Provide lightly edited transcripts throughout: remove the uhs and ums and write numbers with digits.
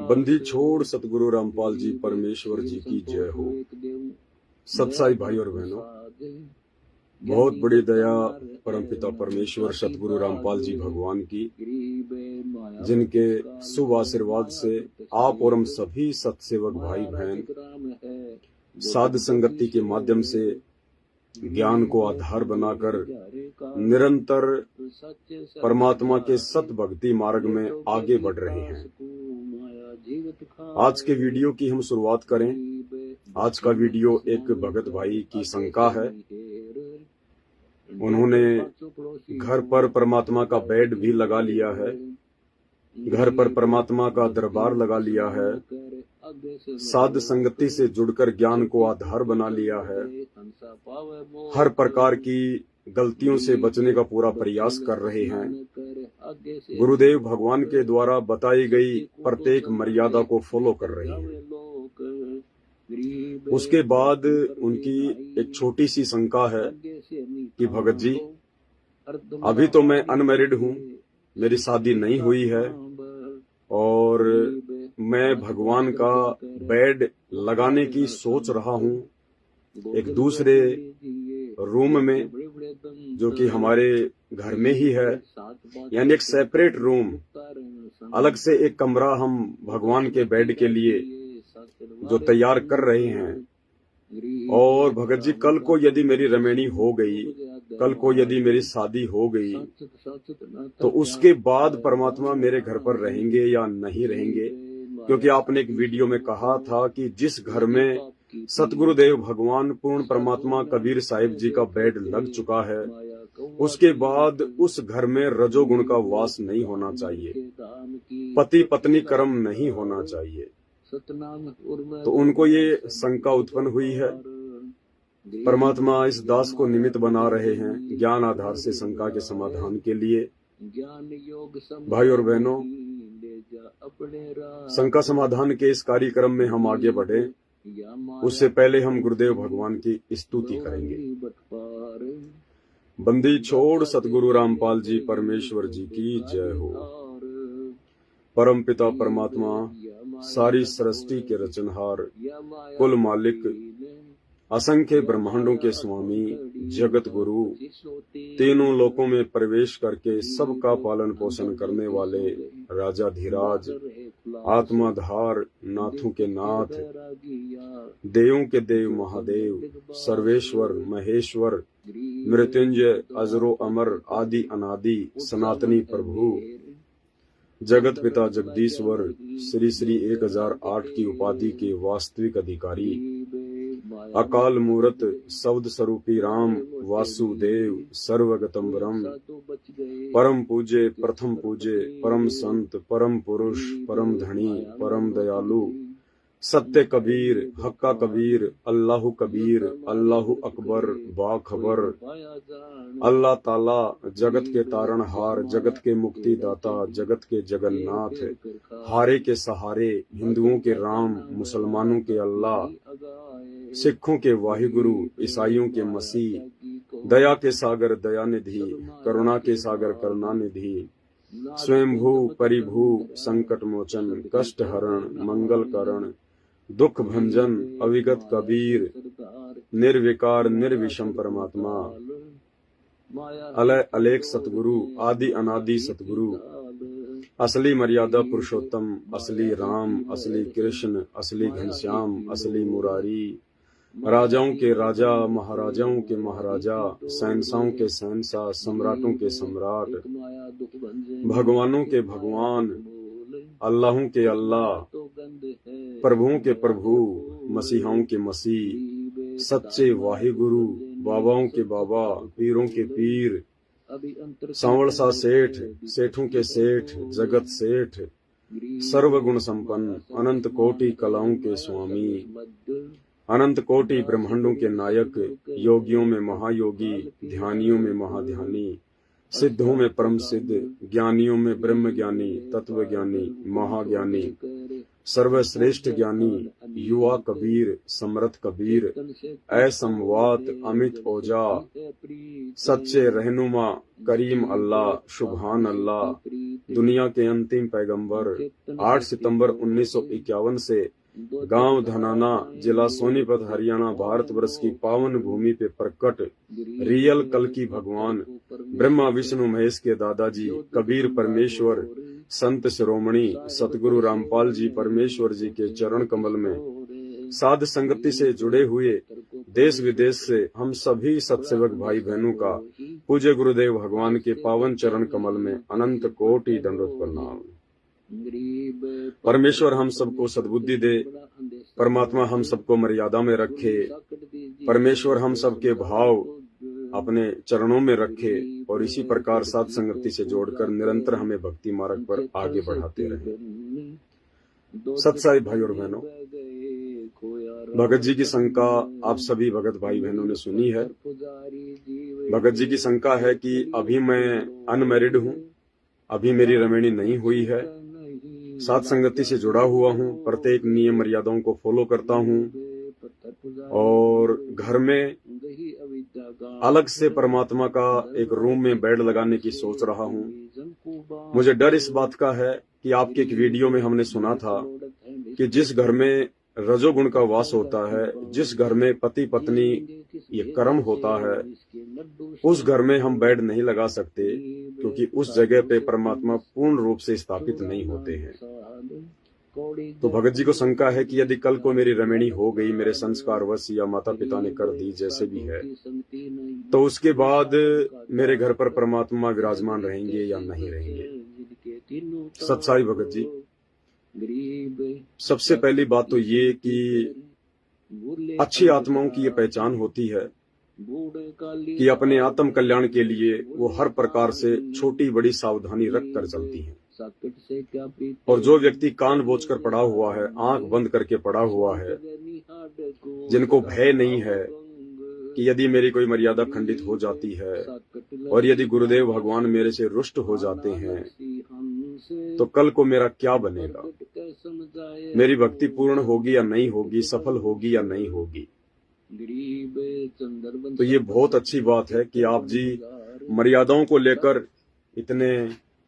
बंदी छोड़ सतगुरु रामपाल जी परमेश्वर जी की जय हो। सत्साई भाई और बहनों, बहुत बड़ी दया परमपिता परमेश्वर सतगुरु रामपाल जी भगवान की, जिनके शुभ आशीर्वाद से आप और हम सभी सत्सेवक भाई बहन साध संगति के माध्यम से ज्ञान को आधार बनाकर निरंतर परमात्मा के सत भक्ति मार्ग में आगे बढ़ रहे हैं। आज के वीडियो की हम शुरुआत करें। आज का वीडियो एक भगत भाई की शंका है। उन्होंने घर पर परमात्मा का बेड भी लगा लिया है, घर पर परमात्मा का दरबार लगा लिया है, साध संगति से जुड़कर ज्ञान को आधार बना लिया है, हर प्रकार की गलतियों से बचने का पूरा प्रयास कर रहे हैं, गुरुदेव भगवान के द्वारा बताई गई प्रत्येक मर्यादा को फॉलो कर रहे हैं। उसके बाद उनकी एक छोटी सी शंका है कि भगत जी, अभी तो मैं अनमैरिड हूँ, मेरी शादी नहीं हुई है और मैं भगवान का बेड लगाने की सोच रहा हूँ एक दूसरे रूम में, जो कि हमारे घर में ही है, यानी एक सेपरेट रूम, अलग से एक कमरा हम भगवान के बेड के लिए जो तैयार कर रहे हैं। और भगत जी, कल को यदि मेरी रमैनी हो गई, कल को यदि मेरी शादी हो गई, तो उसके बाद परमात्मा मेरे घर पर रहेंगे या नहीं रहेंगे? क्योंकि आपने एक वीडियो में कहा था कि जिस घर में सतगुरुदेव भगवान पूर्ण परमात्मा कबीर साहिब जी का बेड लग चुका है, उसके बाद उस घर में रजोगुण का वास नहीं होना चाहिए, पति पत्नी कर्म नहीं होना चाहिए। तो उनको ये शंका उत्पन्न हुई है। परमात्मा इस दास को निमित्त बना रहे हैं ज्ञान आधार से शंका के समाधान के लिए। भाई और बहनों, शंका समाधान के इस कार्यक्रम में हम आगे बढ़े, उससे पहले हम गुरुदेव भगवान की स्तुति करेंगे। बंदी छोड़ सतगुरु रामपाल जी परमेश्वर जी की जय हो। परम पिता परमात्मा, सारी सृष्टि के रचनहार, कुल मालिक, असंख्य ब्रह्मांडों के स्वामी, जगत गुरु, तीनों लोकों में प्रवेश करके सबका पालन पोषण करने वाले राजाधिराज, आत्माधार, नाथों के नाथ, देवों के देव महादेव, सर्वेश्वर महेश्वर, मृत्युंजय, अजरो अमर, आदि अनादि, सनातनी प्रभु, जगत पिता जगदीश्वर, श्री श्री 1008 की उपाधि के वास्तविक अधिकारी, अकाल मूरत, शब्द स्वरूपी राम, वासुदेव, सर्वगतम ब्रह्म, परम पूजे, प्रथम पूजे, परम संत, परम पुरुष, परम धनी, परम दयालु, सत्य कबीर, हक्का कबीर, अल्लाहु कबीर, अल्लाहु अकबर, बाखबर, अल्लाह ताला, जगत के तारणहार, जगत के मुक्तिदाता, जगत के जगन्नाथ, हारे के सहारे, हिंदुओं के राम, मुसलमानों के अल्लाह, सिखों के वाहिगुरु, ईसाइयों के मसीह, दया के सागर दयानिधि, करुणा के सागर करुणानिधि, स्वयंभू परिभू, संकट मोचन, कष्ट हरण, मंगल करण, दुख भंजन, अविगत कबीर, निर्विकार निर्विषम परमात्मा, अलय अलेख सतगुरु, आदि अनादि सतगुरु, असली मर्यादा पुरुषोत्तम, असली राम, असली कृष्ण, असली घनश्याम, असली मुरारी, राजाओं के राजा, महाराजाओं के महाराजा, शहंशाहों के शहंशाह, सम्राटों के सम्राट, भगवानों के भगवान, अल्लाहों के अल्लाह, प्रभुओं के प्रभु, मसीहाओं के मसीह, सच्चे वाहिगुरु, बाबाओं के बाबा, पीरों के पीर, सांवरसा सेठ, सेठों के सेठ, जगत सेठ, सर्वगुण संपन्न, अनंत कोटि कलाओं के स्वामी, अनंत कोटि ब्रह्मांडों के नायक, योगियों में महायोगी, ध्यानियों में महाध्यानी, सिद्धों में परम सिद्ध, ज्ञानियों में ब्रह्म ज्ञानी, तत्व ज्ञानी, महाज्ञानी, सर्वश्रेष्ठ ज्ञानी, युवा कबीर समरथ कबीर, असमवात अमित ओजा, सच्चे रहनुमा करीम अल्लाह, सुभान अल्लाह, दुनिया के अंतिम पैगंबर। 8 सितंबर 1951 से गांव धनाना, जिला सोनीपत, हरियाणा, भारतवर्ष की पावन भूमि पे प्रकट रियल कल की भगवान, ब्रह्मा विष्णु महेश के दादाजी कबीर परमेश्वर, संत शिरोमणि सतगुरु रामपाल जी परमेश्वर जी के चरण कमल में साध संगति से जुड़े हुए देश विदेश से हम सभी सत्सेवक भाई बहनों का पूज्य गुरुदेव भगवान के पावन चरण कमल में अनंत कोटि दंडवत प्रणाम। परमेश्वर हम सबको सद्बुद्धि दे, परमात्मा हम सबको मर्यादा में रखे, परमेश्वर हम सबके भाव अपने चरणों में रखे और इसी प्रकार साध संगति से जोड़कर निरंतर हमें भक्ति मार्ग पर आगे बढ़ाते रहे। सत्साई भाई और बहनों, भगत जी की शंका आप सभी भगत भाई बहनों ने सुनी है। भगत जी की शंका है कि अभी मैं अनमैरिड हूँ, अभी मेरी रमणी नहीं हुई है, साध संगति से जुड़ा हुआ हूँ, प्रत्येक नियम मर्यादाओं को फॉलो करता हूँ और घर में अलग से परमात्मा का एक रूम में बेड लगाने की सोच रहा हूँ। मुझे डर इस बात का है कि आपके एक वीडियो में हमने सुना था कि जिस घर में रजोगुण का वास होता है, जिस घर में पति पत्नी ये कर्म होता है, उस घर में हम बेड नहीं लगा सकते क्योंकि उस जगह पे परमात्मा पूर्ण रूप से स्थापित नहीं होते हैं। तो भगत जी को शंका है कि यदि कल को मेरी रमणी हो गई, मेरे संस्कारवश या माता पिता ने कर दी जैसे भी है, तो उसके बाद मेरे घर पर परमात्मा विराजमान रहेंगे या नहीं रहेंगे। सच्चाई भगत जी, सबसे पहली बात तो ये कि अच्छी आत्माओं की ये पहचान होती है कि अपने आत्म कल्याण के लिए वो हर प्रकार से छोटी बड़ी सावधानी रख कर चलती हैं। और जो व्यक्ति कान बोझ कर पड़ा हुआ है, आंख बंद करके पड़ा हुआ है, जिनको भय नहीं है कि यदि मेरी कोई मर्यादा खंडित हो जाती है और यदि गुरुदेव भगवान मेरे से रुष्ट हो जाते हैं तो कल को मेरा क्या बनेगा, मेरी भक्ति पूर्ण होगी या नहीं होगी, सफल होगी या नहीं होगी। तो ये बहुत अच्छी बात है कि आप जी मर्यादाओं को लेकर इतने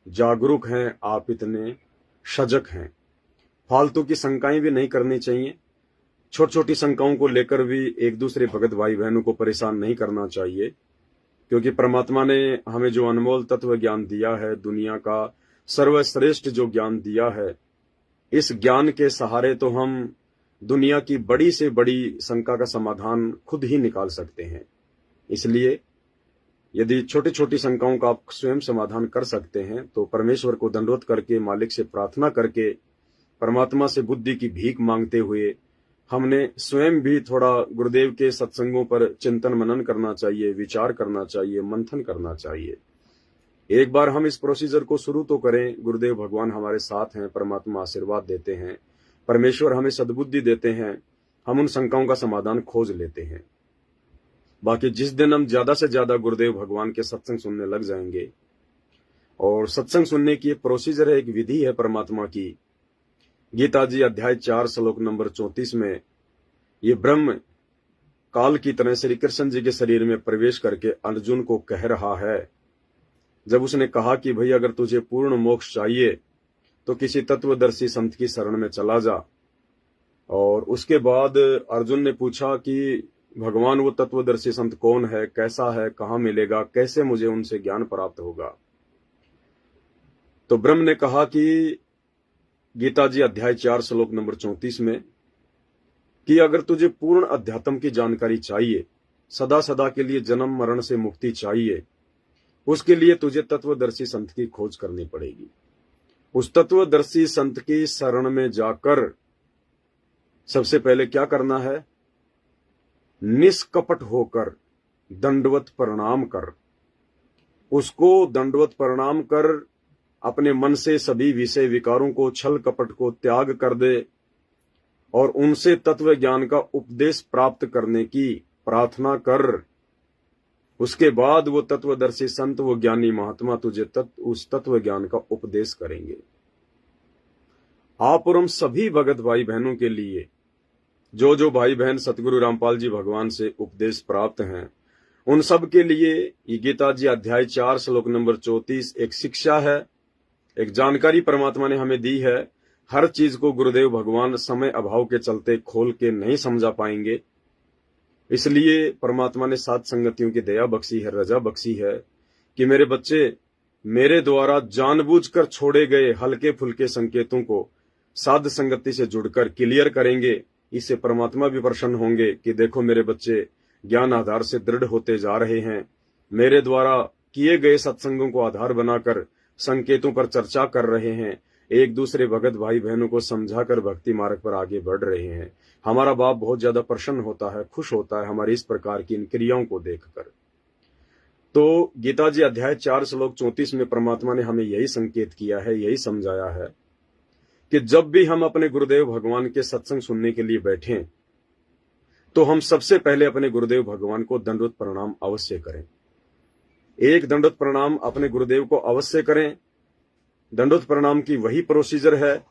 जागरूक हैं, आप इतने सजग हैं। फालतू की शंकाएं भी नहीं करनी चाहिए, छोटी छोटी शंकाओं को लेकर भी एक दूसरे भगत भाई बहनों को परेशान नहीं करना चाहिए, क्योंकि परमात्मा ने हमें जो अनमोल तत्व ज्ञान दिया है, दुनिया का सर्वश्रेष्ठ जो ज्ञान दिया है, इस ज्ञान के सहारे तो हम दुनिया की बड़ी से बड़ी शंका का समाधान खुद ही निकाल सकते हैं। इसलिए यदि छोटी छोटी शंकाओं का आप स्वयं समाधान कर सकते हैं तो परमेश्वर को दंडवत करके, मालिक से प्रार्थना करके, परमात्मा से बुद्धि की भीख मांगते हुए हमने स्वयं भी थोड़ा गुरुदेव के सत्संगों पर चिंतन मनन करना चाहिए, विचार करना चाहिए, मंथन करना चाहिए। एक बार हम इस प्रोसीजर को शुरू तो करें। गुरुदेव भगवान हमारे साथ हैं, परमात्मा आशीर्वाद देते हैं, परमेश्वर हमें सद्बुद्धि देते हैं, हम उन शंकाओं का समाधान खोज लेते हैं। बाकी जिस दिन हम ज्यादा से ज्यादा गुरुदेव भगवान के सत्संग सुनने लग जाएंगे, और सत्संग सुनने की एक प्रोसीजर है, एक विधि है परमात्मा की। गीता जी अध्याय 4 श्लोक नंबर 34 में ये ब्रह्म काल की तरह श्री कृष्ण जी के शरीर में प्रवेश करके अर्जुन को कह रहा है, जब उसने कहा कि भाई अगर तुझे पूर्ण मोक्ष चाहिए तो किसी तत्वदर्शी संत की शरण में चला जा। और उसके बाद अर्जुन ने पूछा कि भगवान वो तत्वदर्शी संत कौन है, कैसा है, कहाँ मिलेगा, कैसे मुझे उनसे ज्ञान प्राप्त होगा। तो ब्रह्म ने कहा कि गीता जी अध्याय 4 श्लोक नंबर 34 में कि अगर तुझे पूर्ण अध्यात्म की जानकारी चाहिए, सदा सदा के लिए जन्म मरण से मुक्ति चाहिए, उसके लिए तुझे तत्वदर्शी संत की खोज करनी पड़ेगी। उस तत्वदर्शी संत की शरण में जाकर सबसे पहले क्या करना है, निष्कपट होकर दंडवत प्रणाम कर। उसको दंडवत प्रणाम कर अपने मन से सभी विषय विकारों को, छल कपट को त्याग कर दे और उनसे तत्व ज्ञान का उपदेश प्राप्त करने की प्रार्थना कर। उसके बाद वो तत्वदर्शी संत, वो ज्ञानी महात्मा तुझे उस तत्व ज्ञान का उपदेश करेंगे। आप और हम सभी भगत भाई बहनों के लिए जो जो भाई बहन सतगुरु रामपाल जी भगवान से उपदेश प्राप्त हैं, उन सब के लिए ये गीता जी अध्याय 4 श्लोक नंबर 34 एक शिक्षा है, एक जानकारी परमात्मा ने हमें दी है। हर चीज को गुरुदेव भगवान समय अभाव के चलते खोल के नहीं समझा पाएंगे, इसलिए परमात्मा ने सात संगतियों की दया बख्शी है, रजा बख्शी है कि मेरे बच्चे मेरे द्वारा जानबूझकर छोड़े गए हल्के फुल्के संकेतों को साध संगति से जुड़कर क्लियर करेंगे। इससे परमात्मा भी प्रसन्न होंगे कि देखो मेरे बच्चे ज्ञान आधार से दृढ़ होते जा रहे हैं, मेरे द्वारा किए गए सत्संगों को आधार बनाकर संकेतों पर चर्चा कर रहे हैं, एक दूसरे भगत भाई बहनों को समझाकर भक्ति मार्ग पर आगे बढ़ रहे हैं। हमारा बाप बहुत ज्यादा प्रसन्न होता है, खुश होता है हमारी इस प्रकार की इन क्रियाओं को देखकर। तो गीता जी अध्याय 4 श्लोक 34 में परमात्मा ने हमें यही संकेत किया है, यही समझाया है कि जब भी हम अपने गुरुदेव भगवान के सत्संग सुनने के लिए बैठें तो हम सबसे पहले अपने गुरुदेव भगवान को दंडवत प्रणाम अवश्य करें। एक दंडवत प्रणाम अपने गुरुदेव को अवश्य करें। दंडवत प्रणाम की वही प्रोसीजर है,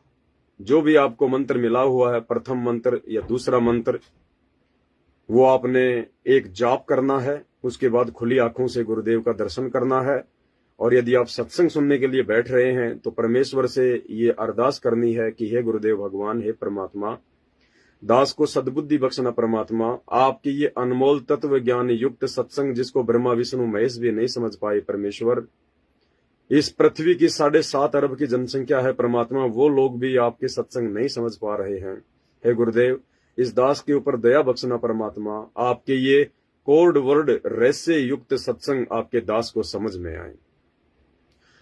जो भी आपको मंत्र मिला हुआ है, प्रथम मंत्र या दूसरा मंत्र, वो आपने एक जाप करना है, उसके बाद खुली आंखों से गुरुदेव का दर्शन करना है। और यदि आप सत्संग सुनने के लिए बैठ रहे हैं तो परमेश्वर से ये अरदास करनी है कि हे गुरुदेव भगवान, हे परमात्मा, दास को सद्बुद्धि बख्शना परमात्मा, आपकी ये अनमोल तत्व ज्ञान युक्त सत्संग जिसको ब्रह्मा विष्णु महेश भी नहीं समझ पाए परमेश्वर, इस पृथ्वी की 7.5 अरब की जनसंख्या है परमात्मा, वो लोग भी आपके सत्संग नहीं समझ पा रहे हैं। हे गुरुदेव, इस दास के ऊपर दया बख्शना परमात्मा, आपके ये कोड वर्ड रहस्य युक्त सत्संग आपके दास को समझ में आए।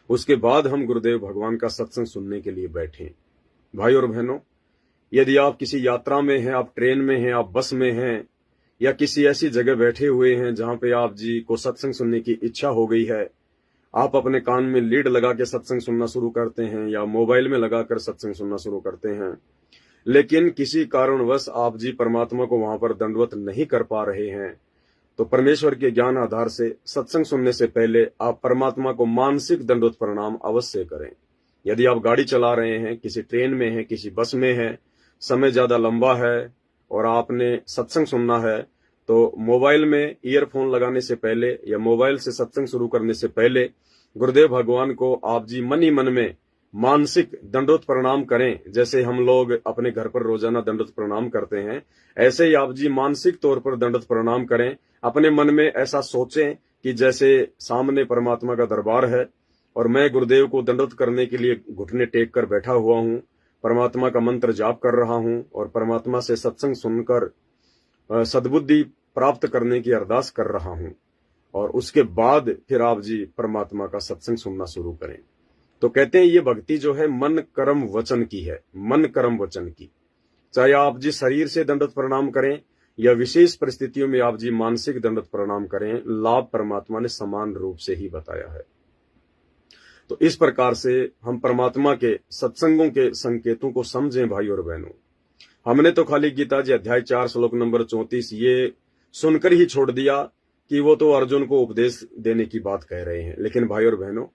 उसके बाद हम गुरुदेव भगवान का सत्संग सुनने के लिए बैठे। भाई और बहनों, यदि आप किसी यात्रा में हैं, आप ट्रेन में हैं, आप बस में हैं, या किसी ऐसी जगह बैठे हुए हैं जहां पे आप जी को सत्संग सुनने की इच्छा हो गई है, आप अपने कान में लीड लगा के सत्संग सुनना शुरू करते हैं या मोबाइल में लगाकर सत्संग सुनना शुरू करते हैं, लेकिन किसी कारणवश आप जी परमात्मा को वहां पर दंडवत नहीं कर पा रहे हैं, तो परमेश्वर के ज्ञान आधार से सत्संग सुनने से पहले आप परमात्मा को मानसिक दंडवत प्रणाम अवश्य करें। यदि आप गाड़ी चला रहे हैं, किसी ट्रेन में हैं, किसी बस में हैं, समय ज्यादा लंबा है और आपने सत्संग सुनना है, तो मोबाइल में ईयरफोन लगाने से पहले या मोबाइल से सत्संग शुरू करने से पहले गुरुदेव भगवान को आप जी मन ही मन में मानसिक दंडवत प्रणाम करें। जैसे हम लोग अपने घर पर रोजाना दंडवत प्रणाम करते हैं, ऐसे ही आप जी मानसिक तौर पर दंडवत प्रणाम करें। अपने मन में ऐसा सोचें कि जैसे सामने परमात्मा का दरबार है और मैं गुरुदेव को दंडवत करने के लिए घुटने टेक कर बैठा हुआ हूं, परमात्मा का मंत्र जाप कर रहा हूं और परमात्मा से सत्संग सुनकर सद्बुद्धि प्राप्त करने की अरदास कर रहा हूं। और उसके बाद फिर आप जी परमात्मा का सत्संग सुनना शुरू करें। तो कहते हैं ये भक्ति जो है मन कर्म वचन की है, मन कर्म वचन की। चाहे आप जी शरीर से दंडवत प्रणाम करें या विशेष परिस्थितियों में आप जी मानसिक दंडवत प्रणाम करें, लाभ परमात्मा ने समान रूप से ही बताया है। तो इस प्रकार से हम परमात्मा के सत्संगों के संकेतों को समझें भाई और बहनों। हमने तो खाली गीता जी अध्याय 4 श्लोक नंबर 34 ये सुनकर ही छोड़ दिया कि वो तो अर्जुन को उपदेश देने की बात कह रहे हैं, लेकिन भाई और बहनों,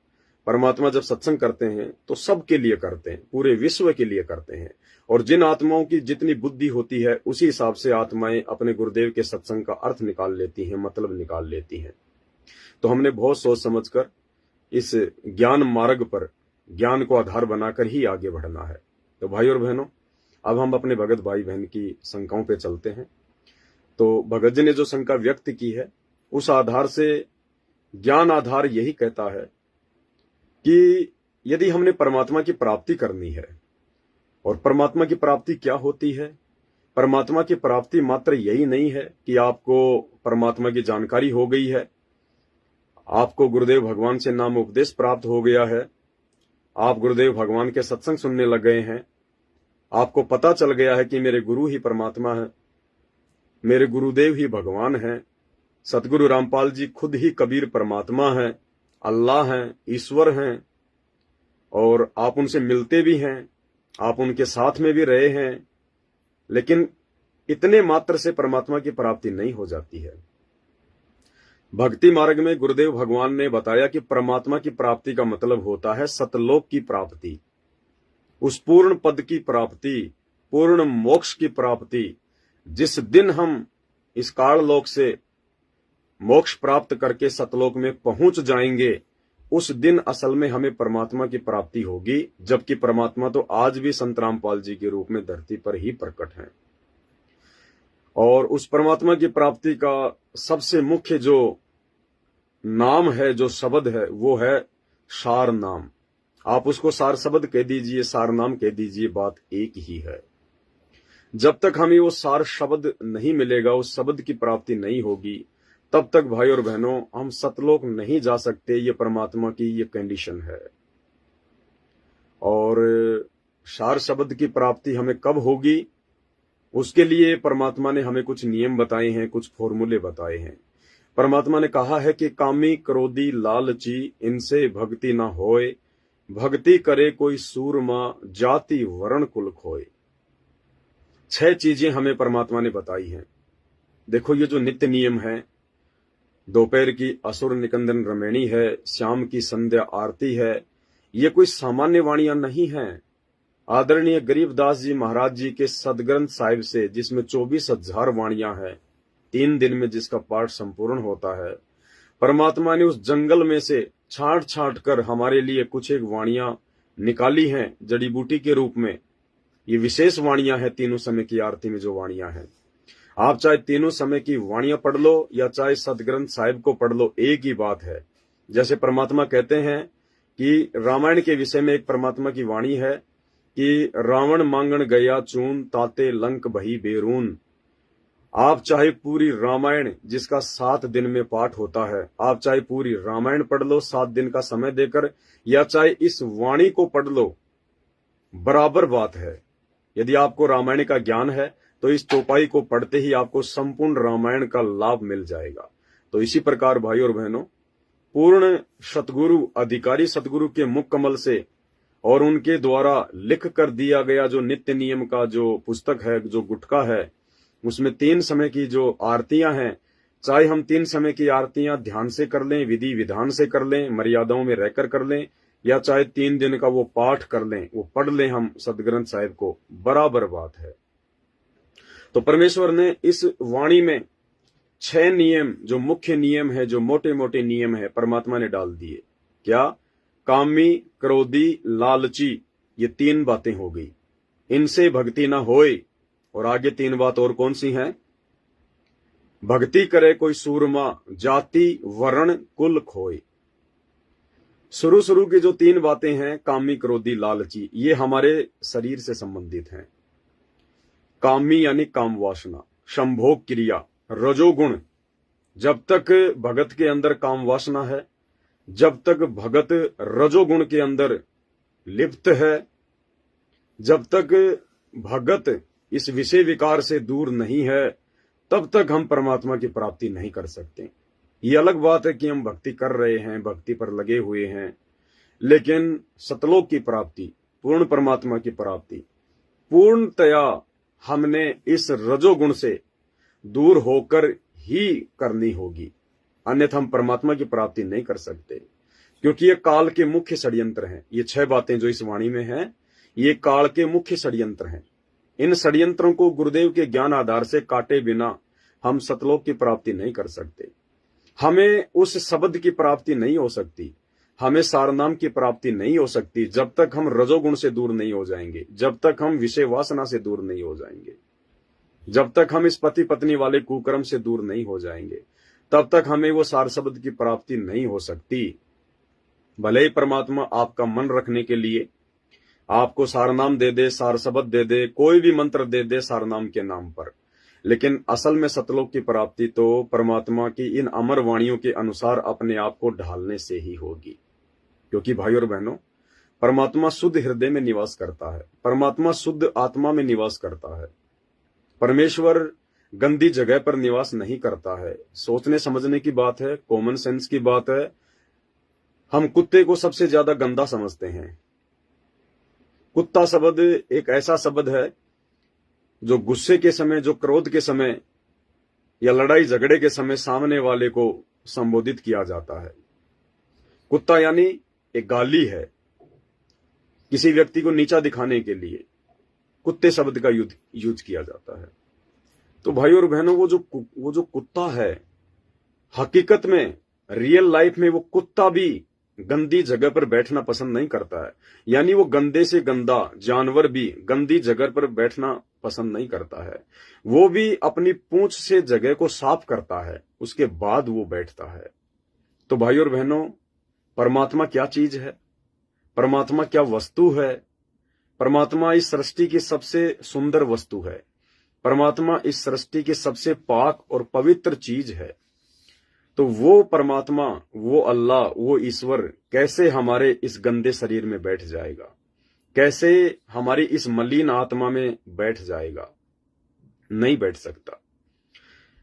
परमात्मा जब सत्संग करते हैं तो सबके लिए करते हैं, पूरे विश्व के लिए करते हैं। और जिन आत्माओं की जितनी बुद्धि होती है उसी हिसाब से आत्माएं अपने गुरुदेव के सत्संग का अर्थ निकाल लेती हैं, मतलब निकाल लेती हैं। तो हमने बहुत सोच समझकर इस ज्ञान मार्ग पर ज्ञान को आधार बनाकर ही आगे बढ़ना है। तो भाई और बहनों, अब हम अपने भगत भाई बहन की शंकाओं पे चलते हैं। तो भगत जी ने जो शंका व्यक्त की है उस आधार से ज्ञान आधार यही कहता है कि यदि हमने परमात्मा की प्राप्ति करनी है, और परमात्मा की प्राप्ति क्या होती है, परमात्मा की प्राप्ति मात्र यही नहीं है कि आपको परमात्मा की जानकारी हो गई है, आपको गुरुदेव भगवान से नाम उपदेश प्राप्त हो गया है, आप गुरुदेव भगवान के सत्संग सुनने लग गए हैं, आपको पता चल गया है कि मेरे गुरु ही परमात्मा है, मेरे गुरुदेव ही भगवान हैं, सतगुरु रामपाल जी खुद ही कबीर परमात्मा हैं, अल्लाह हैं, ईश्वर हैं, और आप उनसे मिलते भी हैं, आप उनके साथ में भी रहे हैं, लेकिन इतने मात्र से परमात्मा की प्राप्ति नहीं हो जाती है। भक्ति मार्ग में गुरुदेव भगवान ने बताया कि परमात्मा की प्राप्ति का मतलब होता है सतलोक की प्राप्ति, उस पूर्ण पद की प्राप्ति, पूर्ण मोक्ष की प्राप्ति, जिस दिन हम इस काललोक से मोक्ष प्राप्त करके सतलोक में पहुंच जाएंगे, उस दिन असल में हमें परमात्मा की प्राप्ति होगी, जबकि परमात्मा तो आज भी संत रामपाल जी के रूप में धरती पर ही प्रकट हैं। और उस परमात्मा की प्राप्ति का सबसे मुख्य जो नाम है, जो शब्द है, वो है सार नाम। आप उसको सार शब्द कह दीजिए, सार नाम कह दीजिए, बात एक ही है। जब तक हमें वो सार शब्द नहीं मिलेगा, उस शब्द की प्राप्ति नहीं होगी, तब तक भाई और बहनों हम सतलोक नहीं जा सकते। ये परमात्मा की ये कंडीशन है। और सार शब्द की प्राप्ति हमें कब होगी, उसके लिए परमात्मा ने हमें कुछ नियम बताए हैं, कुछ फॉर्मूले बताए हैं। परमात्मा ने कहा है कि कामी क्रोधी लालची इनसे भक्ति ना होए, भक्ति करे कोई सूरमा जाति वर्ण कुल खोए। 6 चीजें हमें परमात्मा ने बताई हैं। देखो, ये जो नित्य नियम है, दोपहर की असुर निकंदन रमैणी है, शाम की संध्या आरती है, ये कोई सामान्य वाणियां नहीं हैं। आदरणीय गरीबदास जी महाराज जी के सदग्रंथ साहिब से, जिसमें 24,000 वाणियां हैं, 3 दिन में जिसका पाठ संपूर्ण होता है, परमात्मा ने उस जंगल में से छांट छांट कर हमारे लिए कुछ एक वाणियां निकाली हैं जड़ी बूटी के रूप में। ये विशेष वाणियां हैं तीनों समय की आरती में जो वाणियां हैं। आप चाहे तीनों समय की वाणियां पढ़ लो या चाहे सदग्रंथ साहिब को पढ़ लो, एक ही बात है। जैसे परमात्मा कहते हैं कि रामायण के विषय में एक परमात्मा की वाणी है कि रावण मांगण गया चून ताते लंक भई बेरून। आप चाहे पूरी रामायण, जिसका 7 दिन में पाठ होता है, आप चाहे पूरी रामायण पढ़ लो 7 दिन का समय देकर, या चाहे इस वाणी को पढ़ लो, बराबर बात है। यदि आपको रामायण का ज्ञान है तो इस चौपाई को पढ़ते ही आपको संपूर्ण रामायण का लाभ मिल जाएगा। तो इसी प्रकार भाई और बहनों, पूर्ण सतगुरु, अधिकारी सतगुरु के मुख कमल से और उनके द्वारा लिख कर दिया गया जो नित्य नियम का जो पुस्तक है, जो गुटका है, उसमें 3 समय की जो आरतियां हैं, चाहे हम 3 समय की आरतियां ध्यान से कर लें, विधि विधान से कर लें, मर्यादाओं में रहकर कर लें, या चाहे 3 दिन का वो पाठ कर लें, वो पढ़ लें हम सदग्रंथ साहिब को, बराबर बात है। तो परमेश्वर ने इस वाणी में 6 नियम, जो मुख्य नियम है, जो मोटे मोटे नियम है, परमात्मा ने डाल दिए। क्या? कामी क्रोधी लालची, ये 3 बातें हो गई। इनसे भक्ति ना होए, और आगे 3 बात और कौन सी हैं? भक्ति करे कोई सूरमा जाति वर्ण कुल खोए। शुरू की जो 3 बातें हैं, कामी क्रोधी लालची, ये हमारे शरीर से संबंधित हैं। कामी यानी काम वासना, संभोग क्रिया, रजोगुण। जब तक भगत के अंदर काम वासना है, जब तक भगत रजोगुण के अंदर लिप्त है, जब तक भगत इस विषय विकार से दूर नहीं है, तब तक हम परमात्मा की प्राप्ति नहीं कर सकते। ये अलग बात है कि हम भक्ति कर रहे हैं, भक्ति पर लगे हुए हैं, लेकिन सतलोक की प्राप्ति, पूर्ण परमात्मा की प्राप्ति, पूर्णतया हमने इस रजोगुण से दूर होकर ही करनी होगी, अन्यथा हम परमात्मा की प्राप्ति नहीं कर सकते। क्योंकि ये काल के मुख्य षड्यंत्र हैं। ये 6 बातें जो इस वाणी में हैं, ये काल के मुख्य षड्यंत्र हैं। इन षड्यंत्रों को गुरुदेव के ज्ञान आधार से काटे बिना हम सतलोक की प्राप्ति नहीं कर सकते। हमें उस शब्द की प्राप्ति नहीं हो सकती, हमें सारनाम की प्राप्ति नहीं हो सकती, जब तक हम रजोगुण से दूर नहीं हो जाएंगे, जब तक हम विषय वासना से दूर नहीं हो जाएंगे, जब तक हम इस पति पत्नी वाले कुकर्म से दूर नहीं हो जाएंगे, तब तक हमें वो सार शब्द की प्राप्ति नहीं हो सकती। भले ही परमात्मा आपका मन रखने के लिए आपको सारनाम दे दे, सार शब्द दे दे, कोई भी मंत्र दे दे सारनाम के नाम पर, लेकिन असल में सतलोक की प्राप्ति तो परमात्मा की इन अमर वाणियों के अनुसार अपने आप को ढालने से ही होगी। क्योंकि भाई और बहनों, परमात्मा शुद्ध हृदय में निवास करता है, परमात्मा शुद्ध आत्मा में निवास करता है। परमेश्वर गंदी जगह पर निवास नहीं करता है। सोचने समझने की बात है, कॉमन सेंस की बात है। हम कुत्ते को सबसे ज्यादा गंदा समझते हैं। कुत्ता शब्द एक ऐसा शब्द है जो गुस्से के समय, जो क्रोध के समय या लड़ाई झगड़े के समय सामने वाले को संबोधित किया जाता है। कुत्ता यानी एक गाली है, किसी व्यक्ति को नीचा दिखाने के लिए कुत्ते शब्द का यूज किया जाता है। तो भाई और बहनों, वो जो कुत्ता है, हकीकत में रियल लाइफ में वो कुत्ता भी गंदी जगह पर बैठना पसंद नहीं करता है। यानी वो गंदे से गंदा जानवर भी गंदी जगह पर बैठना पसंद नहीं करता है। वो भी अपनी पूंछ से जगह को साफ करता है, उसके बाद वो बैठता है। तो भाई और बहनों, परमात्मा क्या चीज है? परमात्मा क्या वस्तु है? परमात्मा इस सृष्टि की सबसे सुंदर वस्तु है। परमात्मा इस सृष्टि की सबसे पाक और पवित्र चीज है। तो वो परमात्मा, वो अल्लाह, वो ईश्वर कैसे हमारे इस गंदे शरीर में बैठ जाएगा? कैसे हमारी इस मलिन आत्मा में बैठ जाएगा? नहीं बैठ सकता।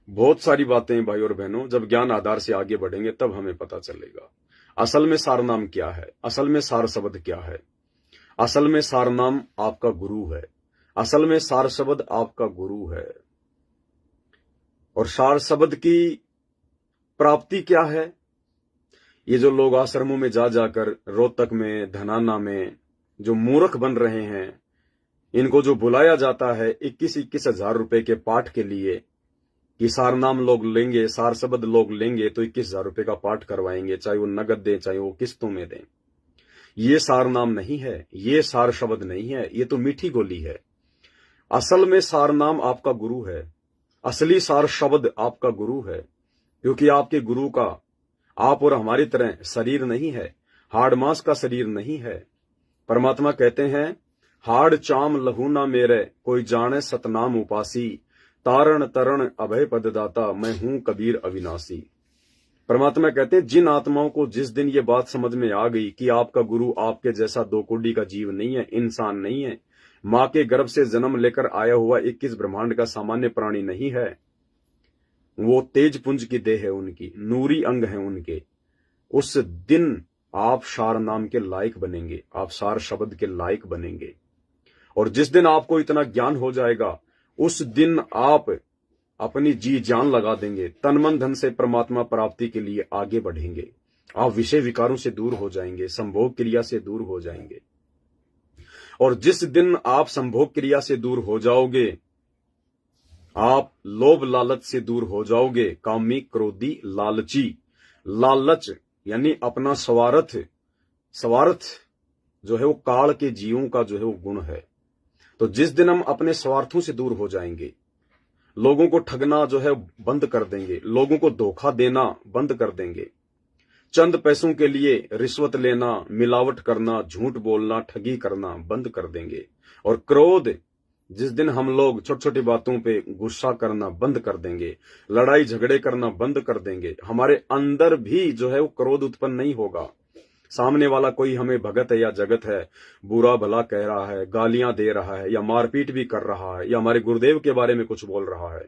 बहुत सारी बातें भाई और बहनों, जब ज्ञान आधार से आगे बढ़ेंगे तब हमें पता चलेगा असल में सार नाम क्या है, असल में सार शब्द क्या है। असल में सार नाम आपका गुरु है। असल में सार शब्द आपका गुरु है। और सार शब्द की प्राप्ति क्या है? ये जो लोग आश्रमों में जा जाकर रोहतक में, धनाना में जो मूर्ख बन रहे हैं, इनको जो बुलाया जाता है 21-21 हजार रुपए के पाठ के लिए कि सार नाम लोग लेंगे, सार शब्द लोग लेंगे तो 21 हजार रुपए का पाठ करवाएंगे, चाहे वो नगद दें चाहे वो किस्तों में दें। ये सार नाम नहीं है, ये सार शब्द नहीं है, ये तो मीठी गोली है। असल में सार नाम आपका गुरु है। असली सार शब्द आपका गुरु है, क्योंकि आपके गुरु का आप और हमारी तरह शरीर नहीं है, हाड़ मांस का शरीर नहीं है। परमात्मा कहते हैं, हाड़ चाम लहू ना मेरे, कोई जाने सतनाम उपासी, तारण तरण अभय पददाता, मैं हूं कबीर अविनाशी। परमात्मा कहते हैं, जिन आत्माओं को जिस दिन ये बात समझ में आ गई कि आपका गुरु आपके जैसा दो कोड़ी का जीव नहीं है, इंसान नहीं है, मां के गर्भ से जन्म लेकर आया हुआ 21 ब्रह्मांड का सामान्य प्राणी नहीं है, वो तेज पुंज की देह है उनकी, नूरी अंग है उनके, उस दिन आप सार नाम के लायक बनेंगे, आप सार शब्द के लायक बनेंगे। और जिस दिन आपको इतना ज्ञान हो जाएगा, उस दिन आप अपनी जी जान लगा देंगे, तन मन धन से परमात्मा प्राप्ति के लिए आगे बढ़ेंगे। आप विषय विकारों से दूर हो जाएंगे, संभोग क्रिया से दूर हो जाएंगे। और जिस दिन आप संभोग क्रिया से दूर हो जाओगे, आप लोभ लालच से दूर हो जाओगे। कामी क्रोधी लालची, लालच यानी अपना स्वार्थ जो है वो काल के जीवों का जो है वो गुण है। तो जिस दिन हम अपने स्वार्थों से दूर हो जाएंगे, लोगों को ठगना जो है बंद कर देंगे, लोगों को धोखा देना बंद कर देंगे, चंद पैसों के लिए रिश्वत लेना, मिलावट करना, झूठ बोलना, ठगी करना बंद कर देंगे। और क्रोध, जिस दिन हम लोग छोटी छोटी बातों पे गुस्सा करना बंद कर देंगे, लड़ाई झगड़े करना बंद कर देंगे, हमारे अंदर भी जो है वो क्रोध उत्पन्न नहीं होगा। सामने वाला कोई हमें भगत है या जगत है, बुरा भला कह रहा है, गालियां दे रहा है या मारपीट भी कर रहा है या हमारे गुरुदेव के बारे में कुछ बोल रहा है,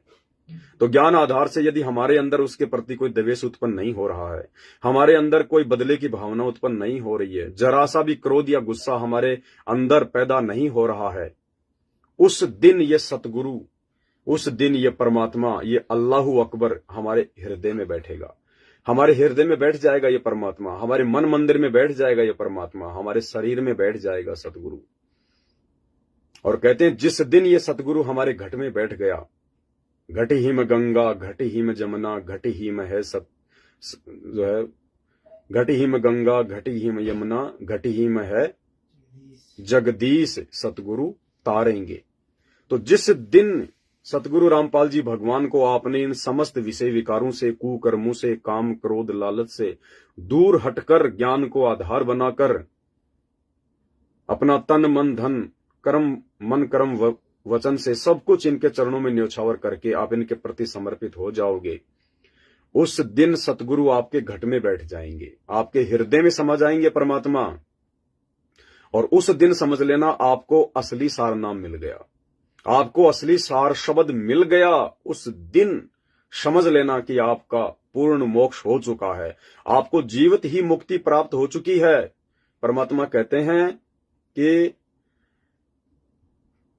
तो ज्ञान आधार से यदि हमारे अंदर उसके प्रति कोई द्वेष उत्पन्न नहीं हो रहा है, हमारे अंदर कोई बदले की भावना उत्पन्न नहीं हो रही है, जरा सा भी क्रोध या गुस्सा हमारे अंदर पैदा नहीं हो रहा है, उस दिन ये सतगुरु, उस दिन ये परमात्मा, ये अल्लाहू अकबर हमारे हृदय में बैठेगा। हमारे हृदय में बैठ जाएगा ये परमात्मा, हमारे मन मंदिर में बैठ जाएगा ये परमात्मा, हमारे शरीर में बैठ जाएगा सतगुरु। और कहते हैं, जिस दिन ये सतगुरु हमारे घट में बैठ गया, घटी ही में गंगा, घटी ही में जमुना, घटी ही में है सत जो है, घटी ही में गंगा, घटी ही में यमुना, घटी ही में है जगदीश, सतगुरु तारेंगे। तो जिस दिन सतगुरु रामपाल जी भगवान को आपने इन समस्त विषय विकारों से, कुकर्मों से, काम क्रोध लालच से दूर हटकर ज्ञान को आधार बनाकर अपना तन मन धन कर्म, मन कर्म वचन से सब कुछ इनके चरणों में न्योछावर करके आप इनके प्रति समर्पित हो जाओगे, उस दिन सतगुरु आपके घट में बैठ जाएंगे, आपके हृदय में समा जाएंगे परमात्मा। और उस दिन समझ लेना आपको असली सार नाम मिल गया, आपको असली सार शब्द मिल गया। उस दिन समझ लेना कि आपका पूर्ण मोक्ष हो चुका है, आपको जीवित ही मुक्ति प्राप्त हो चुकी है। परमात्मा कहते हैं कि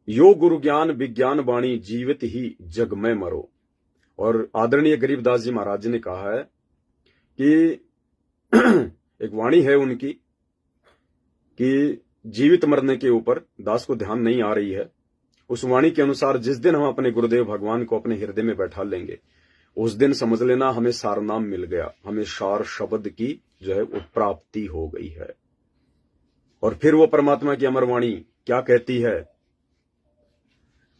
यो गुरु ज्ञान विज्ञान वाणी, जीवित ही जग में मरो। और आदरणीय गरीबदास जी महाराज जी ने कहा है कि एक वाणी है उनकी कि जीवित मरने के ऊपर दास को ध्यान नहीं आ रही है, उस वाणी के अनुसार जिस दिन हम अपने गुरुदेव भगवान को अपने हृदय में बैठा लेंगे, उस दिन समझ लेना हमें सारनाम मिल गया, हमें सार शब्द की जो है वो प्राप्ति हो गई है। और फिर वो परमात्मा की अमर वाणी क्या कहती है,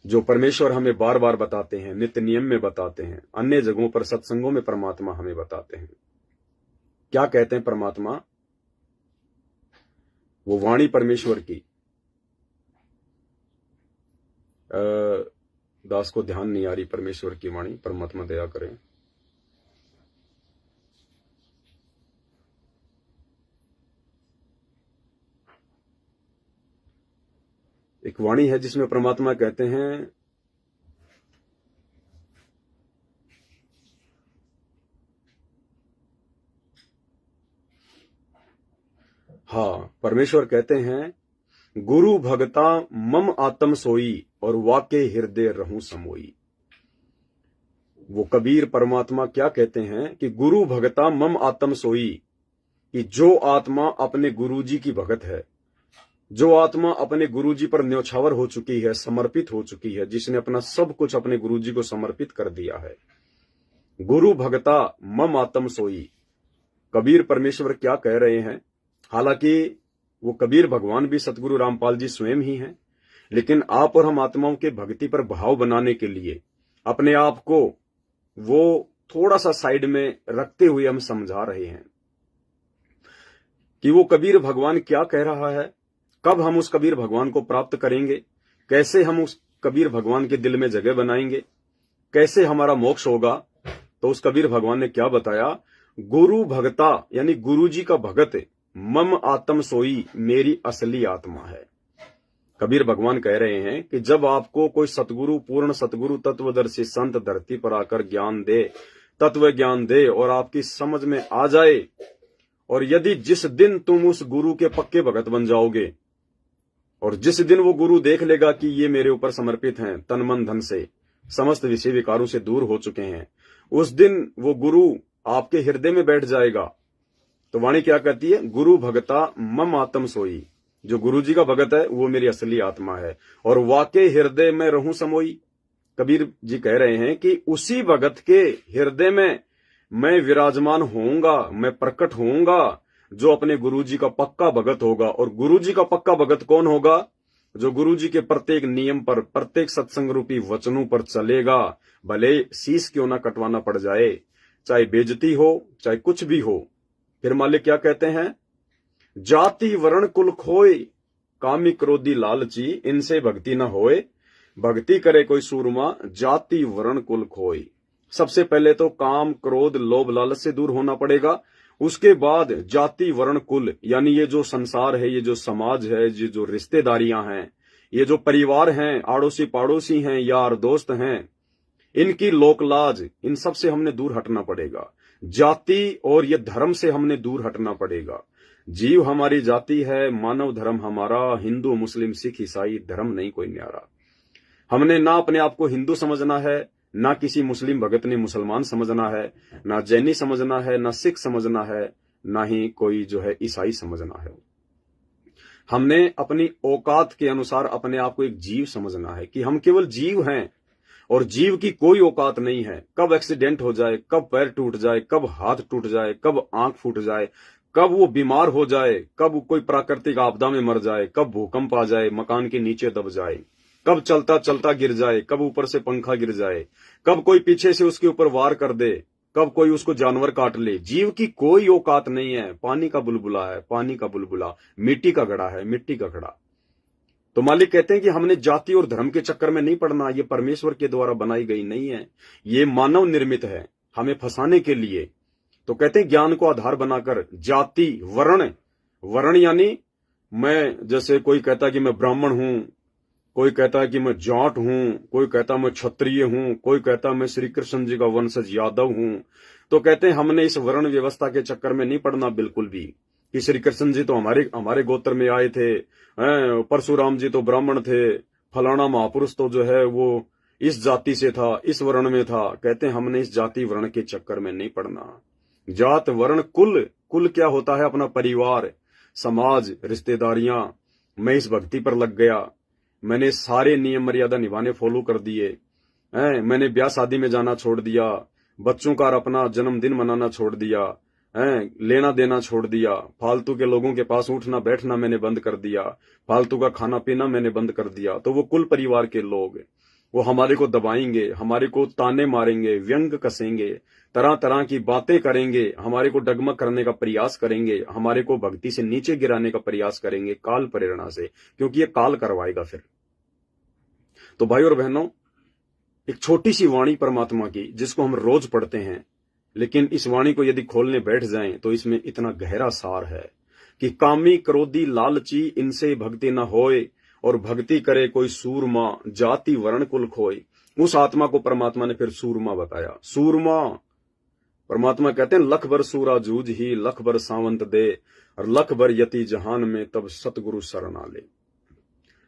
जो परमेश्वर हमें बार बार बताते हैं, नित्य नियम में बताते हैं, अन्य जगहों पर सत्संगों में परमात्मा हमें बताते हैं। क्या कहते हैं परमात्मा? वो वाणी परमेश्वर की, दास को ध्यान नहीं आ रही परमेश्वर की वाणी, परमात्मा दया करें। एक वाणी है जिसमें परमात्मा कहते हैं, हाँ, परमेश्वर कहते हैं, गुरु भगता मम आत्म सोई और वाके हृदय रहूं समोई। वो कबीर परमात्मा क्या कहते हैं कि गुरु भगता मम आत्म सोई, कि जो आत्मा अपने गुरुजी की भगत है, जो आत्मा अपने गुरुजी पर न्यौछावर हो चुकी है, समर्पित हो चुकी है, जिसने अपना सब कुछ अपने गुरुजी को समर्पित कर दिया है, गुरु भगता मम आत्म सोई। कबीर परमेश्वर क्या कह रहे हैं? हालांकि वो कबीर भगवान भी सतगुरु रामपाल जी स्वयं ही हैं, लेकिन आप और हम आत्माओं के भक्ति पर भाव बनाने के लिए अपने आप को वो थोड़ा सा साइड में रखते हुए हम समझा रहे हैं कि वो कबीर भगवान क्या कह रहा है, कब हम उस कबीर भगवान को प्राप्त करेंगे, कैसे हम उस कबीर भगवान के दिल में जगह बनाएंगे, कैसे हमारा मोक्ष होगा। तो उस कबीर भगवान ने क्या बताया? गुरु भगता यानी गुरु जी का भगत मम आत्म सोई, मेरी असली आत्मा है। कबीर भगवान कह रहे हैं कि जब आपको कोई सतगुरु, पूर्ण सतगुरु, तत्वदर्शी संत धरती पर आकर ज्ञान दे, तत्व ज्ञान दे और आपकी समझ में आ जाए, और यदि जिस दिन तुम उस गुरु के पक्के भगत बन जाओगे और जिस दिन वो गुरु देख लेगा कि ये मेरे ऊपर समर्पित हैं, तन मन धन से, समस्त विषय विकारों से दूर हो चुके हैं, उस दिन वो गुरु आपके हृदय में बैठ जाएगा। तो वाणी क्या कहती है? गुरु भगता मम आत्म सोई, जो गुरु जी का भगत है वो मेरी असली आत्मा है, और वाके हृदय में रहूं समोई। कबीर जी कह रहे हैं कि उसी भगत के हृदय में मैं विराजमान होऊंगा, मैं प्रकट होऊंगा, जो अपने गुरु जी का पक्का भगत होगा। और गुरु जी का पक्का भगत कौन होगा? जो गुरु जी के प्रत्येक नियम पर, प्रत्येक सत्संग रूपी वचनों पर चलेगा, भले शीश क्यों ना कटवाना पड़ जाए, चाहे बेइज्जती हो, चाहे कुछ भी हो। फिर मालिक क्या कहते हैं? जाति वर्ण कुल खोए, कामी क्रोधी लालची, इनसे भक्ति न होए। भक्ति करे कोई सूरमा, जाति वर्ण कुल खोए। सबसे पहले तो काम, क्रोध, लोभ, लालच से दूर होना पड़ेगा। उसके बाद जाति वर्ण कुल, यानी ये जो संसार है, ये जो समाज है, ये जो रिश्तेदारियां हैं, ये जो परिवार हैं, आड़ोसी पाड़ोसी हैं, यार दोस्त हैं, इनकी लोकलाज, इन सब से हमने दूर हटना पड़ेगा। जाति और ये धर्म से हमने दूर हटना पड़ेगा। जीव हमारी जाति है, मानव धर्म हमारा, हिंदू मुस्लिम सिख ईसाई धर्म नहीं कोई न्यारा। हमने ना अपने आप को हिंदू समझना है, ना किसी मुस्लिम भगत ने मुसलमान समझना है, ना जैनी समझना है, ना सिख समझना है, ना ही कोई जो है ईसाई समझना है। हमने अपनी औकात के अनुसार अपने आप को एक जीव समझना है कि हम केवल जीव हैं और जीव की कोई औकात नहीं है। कब एक्सीडेंट हो जाए, कब पैर टूट जाए, कब हाथ टूट जाए, कब आंख फूट जाए, कब वो बीमार हो जाए, कब कोई प्राकृतिक आपदा में मर जाए, कब भूकंप आ जाए, मकान के नीचे दब जाए, कब चलता चलता गिर जाए, कब ऊपर से पंखा गिर जाए, कब कोई पीछे से उसके ऊपर वार कर दे, कब कोई उसको जानवर काट ले। जीव की कोई औकात नहीं है। पानी का बुलबुला है, पानी का बुलबुला, मिट्टी का घड़ा है, मिट्टी का घड़ा। तो मालिक कहते हैं कि हमने जाति और धर्म के चक्कर में नहीं पड़ना। ये परमेश्वर के द्वारा बनाई गई नहीं है, ये मानव निर्मित है हमें फंसाने के लिए। तो कहते हैं ज्ञान को आधार बनाकर जाति वर्ण, वर्ण यानी मैं, जैसे कोई कहता है कि मैं ब्राह्मण हूं, कोई कहता है कि मैं जाट हूं, कोई कहता मैं क्षत्रिय हूं, कोई कहता मैं श्री कृष्ण जी का वंशज यादव हूं। तो कहते हैं हमने इस वर्ण व्यवस्था के चक्कर में नहीं पड़ना बिल्कुल भी, कि श्री कृष्ण जी तो हमारे गोत्र में आए थे, परशुराम जी तो ब्राह्मण थे, फलाना महापुरुष तो जो है वो इस जाति से था, इस वर्ण में था। कहते हैं हमने इस जाति वर्ण के चक्कर में नहीं पड़ना। जात वर्ण कुल, कुल क्या होता है? अपना परिवार, समाज, रिश्तेदारियां। मैं इस भक्ति पर लग गया, मैंने सारे नियम मर्यादा निभाने फॉलो कर दिए हैं, मैंने ब्याह शादी में जाना छोड़ दिया, बच्चों का अपना जन्मदिन मनाना छोड़ दिया हैं, लेना देना छोड़ दिया, फालतू के लोगों के पास उठना बैठना मैंने बंद कर दिया, फालतू का खाना पीना मैंने बंद कर दिया। तो वो कुल परिवार के लोग वो हमारे को दबाएंगे, हमारे को ताने मारेंगे, व्यंग कसेंगे, तरह तरह की बातें करेंगे, हमारे को डगमग करने का प्रयास करेंगे, हमारे को भक्ति से नीचे गिराने का प्रयास करेंगे काल प्रेरणा से, क्योंकि ये काल करवाएगा फिर। तो भाई और बहनों, एक छोटी सी वाणी परमात्मा की जिसको हम रोज पढ़ते हैं, लेकिन इस वाणी को यदि खोलने बैठ जाएं तो इसमें इतना गहरा सार है कि कामी क्रोधी लालची इनसे भक्ति न होए, और भक्ति करे कोई सूरमा जाति वर्ण कुल खोए। उस आत्मा को परमात्मा ने फिर सूरमा बताया। सूरमा परमात्मा कहते हैं लख भर सूरा जूझ ही लख भर सावंत दे, और लख भर यति जहान में तब सतगुरु शरण आ ले।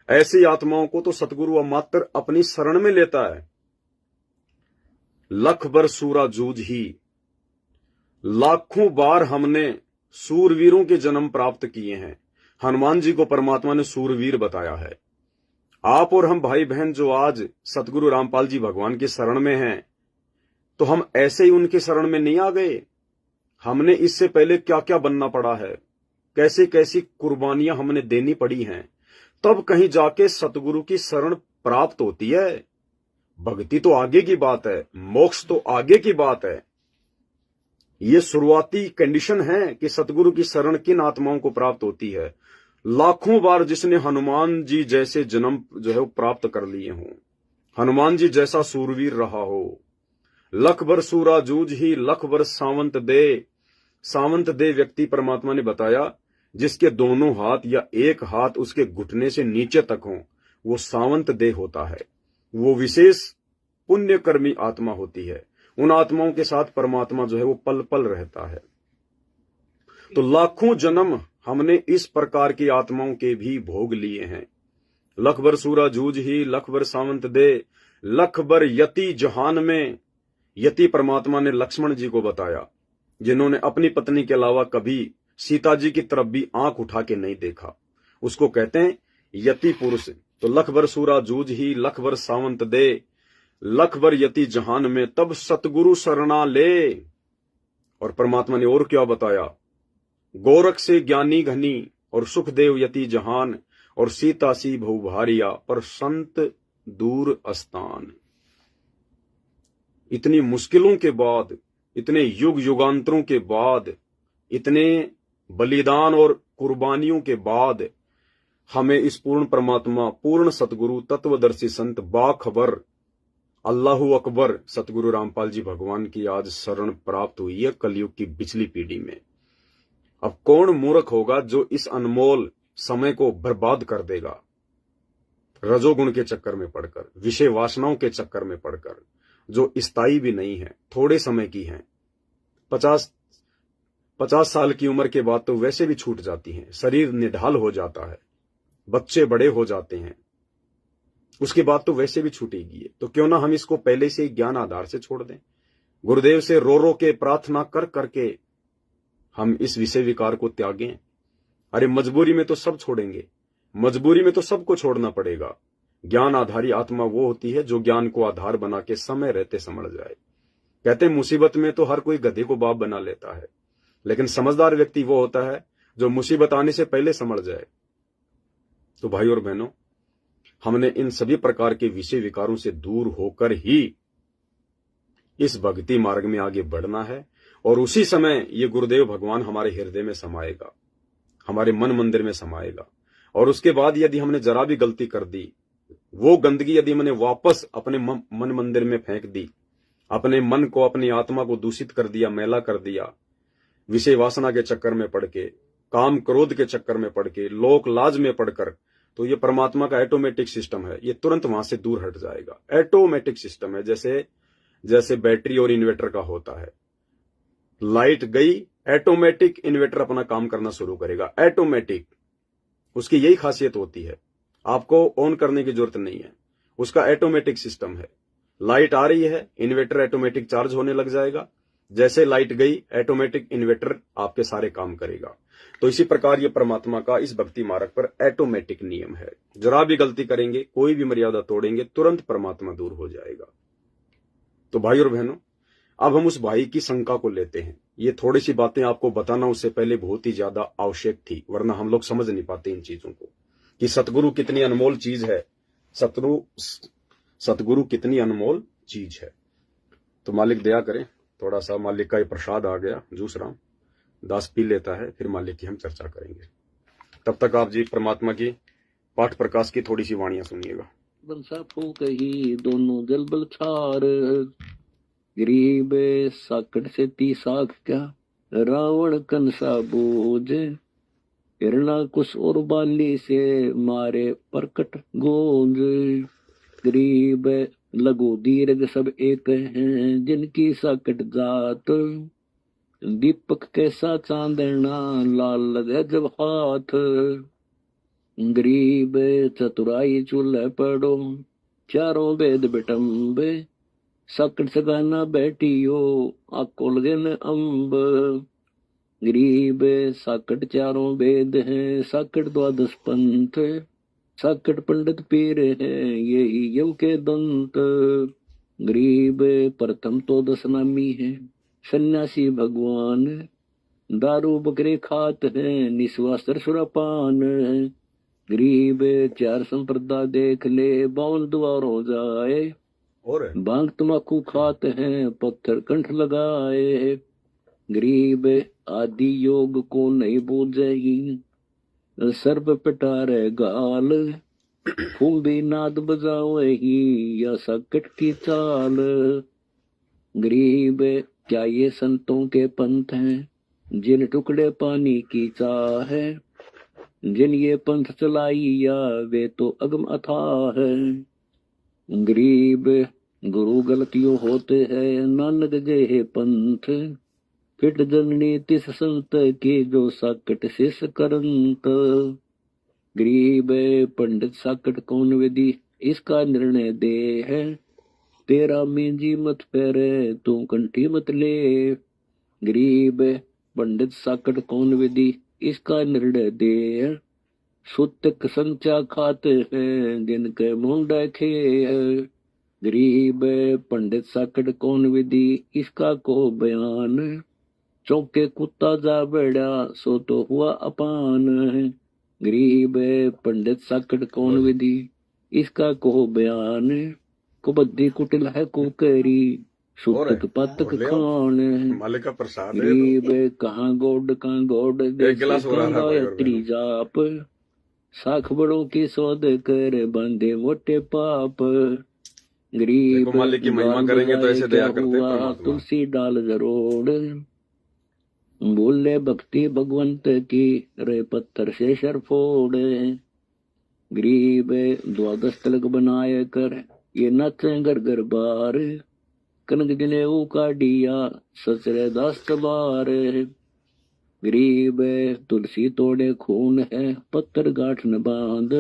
ऐसी आत्माओं को तो सतगुरु मात्र अपनी शरण में लेता है। लख भर सूरा जूझ ही, लाखों बार हमने सूरवीरों के जन्म प्राप्त किए हैं। हनुमान जी को परमात्मा ने सूरवीर बताया है। आप और हम भाई बहन जो आज सतगुरु रामपाल जी भगवान की शरण में हैं, तो हम ऐसे ही उनके शरण में नहीं आ गए। हमने इससे पहले क्या क्या बनना पड़ा है, कैसी कैसी कुर्बानियां हमने देनी पड़ी हैं, तब कहीं जाके सतगुरु की शरण प्राप्त होती है। भक्ति तो आगे की बात है, मोक्ष तो आगे की बात है। ये शुरुआती कंडीशन है कि सतगुरु की शरण किन आत्माओं को प्राप्त होती है। लाखों बार जिसने हनुमान जी जैसे जन्म जो है वो प्राप्त कर लिए हों, हनुमान जी जैसा सूरवीर रहा हो। लख भर सूरा जूझ ही लख भर सावंत दे। सावंत दे व्यक्ति परमात्मा ने बताया जिसके दोनों हाथ या एक हाथ उसके घुटने से नीचे तक हो, वो सावंत दे होता है। वो विशेष पुण्यकर्मी आत्मा होती है। उन आत्माओं के साथ परमात्मा जो है वो पल पल रहता है। तो लाखों जन्म हमने इस प्रकार की आत्माओं के भी भोग लिए हैं। लख भर सूरा जूझ ही लख भर सावंत दे, लख भर यति जहान में। यति परमात्मा ने लक्ष्मण जी को बताया, जिन्होंने अपनी पत्नी के अलावा कभी सीता जी की तरफ भी आंख उठा के नहीं देखा। उसको कहते हैं यति पुरुष। तो लख भर सूरा जूझ ही लख भर सावंत दे, लख भर यति जहान में तब सतगुरु शरणा ले। और परमात्मा ने और क्या बताया, गोरख से ज्ञानी घनी और सुखदेव यति जहान, और सीता सी भऊ भारिया पर संत दूर अस्तान। इतनी मुश्किलों के बाद, इतने युग युगांतरों के बाद, इतने बलिदान और कुर्बानियों के बाद हमें इस पूर्ण परमात्मा, पूर्ण सतगुरु, तत्वदर्शी संत, बाखबर, अल्लाहु अकबर सतगुरु रामपाल जी भगवान की आज शरण प्राप्त हुई है कलयुग की पिछली पीढ़ी में। अब कौन मूर्ख होगा जो इस अनमोल समय को बर्बाद कर देगा रजोगुण के चक्कर में पड़कर, विषय वासनाओं के चक्कर में पड़कर, जो स्थायी भी नहीं है, थोड़े समय की है। 50 साल की उम्र के बाद तो वैसे भी छूट जाती हैं, शरीर निढाल हो जाता है, बच्चे बड़े हो जाते हैं, उसके बाद तो वैसे भी छूटेगी। तो क्यों ना हम इसको पहले से ही ज्ञान आधार से छोड़ दें। गुरुदेव से रो रो के प्रार्थना कर करके हम इस विषय विकार को त्यागें। अरे मजबूरी में तो सब छोड़ेंगे, मजबूरी में तो सबको छोड़ना पड़ेगा। ज्ञान आधारी आत्मा वो होती है जो ज्ञान को आधार बना के समय रहते समझ जाए। कहते हैं मुसीबत में तो हर कोई गधे को बाप बना लेता है, लेकिन समझदार व्यक्ति वो होता है जो मुसीबत आने से पहले समझ जाए। तो भाई और बहनों, हमने इन सभी प्रकार के विषय विकारों से दूर होकर ही इस भक्ति मार्ग में आगे बढ़ना है, और उसी समय ये गुरुदेव भगवान हमारे हृदय में समाएगा, हमारे मन मंदिर में समाएगा। और उसके बाद यदि हमने जरा भी गलती कर दी, वो गंदगी यदि हमने वापस अपने मन मंदिर में फेंक दी, अपने मन को, अपनी आत्मा को दूषित कर दिया, मैला कर दिया, विषय वासना के चक्कर में पड़ के, काम क्रोध के चक्कर में पड़ के, लोक लाज में पड़कर, तो ये परमात्मा का ऑटोमेटिक सिस्टम है, ये तुरंत वहां से दूर हट जाएगा। ऑटोमेटिक सिस्टम है, जैसे बैटरी और इन्वर्टर का होता है। लाइट गई, ऑटोमेटिक इन्वर्टर अपना काम करना शुरू करेगा, ऑटोमेटिक। उसकी यही खासियत होती है, आपको ऑन करने की जरूरत नहीं है, उसका ऑटोमेटिक सिस्टम है। लाइट आ रही है, इन्वर्टर ऑटोमेटिक चार्ज होने लग जाएगा, जैसे लाइट गई ऑटोमेटिक इन्वर्टर आपके सारे काम करेगा। तो इसी प्रकार ये परमात्मा का इस भक्ति मार्ग पर ऑटोमेटिक नियम है। जरा भी गलती करेंगे, कोई भी मर्यादा तोड़ेंगे, तुरंत परमात्मा दूर हो जाएगा। तो भाई और बहनों, अब हम उस भाई की शंका को लेते हैं। ये थोड़ी सी बातें आपको बताना उससे पहले बहुत ही ज्यादा आवश्यक थी, वरना हम लोग समझ नहीं पाते इन चीजों को कि सतगुरु कितनी अनमोल चीज है। सतगुरु कितनी अनमोल चीज है। तो मालिक दया करें, थोड़ा सा मालिक का ये प्रसाद आ गया, जूस राम दास पी लेता है, फिर मालिक की हम चर्चा करेंगे। तब तक आप जी परमात्मा की पाठ प्रकाश की थोड़ी सी वाणियां सुनिएगा। बंसा फूक ही दोनों जल बल छार, गरीब साकड़ से ती साख क्या, रावण कंसा बोझ, हिरणा कुश और बाली से मारे परकट गोंज। गरीब लगो दीर्घ सब एक हैं, जिनकी साकट जात, दीपक कैसा चांदना लाल लगे जब हाथ। गरीब चतुराई चूल्हे पड़ो, चारों वेद बिटम्बे, साकट सगाना बैठियो, आको लगे न अम्ब। गरीब साकट चारों वेद हैं, साकट द्वादश पंथ, साकट पंडित पीर हैं, यही यम के दंत। गरीब प्रथम तो दस नामी है, सन्यासी भगवान, दारू बकरे खात हैं, निस्वास्त्र सुरापान। गरीब चार संप्रदा देख ले, 52 द्वार हो जाए, और भांग तमाकू खात हैं, पत्थर कंठ लगाए। गरीब आदि योग को नहीं बूझेगी, सर्प पिटारे गाल, फूंबी नाद बजावेगी, या सकट की चाल। गरीब क्या ये संतों के पंथ हैं, जिन टुकड़े पानी की चाह है, जिन ये पंथ चलाइया वे तो अगम अथाह है। गरीब गुरु गलतियों होते हैं, नानक जे पंथ, फिट जननी तिस संत की, जो साकट शिष करंत। गरीब पंडित साकट कौन विधि, इसका निर्णय दे है, तेरा मेंजी मत फेरे, तू कंठी मत ले। गरीब पंडित साकट कौन विधि, इसका निर्णय दे है, सुतक संचा खाते हैं, जिनके मुंडा खे है। गरीब पंडित साकट कौन विधि, इसका को बयान, चौके कुत्ता जा बैठा, सो तो हुआ अपान। गरीब पंडित साकट कौन विधि, इसका को बयान, कुबद्दी कुटिल है कुकरी, सुतक पतक खान। मालिक का प्रसाद। गरीब कहाँ गोड गायत्री जाप, साख बड़ों की सौद कर, बंदे मोटे पाप। गरीब मालिक की महिमा करेंगे तो ऐसे दया करते हैं। तुलसी डाल जरोड़, बोले भक्ति भगवंत की, रे पत्थर से शर फोड़। गरीब द्वादश तिलक बनाए कर, ये नचे घर घर बार, कनक जनेऊ का डिया, ससरे दास चबार। गरीब तुलसी तोड़े खून है, पत्थर गांठ न बांध,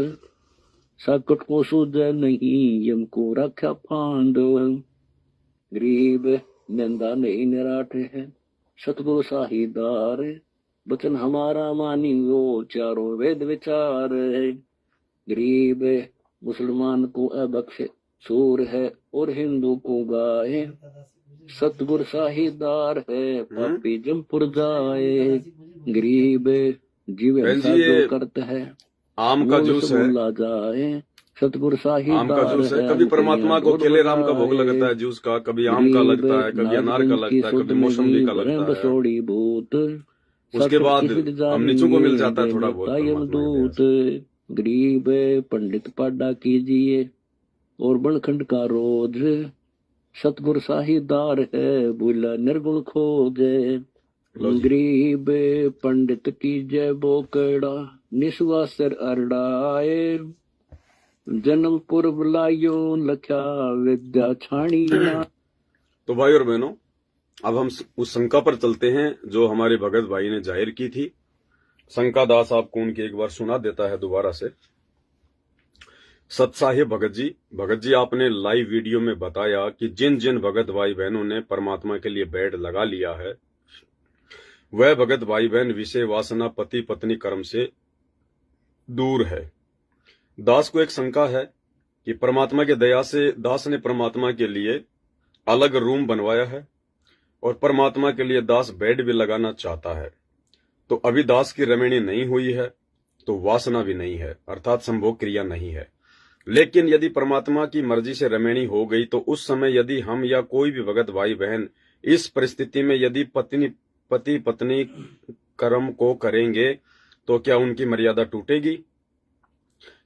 साकट को सूझे नहीं, यम को रखा फांद। गरीब निंदा नहीं निराट है, सतगुरु साहिदार, वचन हमारा मानियो, चारों वेद विचार। गरीब मुसलमान को अबख्श सूर है, और हिंदू को गाय, सतगुरु साहिदार है, पापी जमपुर जाए। गरीब जीव जो करता है, आम का जूस है, जाए, सतगुरु साहिदार आम का जूस है। कभी परमात्मा को केले राम का भोग लगता है जूस का, कभी आम का लगता है, कभी अनार का लगता है, कभी मौसमी का लगता है। बसोड़ी भूत, उसके बाद हम नीचों को मिल जाता है थोड़ा बहुत। गरीब पंडित पाडा कीजिए, और बनखंड का रोज, सतगुरु साहिदार है, भूला निर्गुण खोज। गरीब पंडित की जय बोकड़ा, निस्वासर अरडाए, जन्म पूर्व लायो लख्या, विद्या छाणी। तो भाई और बहनों, अब हम उस शंका पर चलते हैं जो हमारे भगत भाई ने जाहिर की थी। शंका दास आपको उनकी एक बार सुना देता है दोबारा से। सतसाहिब भगत जी आपने लाइव वीडियो में बताया कि जिन जिन भगत भाई बहनों ने परमात्मा के लिए बेड लगा लिया है, वह भगत भाई बहन विषय वासना पति पत्नी कर्म से दूर है। दास को एक शंका है कि परमात्मा के दया से दास ने परमात्मा के लिए अलग रूम बनवाया है और परमात्मा के लिए दास बेड भी लगाना चाहता है, तो अभी दास की रमणी नहीं हुई है तो वासना भी नहीं है, अर्थात संभोग क्रिया नहीं है। लेकिन यदि परमात्मा की मर्जी से रमणी हो गई तो उस समय यदि हम या कोई भी भगत भाई बहन इस परिस्थिति में यदि पति पत्नी कर्म को करेंगे तो क्या उनकी मर्यादा टूटेगी?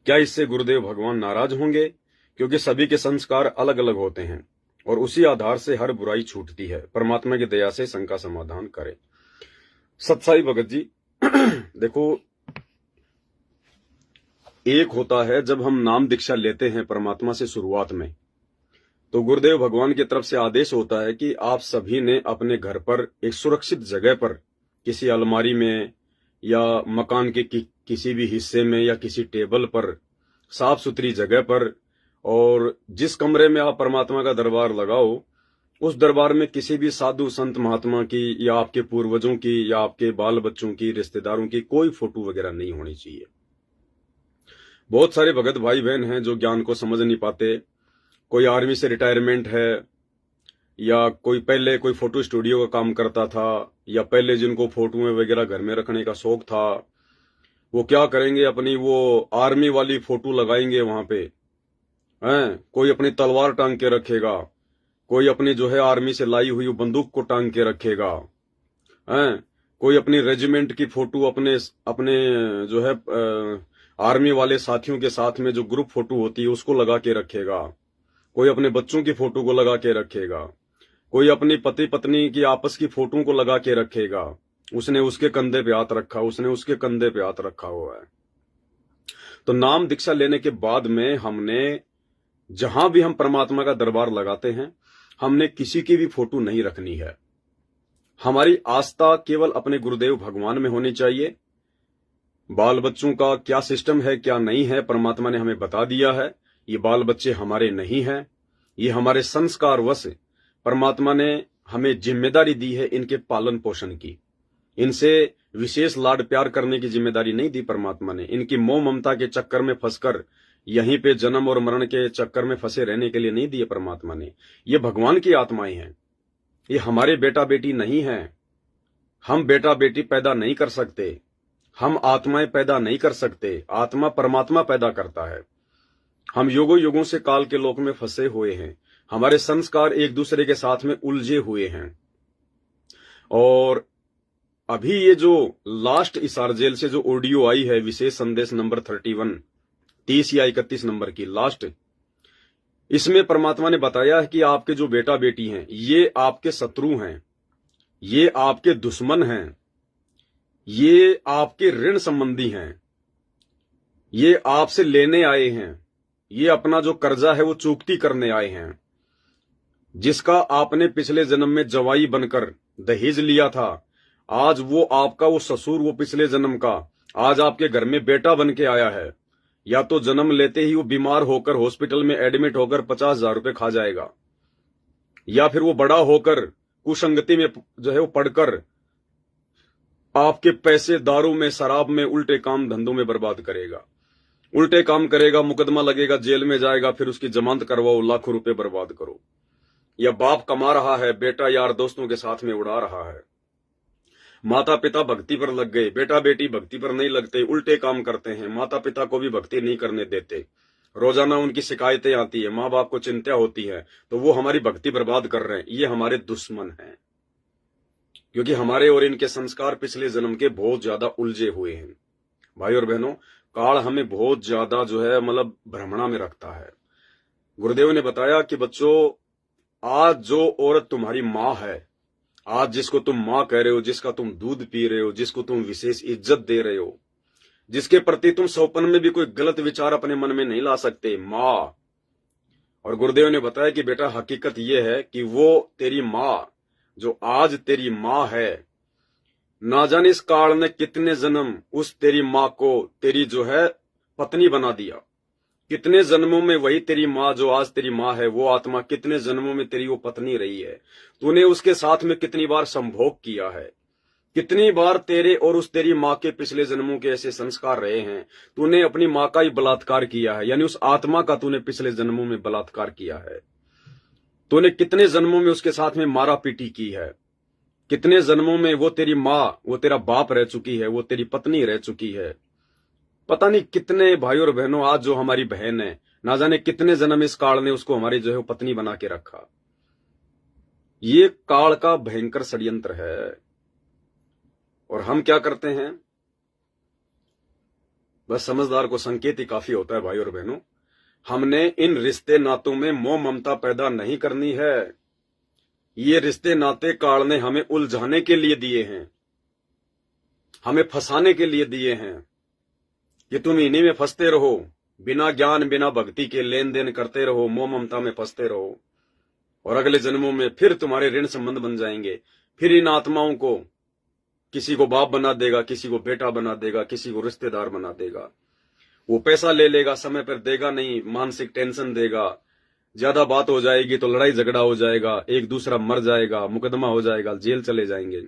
क्या इससे गुरुदेव भगवान नाराज होंगे? क्योंकि सभी के संस्कार अलग अलग होते हैं और उसी आधार से हर बुराई छूटती है। परमात्मा की दया से शंका समाधान करें। सत्साई भगत जी देखो, एक होता है जब हम नाम दीक्षा लेते हैं परमात्मा से शुरुआत में, तो गुरुदेव भगवान की तरफ से आदेश होता है कि आप सभी ने अपने घर पर एक सुरक्षित जगह पर, किसी अलमारी में या मकान के किसी भी हिस्से में या किसी टेबल पर, साफ सुथरी जगह पर, और जिस कमरे में आप परमात्मा का दरबार लगाओ उस दरबार में किसी भी साधु संत महात्मा की या आपके पूर्वजों की या आपके बाल बच्चों की, रिश्तेदारों की कोई फोटो वगैरह नहीं होनी चाहिए। बहुत सारे भगत भाई बहन हैं जो ज्ञान को समझ नहीं पाते। कोई आर्मी से रिटायरमेंट है या कोई पहले कोई फोटो स्टूडियो का काम करता था या पहले जिनको फोटोएं वगैरह घर में रखने का शौक था, वो क्या करेंगे, अपनी वो आर्मी वाली फोटो लगाएंगे वहां पे हैं। कोई अपनी तलवार टांग के रखेगा, कोई अपनी जो है आर्मी से लाई हुई बंदूक को टांग के रखेगा हैं। कोई अपनी रेजिमेंट की फोटो अपने जो है आर्मी वाले साथियों के साथ में जो ग्रुप फोटो होती है उसको लगा के रखेगा। कोई अपने बच्चों की फोटो को लगा के रखेगा। कोई अपनी पति पत्नी की आपस की फोटो को लगा के रखेगा। उसने उसके कंधे पे हाथ रखा, उसने उसके कंधे पे हाथ रखा हुआ है। तो नाम दीक्षा लेने के बाद में हमने जहां भी हम परमात्मा का दरबार लगाते हैं, हमने किसी की भी फोटो नहीं रखनी है। हमारी आस्था केवल अपने गुरुदेव भगवान में होनी चाहिए। बाल बच्चों का क्या सिस्टम है क्या नहीं है, परमात्मा ने हमें बता दिया है। ये बाल बच्चे हमारे नहीं हैं, ये हमारे संस्कारवश परमात्मा ने हमें जिम्मेदारी दी है इनके पालन पोषण की। इनसे विशेष लाड प्यार करने की जिम्मेदारी नहीं दी परमात्मा ने। इनकी मोह ममता के चक्कर में फंसकर यहीं पे जन्म और मरण के चक्कर में फंसे रहने के लिए नहीं दिए परमात्मा ने। ये भगवान की आत्माएं हैं, ये हमारे बेटा बेटी नहीं हैं। हम बेटा बेटी पैदा नहीं कर सकते, हम आत्माएं पैदा नहीं कर सकते, आत्मा परमात्मा पैदा करता है। हम युगों युगों से काल के लोक में फंसे हुए हैं, हमारे संस्कार एक दूसरे के साथ में उलझे हुए हैं। और अभी ये जो लास्ट इसार जेल से जो ऑडियो आई है, विशेष संदेश नंबर 31 30 या 31 नंबर की लास्ट, इसमें परमात्मा ने बताया है कि आपके जो बेटा बेटी हैं ये आपके शत्रु हैं, ये आपके दुश्मन हैं, ये आपके ऋण संबंधी हैं, ये आपसे लेने आए हैं, ये अपना जो कर्जा है वो चुकती करने आए हैं। जिसका आपने पिछले जन्म में जवाई बनकर दहेज लिया था, आज वो आपका वो ससुर, वो पिछले जन्म का आज आपके घर में बेटा बन के आया है। या तो जन्म लेते ही वो बीमार होकर हॉस्पिटल में एडमिट होकर 50,000 रुपए खा जाएगा, या फिर वो बड़ा होकर कुसंगति में जो है वो पढ़कर आपके पैसे दारू में, शराब में, उल्टे काम धंधों में बर्बाद करेगा। उल्टे काम करेगा, मुकदमा लगेगा, जेल में जाएगा, फिर उसकी जमानत करवाओ, लाखों रुपए बर्बाद करो। या बाप कमा रहा है, बेटा यार दोस्तों के साथ में उड़ा रहा है। माता पिता भक्ति पर लग गए, बेटा बेटी भक्ति पर नहीं लगते, उल्टे काम करते हैं, माता पिता को भी भक्ति नहीं करने देते। रोजाना उनकी शिकायतें आती है, माँ बाप को चिंता होती है, तो वो हमारी भक्ति बर्बाद कर रहे हैं। ये हमारे दुश्मन हैं, क्योंकि हमारे और इनके संस्कार पिछले जन्म के बहुत ज्यादा उलझे हुए हैं। भाई और बहनों, काल हमें बहुत ज्यादा जो है मतलब भ्रमणा में रखता है। गुरुदेव ने बताया कि बच्चों, आज जो औरत तुम्हारी माँ है, आज जिसको तुम माँ कह रहे हो, जिसका तुम दूध पी रहे हो, जिसको तुम विशेष इज्जत दे रहे हो, जिसके प्रति तुम सौपन में भी कोई गलत विचार अपने मन में नहीं ला सकते, माँ। और गुरुदेव ने बताया कि बेटा हकीकत यह है कि वो तेरी माँ जो आज तेरी माँ है, ना जाने इस काल ने कितने जन्म उस तेरी माँ को तेरी जो है पत्नी बना दिया। कितने जन्मों में वही तेरी माँ जो आज तेरी माँ है, वो आत्मा कितने जन्मों में तेरी वो पत्नी रही है। तूने उसके साथ में कितनी बार संभोग किया है, कितनी बार तेरे और उस तेरी माँ के पिछले जन्मों के ऐसे संस्कार रहे हैं। तूने अपनी माँ का ही बलात्कार किया है, यानी उस आत्मा का तूने पिछले जन्मों में बलात्कार किया है। तूने कितने जन्मों में उसके साथ में मारा पीटी की है। कितने जन्मों में वो तेरी माँ, वो तेरा बाप रह चुकी है, वो तेरी पत्नी रह चुकी है। पता नहीं कितने भाइयों और बहनों, आज जो हमारी बहन है, ना जाने कितने जन्म इस काल ने उसको हमारी जो है पत्नी बना के रखा। ये काल का भयंकर षड्यंत्र है। और हम क्या करते हैं, बस समझदार को संकेत ही काफी होता है। भाई और बहनों, हमने इन रिश्ते नातों में मोह ममता पैदा नहीं करनी है। ये रिश्ते नाते काल ने हमें उलझाने के लिए दिए हैं, हमें फंसाने के लिए दिए हैं कि तुम इन्हीं में फंसते रहो, बिना ज्ञान बिना भक्ति के लेन देन करते रहो, मोह ममता में फंसते रहो, और अगले जन्मों में फिर तुम्हारे ऋण संबंध बन जाएंगे। फिर इन आत्माओं को किसी को बाप बना देगा, किसी को बेटा बना देगा, किसी को रिश्तेदार बना देगा। वो पैसा ले लेगा, समय पर देगा नहीं, मानसिक टेंशन देगा, ज्यादा बात हो जाएगी तो लड़ाई झगड़ा हो जाएगा, एक दूसरा मर जाएगा, मुकदमा हो जाएगा, जेल चले जाएंगे।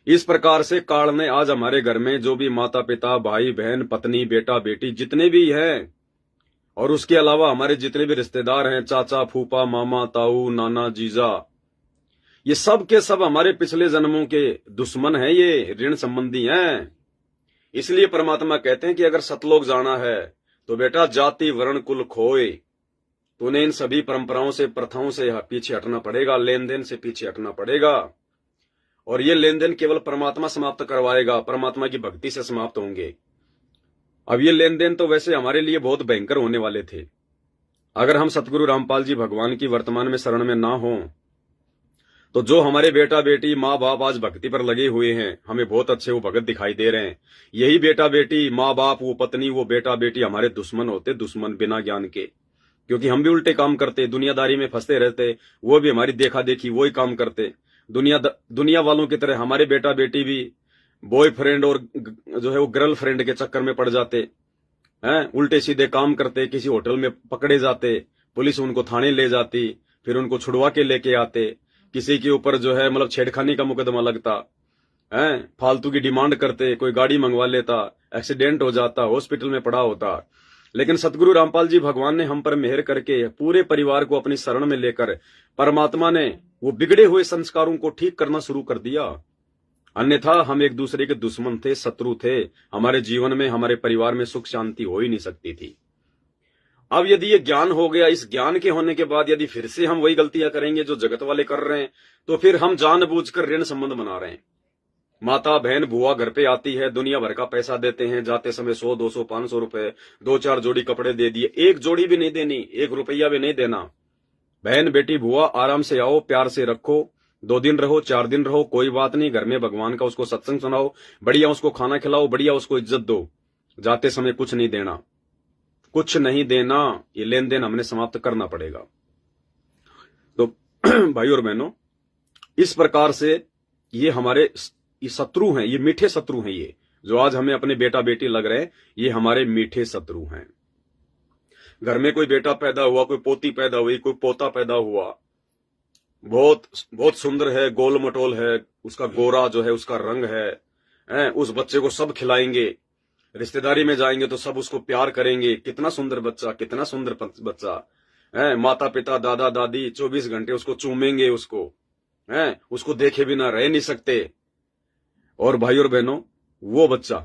इस प्रकार से काल ने आज हमारे घर में जो भी माता पिता, भाई बहन, पत्नी, बेटा बेटी जितने भी हैं, और उसके अलावा हमारे जितने भी रिश्तेदार हैं, चाचा फूफा मामा ताऊ नाना जीजा, ये सब के सब हमारे पिछले जन्मों के दुश्मन हैं, ये ऋण संबंधी हैं। इसलिए परमात्मा कहते हैं कि अगर सतलोक जाना है तो बेटा जाति वर्ण कुल खोए, तूने इन सभी परंपराओं से, प्रथाओं से पीछे हटना पड़ेगा, लेन देन से पीछे हटना पड़ेगा। और ये लेन देन केवल परमात्मा समाप्त करवाएगा, परमात्मा की भक्ति से समाप्त होंगे। अब ये लेन देन तो वैसे हमारे लिए बहुत भयंकर होने वाले थे। अगर हम सतगुरु रामपाल जी भगवान की वर्तमान में शरण में ना हो, तो जो हमारे बेटा बेटी माँ बाप आज भक्ति पर लगे हुए हैं, हमें बहुत अच्छे वो भगत दिखाई दे रहे हैं, यही बेटा बेटी, माँ बाप, वो पत्नी, वो बेटा बेटी हमारे दुश्मन होते, दुश्मन बिना ज्ञान के। क्योंकि हम भी उल्टे काम करते, दुनियादारी में फंसते रहते, वो भी हमारी देखा देखी वही काम करते। दुनिया वालों की तरह हमारे बेटा बेटी भी बॉयफ्रेंड और जो है वो गर्लफ्रेंड के चक्कर में पड़ जाते हैं, उल्टे सीधे काम करते, किसी होटल में पकड़े जाते, पुलिस उनको थाने ले जाती, फिर उनको छुड़वा के लेके आते, किसी के ऊपर जो है मतलब छेड़खानी का मुकदमा लगता है, फालतू की डिमांड करते, कोई गाड़ी मंगवा लेता, एक्सीडेंट हो जाता, हॉस्पिटल में पड़ा होता। लेकिन सतगुरु रामपाल जी भगवान ने हम पर मेहर करके पूरे परिवार को अपनी शरण में लेकर परमात्मा ने वो बिगड़े हुए संस्कारों को ठीक करना शुरू कर दिया। अन्यथा हम एक दूसरे के दुश्मन थे, शत्रु थे, हमारे जीवन में, हमारे परिवार में सुख शांति हो ही नहीं सकती थी। अब यदि ये ज्ञान हो गया, इस ज्ञान के होने के बाद यदि फिर से हम वही गलतियां करेंगे जो जगत वाले कर रहे हैं, तो फिर हम जानबूझकर ऋण संबंध बना रहे हैं। माता बहन बुआ घर पे आती है, दुनिया भर का पैसा देते हैं, जाते समय 100 200 500 रुपए, 2-4 जोड़ी कपड़े दे दिए, एक जोड़ी भी नहीं देनी, 1 रुपया भी नहीं देना। बहन बेटी बुआ आराम से आओ, प्यार से रखो, 2 दिन रहो, 4 दिन रहो, कोई बात नहीं, घर में भगवान का उसको सत्संग सुनाओ, बढ़िया उसको खाना खिलाओ, बढ़िया उसको इज्जत दो। जाते समय कुछ नहीं देना, कुछ नहीं देना। ये लेन देन हमने समाप्त करना पड़ेगा। तो भाई और बहनों, इस प्रकार से ये हमारे ये शत्रु हैं, ये मीठे शत्रु हैं। ये जो आज हमें अपने बेटा बेटी लग रहे हैं, ये हमारे मीठे शत्रु हैं। घर में कोई बेटा पैदा हुआ, कोई पोती पैदा हुई, कोई पोता पैदा हुआ, बहुत बहुत सुंदर है, गोल मटोल है, उसका गोरा जो है उसका रंग है, उस बच्चे को सब खिलाएंगे, रिश्तेदारी में जाएंगे तो सब उसको प्यार करेंगे, कितना सुंदर बच्चा, कितना सुंदर बच्चा है। माता पिता दादा दादी 24 घंटे उसको चूमेंगे, उसको देखे बिना रह नहीं सकते। और भाई और बहनों, वो बच्चा,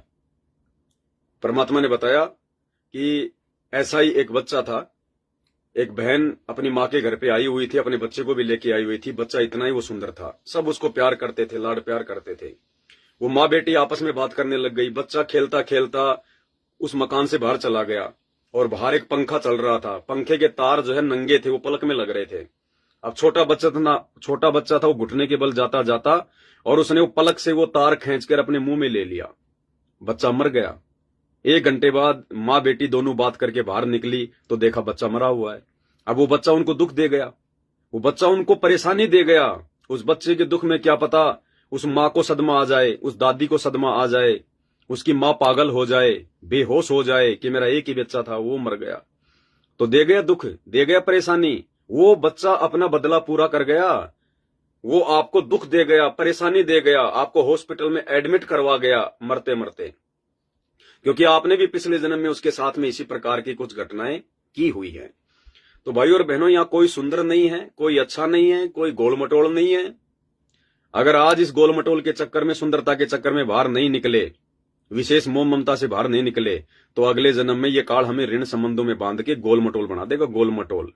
परमात्मा ने बताया कि ऐसा ही एक बच्चा था। एक बहन अपनी माँ के घर पे आई हुई थी, अपने बच्चे को भी लेके आई हुई थी। बच्चा इतना ही वो सुंदर था, सब उसको प्यार करते थे, लाड प्यार करते थे। वो माँ बेटी आपस में बात करने लग गई। बच्चा खेलता खेलता उस मकान से बाहर चला गया, और बाहर एक पंखा चल रहा था, पंखे के तार जो है नंगे थे, वो पलक में लग रहे थे। अब छोटा बच्चा था, वो घुटने के बल जाता जाता और उसने वो पलक से वो तार खींचकर अपने मुंह में ले लिया। बच्चा मर गया। 1 घंटे बाद माँ बेटी दोनों बात करके बाहर निकली तो देखा बच्चा मरा हुआ है। अब वो बच्चा उनको दुख दे गया, वो बच्चा उनको परेशानी दे गया। उस बच्चे के दुख में क्या पता उस माँ को सदमा आ जाए, उस दादी को सदमा आ जाए, उसकी माँ पागल हो जाए, बेहोश हो जाए कि मेरा एक ही बच्चा था, वो मर गया। तो दे गया दुख, दे गया परेशानी। वो बच्चा अपना बदला पूरा कर गया। वो आपको दुख दे गया, परेशानी दे गया, आपको हॉस्पिटल में एडमिट करवा गया मरते मरते, क्योंकि आपने भी पिछले जन्म में उसके साथ में इसी प्रकार की कुछ घटनाएं की हुई है। तो भाई और बहनों, यहां कोई सुंदर नहीं है, कोई अच्छा नहीं है, कोई गोल मटोल नहीं है। अगर आज इस गोल मटोल के चक्कर में, सुंदरता के चक्कर में बाहर नहीं निकले, विशेष मोह ममता से बाहर नहीं निकले, तो अगले जन्म में ये काल हमें ऋण संबंधों में बांध के गोल मटोल बना देगा। गोल मटोल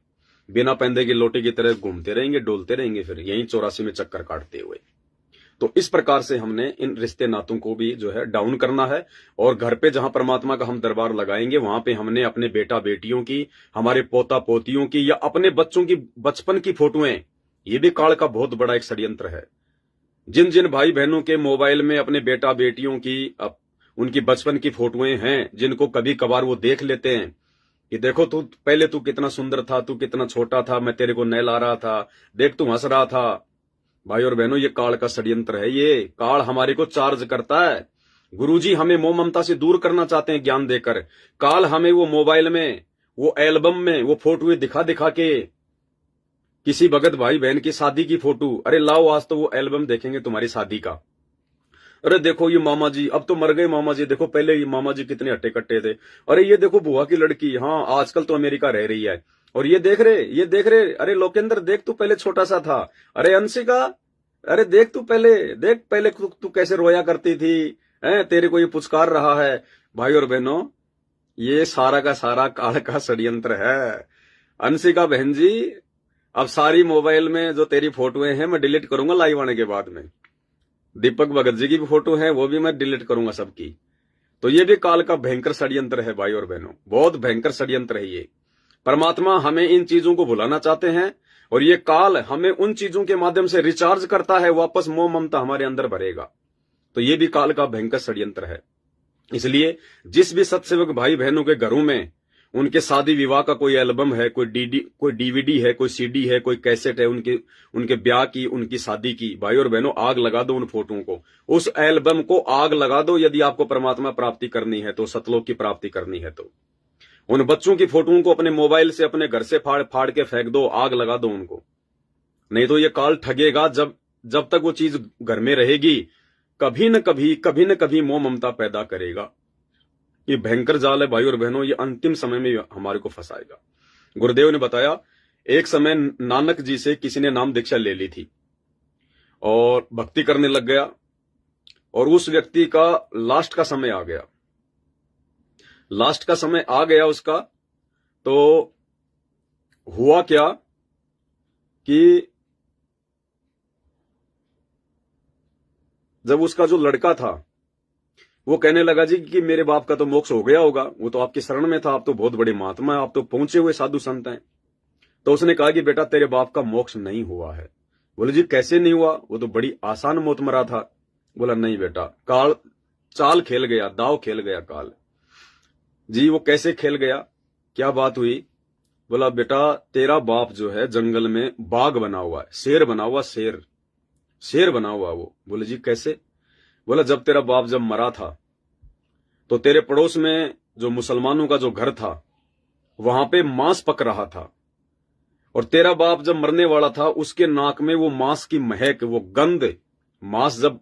बिना पैंदे की लोटे की तरह घूमते रहेंगे, डोलते रहेंगे, फिर यहीं 84 में चक्कर काटते हुए। तो इस प्रकार से हमने इन रिश्ते नातों को भी जो है डाउन करना है। और घर पे जहां परमात्मा का हम दरबार लगाएंगे, वहां पे हमने अपने बेटा बेटियों की, हमारे पोता पोतियों की, या अपने बच्चों की बचपन की फोटोएं, ये भी काल का बहुत बड़ा एक षड्यंत्र है। जिन जिन भाई बहनों के मोबाइल में अपने बेटा बेटियों की, उनकी बचपन की फोटोएं हैं, जिनको कभी कभार वो देख लेते हैं कि देखो तू पहले तू कितना सुंदर था, तू कितना छोटा था, मैं तेरे को नहला रहा था, देख तू हंस रहा था। भाई और बहनों, ये काल का षड्यंत्र है। ये काल हमारे को चार्ज करता है। गुरुजी हमें मोह ममता से दूर करना चाहते हैं ज्ञान देकर। काल हमें वो मोबाइल में, वो एल्बम में वो फोटोएं दिखा दिखा के, किसी भगत भाई बहन की शादी की फोटो, अरे लाओ आज तो वो एल्बम देखेंगे तुम्हारी शादी का। अरे देखो ये मामा जी, अब तो मर गए मामा जी, देखो पहले ये मामा जी कितने हट्टे कट्टे थे। अरे ये देखो बुआ की लड़की, हाँ आजकल तो अमेरिका रह रही है। और ये देख रहे, अरे लोकेंद्र देख तू पहले छोटा सा था। अरे अंशिका, अरे देख तू पहले तू कैसे रोया करती थी, तेरे को ये पुचकार रहा है। भाई और बहनों, ये सारा का सारा काल का षड्यंत्र है। अंशिका बहन जी, अब सारी मोबाइल में जो तेरी फोटोएं हैं मैं डिलीट करूंगा लाइव आने के बाद में। दीपक भगत जी की भी फोटो है, वो भी मैं डिलीट करूंगा सबकी। तो ये भी काल का भयंकर षड्यंत्र है भाई और बहनों, बहुत भयंकर षड्यंत्र है ये। परमात्मा हमें इन चीजों को भुलाना चाहते हैं, और ये काल हमें उन चीजों के माध्यम से रिचार्ज करता है, वापस मोह ममता हमारे अंदर भरेगा। तो ये भी काल का भयंकर षड्यंत्र है। इसलिए जिस भी सत्सेवक भाई बहनों के घरों में उनके शादी विवाह का कोई एल्बम है, कोई डीवीडी है, कोई सीडी है, कोई कैसेट है, उनके ब्याह की, उनकी शादी की, भाई और बहनों आग लगा दो उन फोटोओं को, उस एल्बम को आग लगा दो। यदि आपको परमात्मा प्राप्ति करनी है तो, सतलोक की प्राप्ति करनी है तो उन बच्चों की फोटोओं को अपने मोबाइल से, अपने घर से फाड़ फाड़ के फेंक दो, आग लगा दो उनको। नहीं तो ये काल ठगेगा। जब तक वो चीज घर में रहेगी, कभी न कभी मोह ममता पैदा करेगा। ये भयंकर जाल है भाई और बहनों, ये अंतिम समय में हमारे को फंसाएगा। गुरुदेव ने बताया, एक समय नानक जी से किसी ने नाम दीक्षा ले ली थी और भक्ति करने लग गया, और उस व्यक्ति का लास्ट का समय आ गया। उसका। तो हुआ क्या कि जब उसका जो लड़का था वो कहने लगा जी कि मेरे बाप का तो मोक्ष हो गया होगा, वो तो आपकी शरण में था, आप तो बहुत बड़े महात्मा है, आप तो पहुंचे हुए साधु संत हैं। तो उसने कहा कि बेटा तेरे बाप का मोक्ष नहीं हुआ है। बोले जी कैसे नहीं हुआ, वो तो बड़ी आसान मौत मरा था। बोला नहीं बेटा, काल चाल खेल गया, दाव खेल गया काल। जी वो कैसे खेल गया, क्या बात हुई? बोला बेटा तेरा बाप जो है जंगल में बाघ बना हुआ है, शेर बना हुआ, शेर बना हुआ वो। बोले जी कैसे? बोला जब तेरा बाप जब मरा था तो तेरे पड़ोस में जो मुसलमानों का जो घर था वहां पे मांस पक रहा था, और तेरा बाप जब मरने वाला था उसके नाक में वो मांस की महक, वो गंध, मांस जब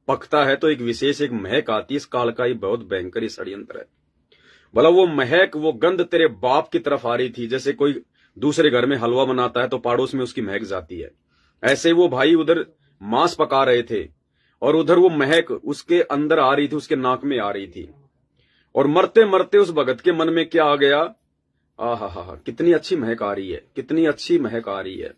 पकता है तो एक विशेष एक महक आती है। इस काल का ही बहुत भयंकर षड्यंत्र है। बोला वो महक, वो गंध तेरे बाप की तरफ आ रही थी, जैसे कोई दूसरे घर में हलवा बनाता है तो पड़ोस में उसकी महक जाती है, ऐसे वो भाई उधर मांस पका रहे थे और उधर वो महक उसके अंदर आ रही थी, उसके नाक में आ रही थी। और मरते मरते उस भगत के मन में क्या आ गया, आहा कितनी अच्छी महक आ रही है, कितनी अच्छी महक आ रही है।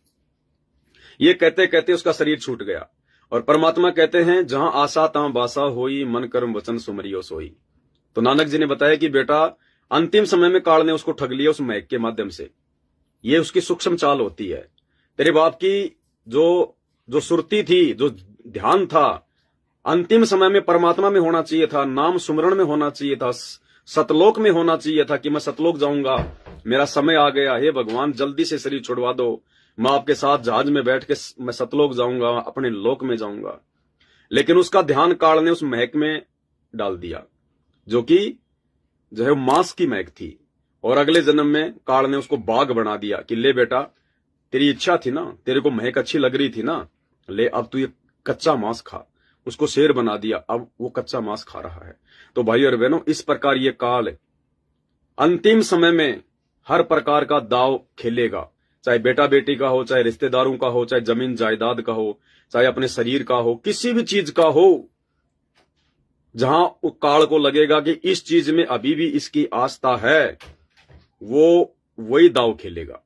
ये कहते कहते उसका शरीर छूट गया। और परमात्मा कहते हैं जहां आशा तहां बासा होई, मन कर्म वचन सुमरियो सोई। तो नानक जी ने बताया कि बेटा अंतिम समय में काल ने उसको ठग लिया उस महक के माध्यम से। ये उसकी सूक्ष्म चाल होती है। तेरे बाप की जो सुरती थी, जो ध्यान था, अंतिम समय में परमात्मा में होना चाहिए था, नाम सुमरण में होना चाहिए था, सतलोक में होना चाहिए था कि मैं सतलोक जाऊंगा, मेरा समय आ गया, हे भगवान जल्दी से शरीर छुड़वा दो, मैं आपके साथ जहाज में बैठ के मैं सतलोक जाऊंगा, अपने लोक में जाऊंगा। लेकिन उसका ध्यान काल ने उस महक में डाल दिया, जो कि जो है मांस की महक थी। और अगले जन्म में काल ने उसको बाघ बना दिया कि ले बेटा तेरी इच्छा थी ना, तेरे को महक अच्छी लग रही थी ना, ले अब तू ये कच्चा मांस खा। उसको शेर बना दिया, अब वो कच्चा मांस खा रहा है। तो भाई और बहनों, इस प्रकार ये काल अंतिम समय में हर प्रकार का दाव खेलेगा, चाहे बेटा बेटी का हो, चाहे रिश्तेदारों का हो, चाहे जमीन जायदाद का हो, चाहे अपने शरीर का हो, किसी भी चीज का हो। जहां वो काल को लगेगा कि इस चीज में अभी भी इसकी आस्था है, वो वही दाव खेलेगा।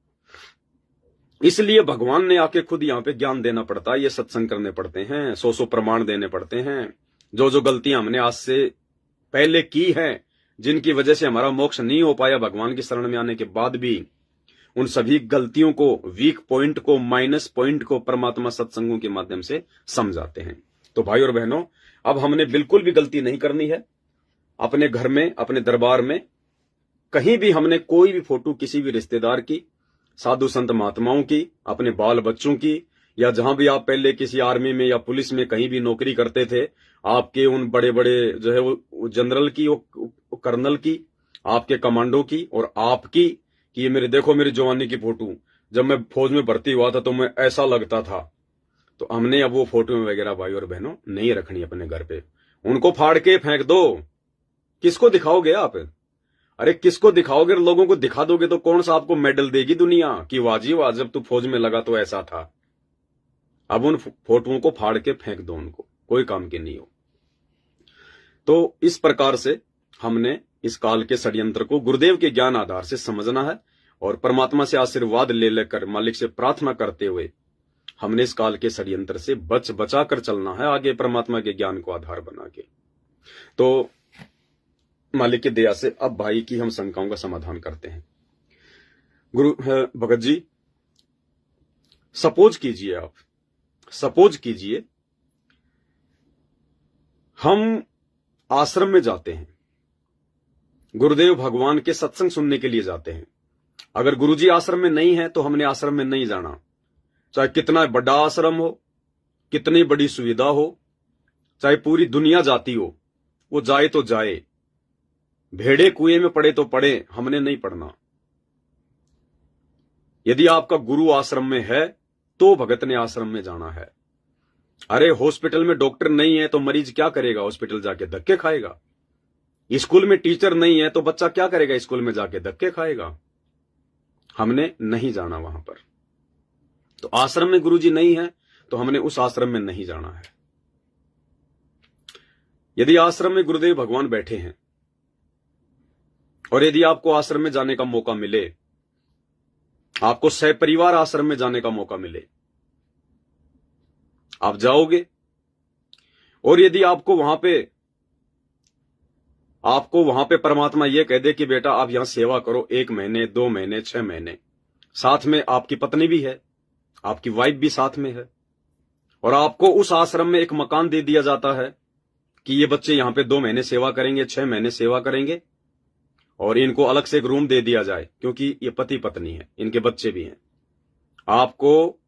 इसलिए भगवान ने आके खुद यहां पे ज्ञान देना पड़ता है, ये सत्संग करने पड़ते हैं, 100 प्रमाण देने पड़ते हैं। जो जो गलतियां हमने आज से पहले की हैं, जिनकी वजह से हमारा मोक्ष नहीं हो पाया भगवान की शरण में आने के बाद भी, उन सभी गलतियों को, वीक पॉइंट को, माइनस पॉइंट को परमात्मा सत्संगों के माध्यम से समझाते हैं। तो भाई और बहनों, अब हमने बिल्कुल भी गलती नहीं करनी है। अपने घर में, अपने दरबार में, कहीं भी हमने कोई भी फोटो किसी भी रिश्तेदार की, साधु संत महात्माओं की, अपने बाल बच्चों की, या जहां भी आप पहले किसी आर्मी में या पुलिस में कहीं भी नौकरी करते थे, आपके उन बड़े बड़े जो है वो जनरल की, वो कर्नल की, आपके कमांडो की और आपकी, कि ये मेरे देखो मेरी जवानी की फोटो, जब मैं फौज में भर्ती हुआ था तो मैं ऐसा लगता था। तो हमने अब वो फोटो वगैरह भाई और बहनों नहीं रखनी अपने घर पे। उनको फाड़ के फेंक दो। किसको दिखाओगे आप? अरे किसको दिखाओगे? लोगों को दिखा दोगे तो कौन सा आपको मेडल देगी दुनिया कि वाह जी वाह, जब तू फौज में लगा तो ऐसा था। अब उन फोटोओं को फाड़ के फेंक दो, उनको कोई काम की नहीं हो। तो इस प्रकार से हमने इस काल के षड्यंत्र को गुरुदेव के ज्ञान आधार से समझना है और परमात्मा से आशीर्वाद ले लेकर, मालिक से प्रार्थना करते हुए हमने इस काल के षड्यंत्र से बचा कर चलना है आगे, परमात्मा के ज्ञान को आधार बना के। तो मालिक की दया से अब भाई की हम शंकाओं का समाधान करते हैं। गुरु भगत जी, सपोज कीजिए, आप सपोज कीजिए हम आश्रम में जाते हैं, गुरुदेव भगवान के सत्संग सुनने के लिए जाते हैं। अगर गुरुजी आश्रम में नहीं है तो हमने आश्रम में नहीं जाना, चाहे कितना बड़ा आश्रम हो, कितनी बड़ी सुविधा हो, चाहे पूरी दुनिया जाती हो, वो जाए तो जाए, भेड़े कुएं में पड़े तो पड़े, हमने नहीं पड़ना। यदि आपका गुरु आश्रम में है तो भगत ने आश्रम में जाना है। अरे हॉस्पिटल में डॉक्टर नहीं है तो मरीज क्या करेगा? हॉस्पिटल जाके धक्के खाएगा। स्कूल में टीचर नहीं है तो बच्चा क्या करेगा? स्कूल में जाके धक्के खाएगा। हमने नहीं जाना वहां पर। तो आश्रम में गुरुजी नहीं है तो हमने उस आश्रम में नहीं जाना है। यदि आश्रम में गुरुदेव भगवान बैठे हैं और यदि आपको आश्रम में जाने का मौका मिले, आपको सहपरिवार आश्रम में जाने का मौका मिले, आप जाओगे। और यदि आपको वहां पे परमात्मा यह कह दे कि बेटा आप यहां सेवा करो 1 महीने, 2 महीने, 6 महीने, साथ में आपकी पत्नी भी है, आपकी वाइफ भी साथ में है, और आपको उस आश्रम में एक मकान दे दिया जाता है कि ये बच्चे यहां पे 2 महीने सेवा करेंगे, 6 महीने सेवा करेंगे, और इनको अलग से एक रूम दे दिया जाए क्योंकि ये पति पत्नी है, इनके बच्चे भी हैं। आपको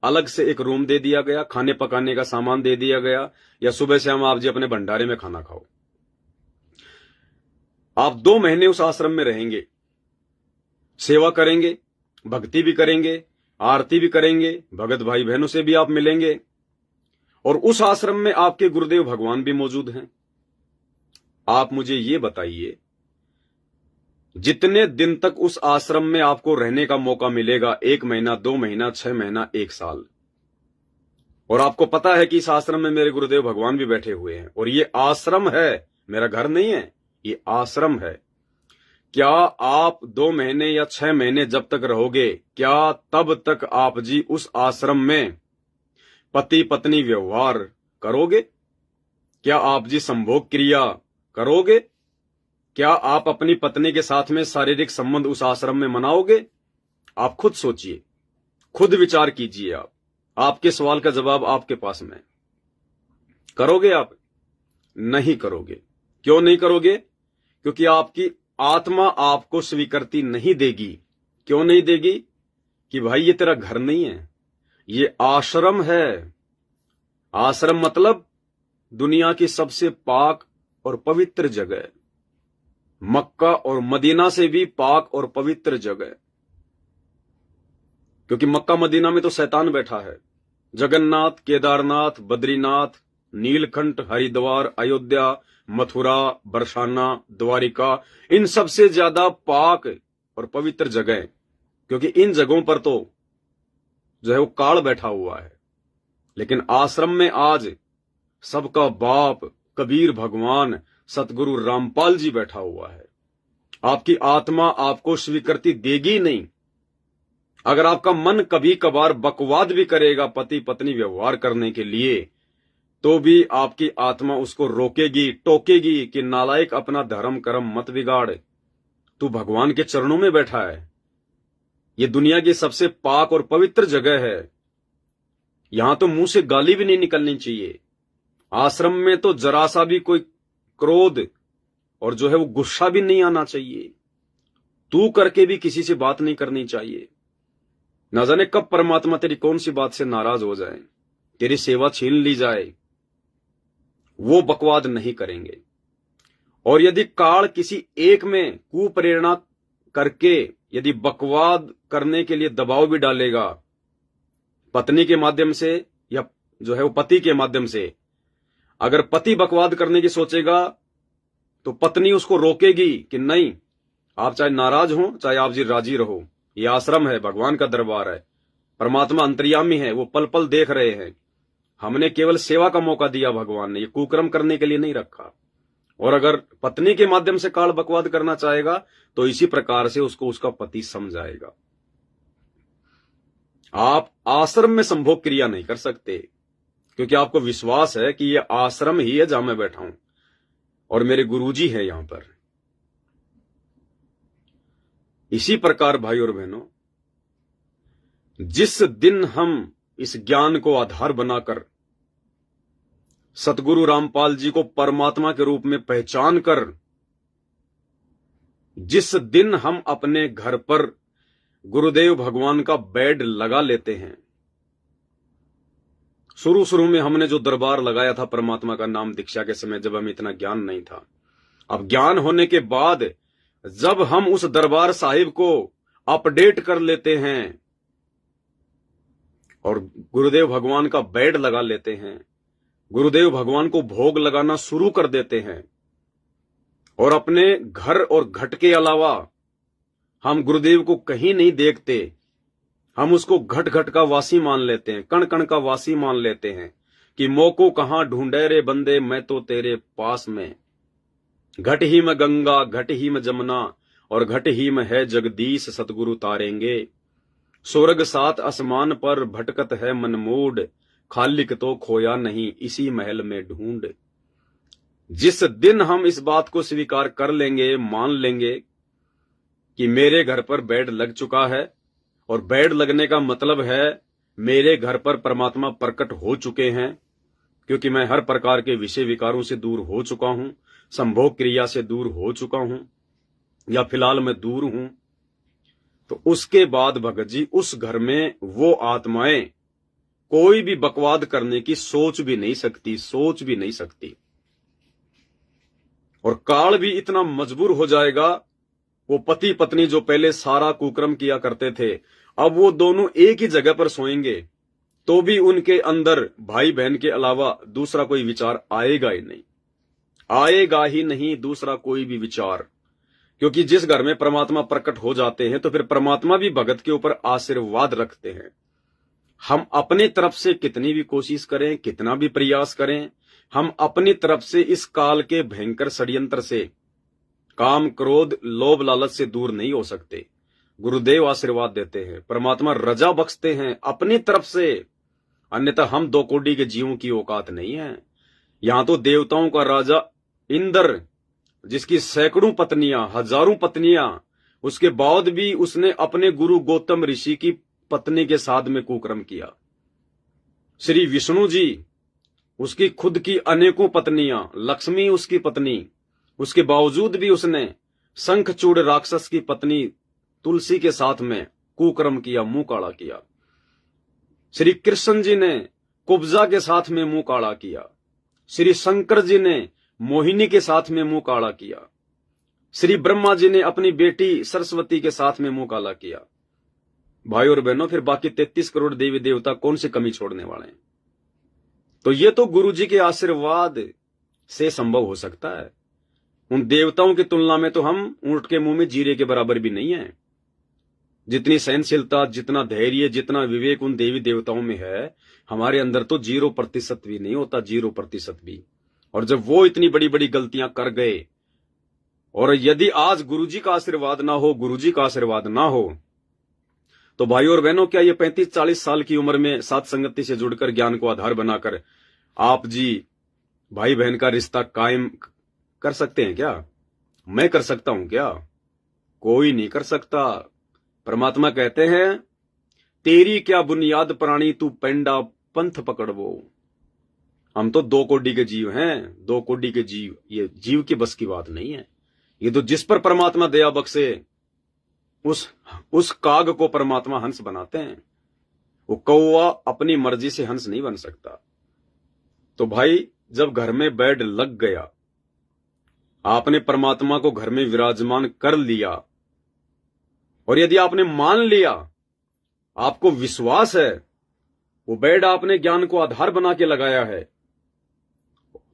अलग से एक रूम दे दिया गया, खाने पकाने का सामान दे दिया गया, या सुबह शाम आप जी अपने भंडारे में खाना खाओ। आप 2 महीने उस आश्रम में रहेंगे, सेवा करेंगे, भक्ति भी करेंगे, आरती भी करेंगे, भगत भाई बहनों से भी आप मिलेंगे, और उस आश्रम में आपके गुरुदेव भगवान भी मौजूद हैं। आप मुझे ये बताइए, जितने दिन तक उस आश्रम में आपको रहने का मौका मिलेगा, 1 महीना, 2 महीना, 6 महीना, 1 साल, और आपको पता है कि इस आश्रम में मेरे गुरुदेव भगवान भी बैठे हुए हैं और ये आश्रम है, मेरा घर नहीं है, ये आश्रम है, क्या आप 2 महीने या 6 महीने जब तक रहोगे, क्या तब तक आप जी उस आश्रम में पति पत्नी व्यवहार करोगे? क्या आप जी संभोग क्रिया करोगे? क्या आप अपनी पत्नी के साथ में शारीरिक संबंध उस आश्रम में मनाओगे? आप खुद सोचिए, खुद विचार कीजिए। आपके सवाल का जवाब आपके पास में। करोगे आप? नहीं करोगे। क्यों नहीं करोगे? क्योंकि आपकी आत्मा आपको स्वीकृति नहीं देगी। क्यों नहीं देगी? कि भाई ये तेरा घर नहीं है, ये आश्रम है। आश्रम मतलब दुनिया की सबसे पाक और पवित्र जगह, मक्का और मदीना से भी पाक और पवित्र जगह, क्योंकि मक्का मदीना में तो शैतान बैठा है, जगन्नाथ, केदारनाथ, बद्रीनाथ, नीलकंठ, हरिद्वार, अयोध्या, मथुरा, बरसाना, द्वारिका, इन सबसे ज्यादा पाक और पवित्र जगह, क्योंकि इन जगहों पर तो जो है वो काल बैठा हुआ है। लेकिन आश्रम में आज सबका बाप कबीर भगवान सतगुरु रामपाल जी बैठा हुआ है। आपकी आत्मा आपको स्वीकृति देगी नहीं। अगर आपका मन कभी कभार बकवाद भी करेगा पति पत्नी व्यवहार करने के लिए, तो भी आपकी आत्मा उसको रोकेगी, टोकेगी कि नालायक, अपना धर्म कर्म मत बिगाड़, तू भगवान के चरणों में बैठा है। ये दुनिया की सबसे पाक और पवित्र जगह है। यहां तो मुंह से गाली भी नहीं निकलनी चाहिए। आश्रम में तो जरा सा भी कोई क्रोध और जो है वो गुस्सा भी नहीं आना चाहिए। तू करके भी किसी से बात नहीं करनी चाहिए। ना जाने कब परमात्मा तेरी कौन सी बात से नाराज हो जाए, तेरी सेवा छीन ली जाए। वो बकवाद नहीं करेंगे। और यदि काल किसी एक में कुप्रेरणा करके यदि बकवाद करने के लिए दबाव भी डालेगा, पत्नी के माध्यम से या जो है वो पति के माध्यम से, अगर पति बकवाद करने की सोचेगा तो पत्नी उसको रोकेगी कि नहीं, आप चाहे नाराज हो चाहे आप जी राजी रहो, ये आश्रम है, भगवान का दरबार है, परमात्मा अंतर्यामी है, वो पल पल देख रहे हैं। हमने केवल सेवा का मौका दिया, भगवान ने ये कुकर्म करने के लिए नहीं रखा। और अगर पत्नी के माध्यम से काल बकवाद करना चाहेगा तो इसी प्रकार से उसको उसका पति समझाएगा। आप आश्रम में संभोग क्रिया नहीं कर सकते, क्योंकि आपको विश्वास है कि ये आश्रम ही है जहां मैं बैठा हूं और मेरे गुरुजी हैं यहां पर। इसी प्रकार भाई और बहनों, जिस दिन हम इस ज्ञान को आधार बनाकर सतगुरु रामपाल जी को परमात्मा के रूप में पहचान कर, जिस दिन हम अपने घर पर गुरुदेव भगवान का बेड लगा लेते हैं, शुरू में हमने जो दरबार लगाया था परमात्मा का नाम दीक्षा के समय, जब हमें इतना ज्ञान नहीं था, अब ज्ञान होने के बाद जब हम उस दरबार साहिब को अपडेट कर लेते हैं और गुरुदेव भगवान का बेड लगा लेते हैं, गुरुदेव भगवान को भोग लगाना शुरू कर देते हैं, और अपने घर और घट के अलावा हम गुरुदेव को कहीं नहीं देखते, हम उसको घट घट का वासी मान लेते हैं, कण कण का वासी मान लेते हैं कि मोको कहां ढूंढे रे बंदे, मैं तो तेरे पास में, घट ही में गंगा, घट ही में जमुना और घट ही में है जगदीश, सतगुरु तारेंगे। स्वर्ग सात आसमान पर भटकत है मनमूड, खालिक तो खोया नहीं इसी महल में ढूंढ। जिस दिन हम इस बात को स्वीकार कर लेंगे, मान लेंगे कि मेरे घर पर बेड लग चुका है, और बेड लगने का मतलब है मेरे घर पर परमात्मा प्रकट हो चुके हैं, क्योंकि मैं हर प्रकार के विषय विकारों से दूर हो चुका हूं, संभोग क्रिया से दूर हो चुका हूं, या फिलहाल मैं दूर हूं, तो उसके बाद भगत जी उस घर में वो आत्माएं कोई भी बकवाद करने की सोच भी नहीं सकती। और काल भी इतना मजबूर हो जाएगा, वो पति पत्नी जो पहले सारा कुकर्म किया करते थे, अब वो दोनों एक ही जगह पर सोएंगे तो भी उनके अंदर भाई बहन के अलावा दूसरा कोई विचार आएगा ही नहीं दूसरा कोई भी विचार। क्योंकि जिस घर में परमात्मा प्रकट हो जाते हैं तो फिर परमात्मा भी भगत के ऊपर आशीर्वाद रखते हैं। हम अपनी तरफ से कितनी भी कोशिश करें, कितना भी प्रयास करें, हम अपनी तरफ से इस काल के भयंकर षड्यंत्र से, काम क्रोध लोभ लालच से दूर नहीं हो सकते। गुरुदेव आशीर्वाद देते हैं, परमात्मा रजा बख्शते हैं अपनी तरफ से, अन्यथा हम 2 कोड़ी के जीवों की औकात नहीं है। यहां तो देवताओं का राजा इंद्र, जिसकी सैकड़ों पत्नियां, हजारों पत्नियां, उसके बाद भी उसने अपने गुरु गौतम ऋषि की पत्नी के साथ में कुकर्म किया। श्री विष्णु जी, उसकी खुद की अनेकों पत्नियां, लक्ष्मी उसकी पत्नी, उसके बावजूद भी उसने शंखचूड़ राक्षस की पत्नी तुलसी के साथ में कुकर्म किया, मुंह काला किया। श्री कृष्ण जी ने कुब्जा के साथ में मुंह काला किया। श्री शंकर जी ने मोहिनी के साथ में मुंह काला किया। श्री ब्रह्मा जी ने अपनी बेटी सरस्वती के साथ में मुंह काला किया। भाई और बहनों, फिर बाकी 33 करोड़ देवी देवता कौन सी कमी छोड़ने वाले हैं? तो ये तो गुरु जी के आशीर्वाद से संभव हो सकता है। उन देवताओं की तुलना में तो हम ऊंट के मुंह में जीरे के बराबर भी नहीं है। जितनी सहनशीलता, जितना धैर्य, जितना विवेक उन देवी देवताओं में है, हमारे अंदर तो 0% भी नहीं होता, 0% भी। और जब वो इतनी बड़ी बड़ी गलतियां कर गए, और यदि आज गुरुजी का आशीर्वाद ना हो, गुरुजी का आशीर्वाद ना हो, तो भाई और बहनों, क्या ये 35-40 साल की उम्र में साथ संगति से जुड़कर ज्ञान को आधार बनाकर आप जी भाई बहन का रिश्ता कायम कर सकते हैं क्या? मैं कर सकता हूं क्या? कोई नहीं कर सकता। परमात्मा कहते हैं, तेरी क्या बुनियाद प्राणी, तू पेंडा पंथ पकड़वो। हम तो 2 कोटि के जीव हैं, 2 कोटि के जीव। ये जीव की बस की बात नहीं है। ये तो जिस पर परमात्मा दया बख्शे, उस काग को परमात्मा हंस बनाते हैं। वो कौवा अपनी मर्जी से हंस नहीं बन सकता। तो भाई, जब घर में बेड लग गया, आपने परमात्मा को घर में विराजमान कर लिया, और यदि आपने मान लिया, आपको विश्वास है, वो बेड आपने ज्ञान को आधार बना के लगाया है,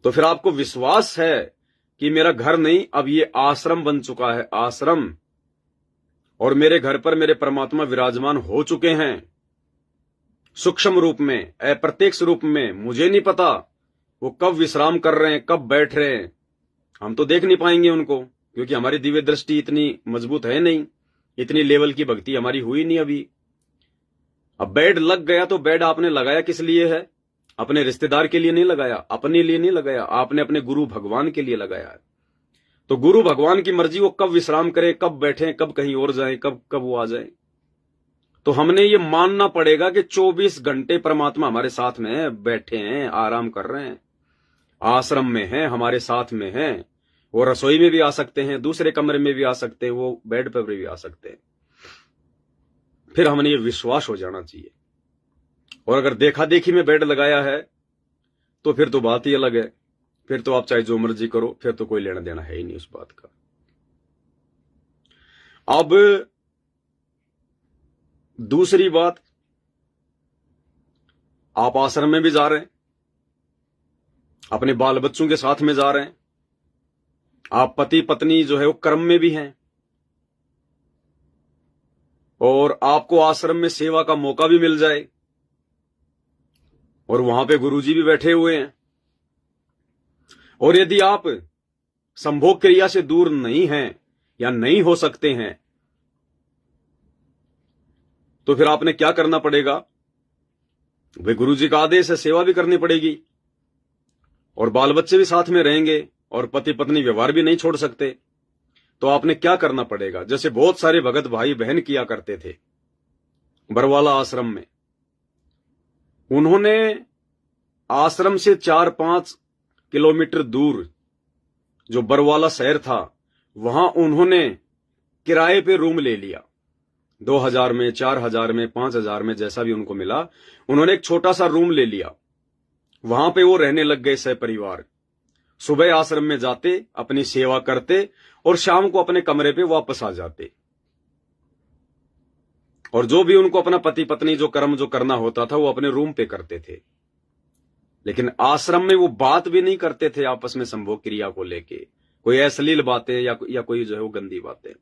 तो फिर आपको विश्वास है कि मेरा घर नहीं, अब ये आश्रम बन चुका है, आश्रम। और मेरे घर पर मेरे परमात्मा विराजमान हो चुके हैं, सूक्ष्म रूप में, अप्रत्यक्ष रूप में। मुझे नहीं पता वो कब विश्राम कर रहे हैं, कब बैठ रहे हैं। हम तो देख नहीं पाएंगे उनको, क्योंकि हमारी दिव्य दृष्टि इतनी मजबूत है नहीं, इतनी लेवल की भक्ति हमारी हुई नहीं अभी। अब बेड लग गया, तो बेड आपने लगाया किस लिए है? अपने रिश्तेदार के लिए नहीं लगाया, अपने लिए नहीं लगाया, आपने अपने गुरु भगवान के लिए लगाया है। तो गुरु भगवान की मर्जी, वो कब विश्राम करे, कब बैठे, कब कहीं और जाए, कब वो आ जाए। तो हमने ये मानना पड़ेगा कि 24 घंटे परमात्मा हमारे साथ में है, बैठे हैं, आराम कर रहे हैं, आश्रम में हैं, हमारे साथ में हैं। वो रसोई में भी आ सकते हैं, दूसरे कमरे में भी आ सकते हैं, वो बेड पर भी आ सकते हैं। फिर हमने ये विश्वास हो जाना चाहिए। और अगर देखा देखी में बेड लगाया है, तो फिर तो बात ही अलग है। फिर तो आप चाहे जो मर्जी करो, फिर तो कोई लेना देना है ही नहीं उस बात का। अब दूसरी बात, आप आश्रम में भी जा रहे हैं, अपने बाल बच्चों के साथ में जा रहे हैं, आप पति पत्नी जो है वो कर्म में भी हैं, और आपको आश्रम में सेवा का मौका भी मिल जाए, और वहां पे गुरुजी भी बैठे हुए हैं। और यदि आप संभोग क्रिया से दूर नहीं हैं या नहीं हो सकते हैं, तो फिर आपने क्या करना पड़ेगा? वे गुरुजी का आदेश है, सेवा भी करनी पड़ेगी, और बाल बच्चे भी साथ में रहेंगे, और पति पत्नी व्यवहार भी नहीं छोड़ सकते। तो आपने क्या करना पड़ेगा? जैसे बहुत सारे भगत भाई बहन किया करते थे बरवाला आश्रम में। उन्होंने आश्रम से 4-5 किलोमीटर दूर जो बरवाला शहर था, वहां उन्होंने किराए पे रूम ले लिया। 2000 में, 4000 में, 5000 में, जैसा भी उनको मिला, उन्होंने एक छोटा सा रूम ले लिया। वहां पे वो रहने लग गए सहपरिवार। सुबह आश्रम में जाते, अपनी सेवा करते, और शाम को अपने कमरे पे वापस आ जाते। और जो भी उनको अपना पति पत्नी जो कर्म जो करना होता था, वो अपने रूम पे करते थे। लेकिन आश्रम में वो बात भी नहीं करते थे आपस में संभोग क्रिया को लेके, कोई अश्लील बातें या कोई जो है वो गंदी बातें,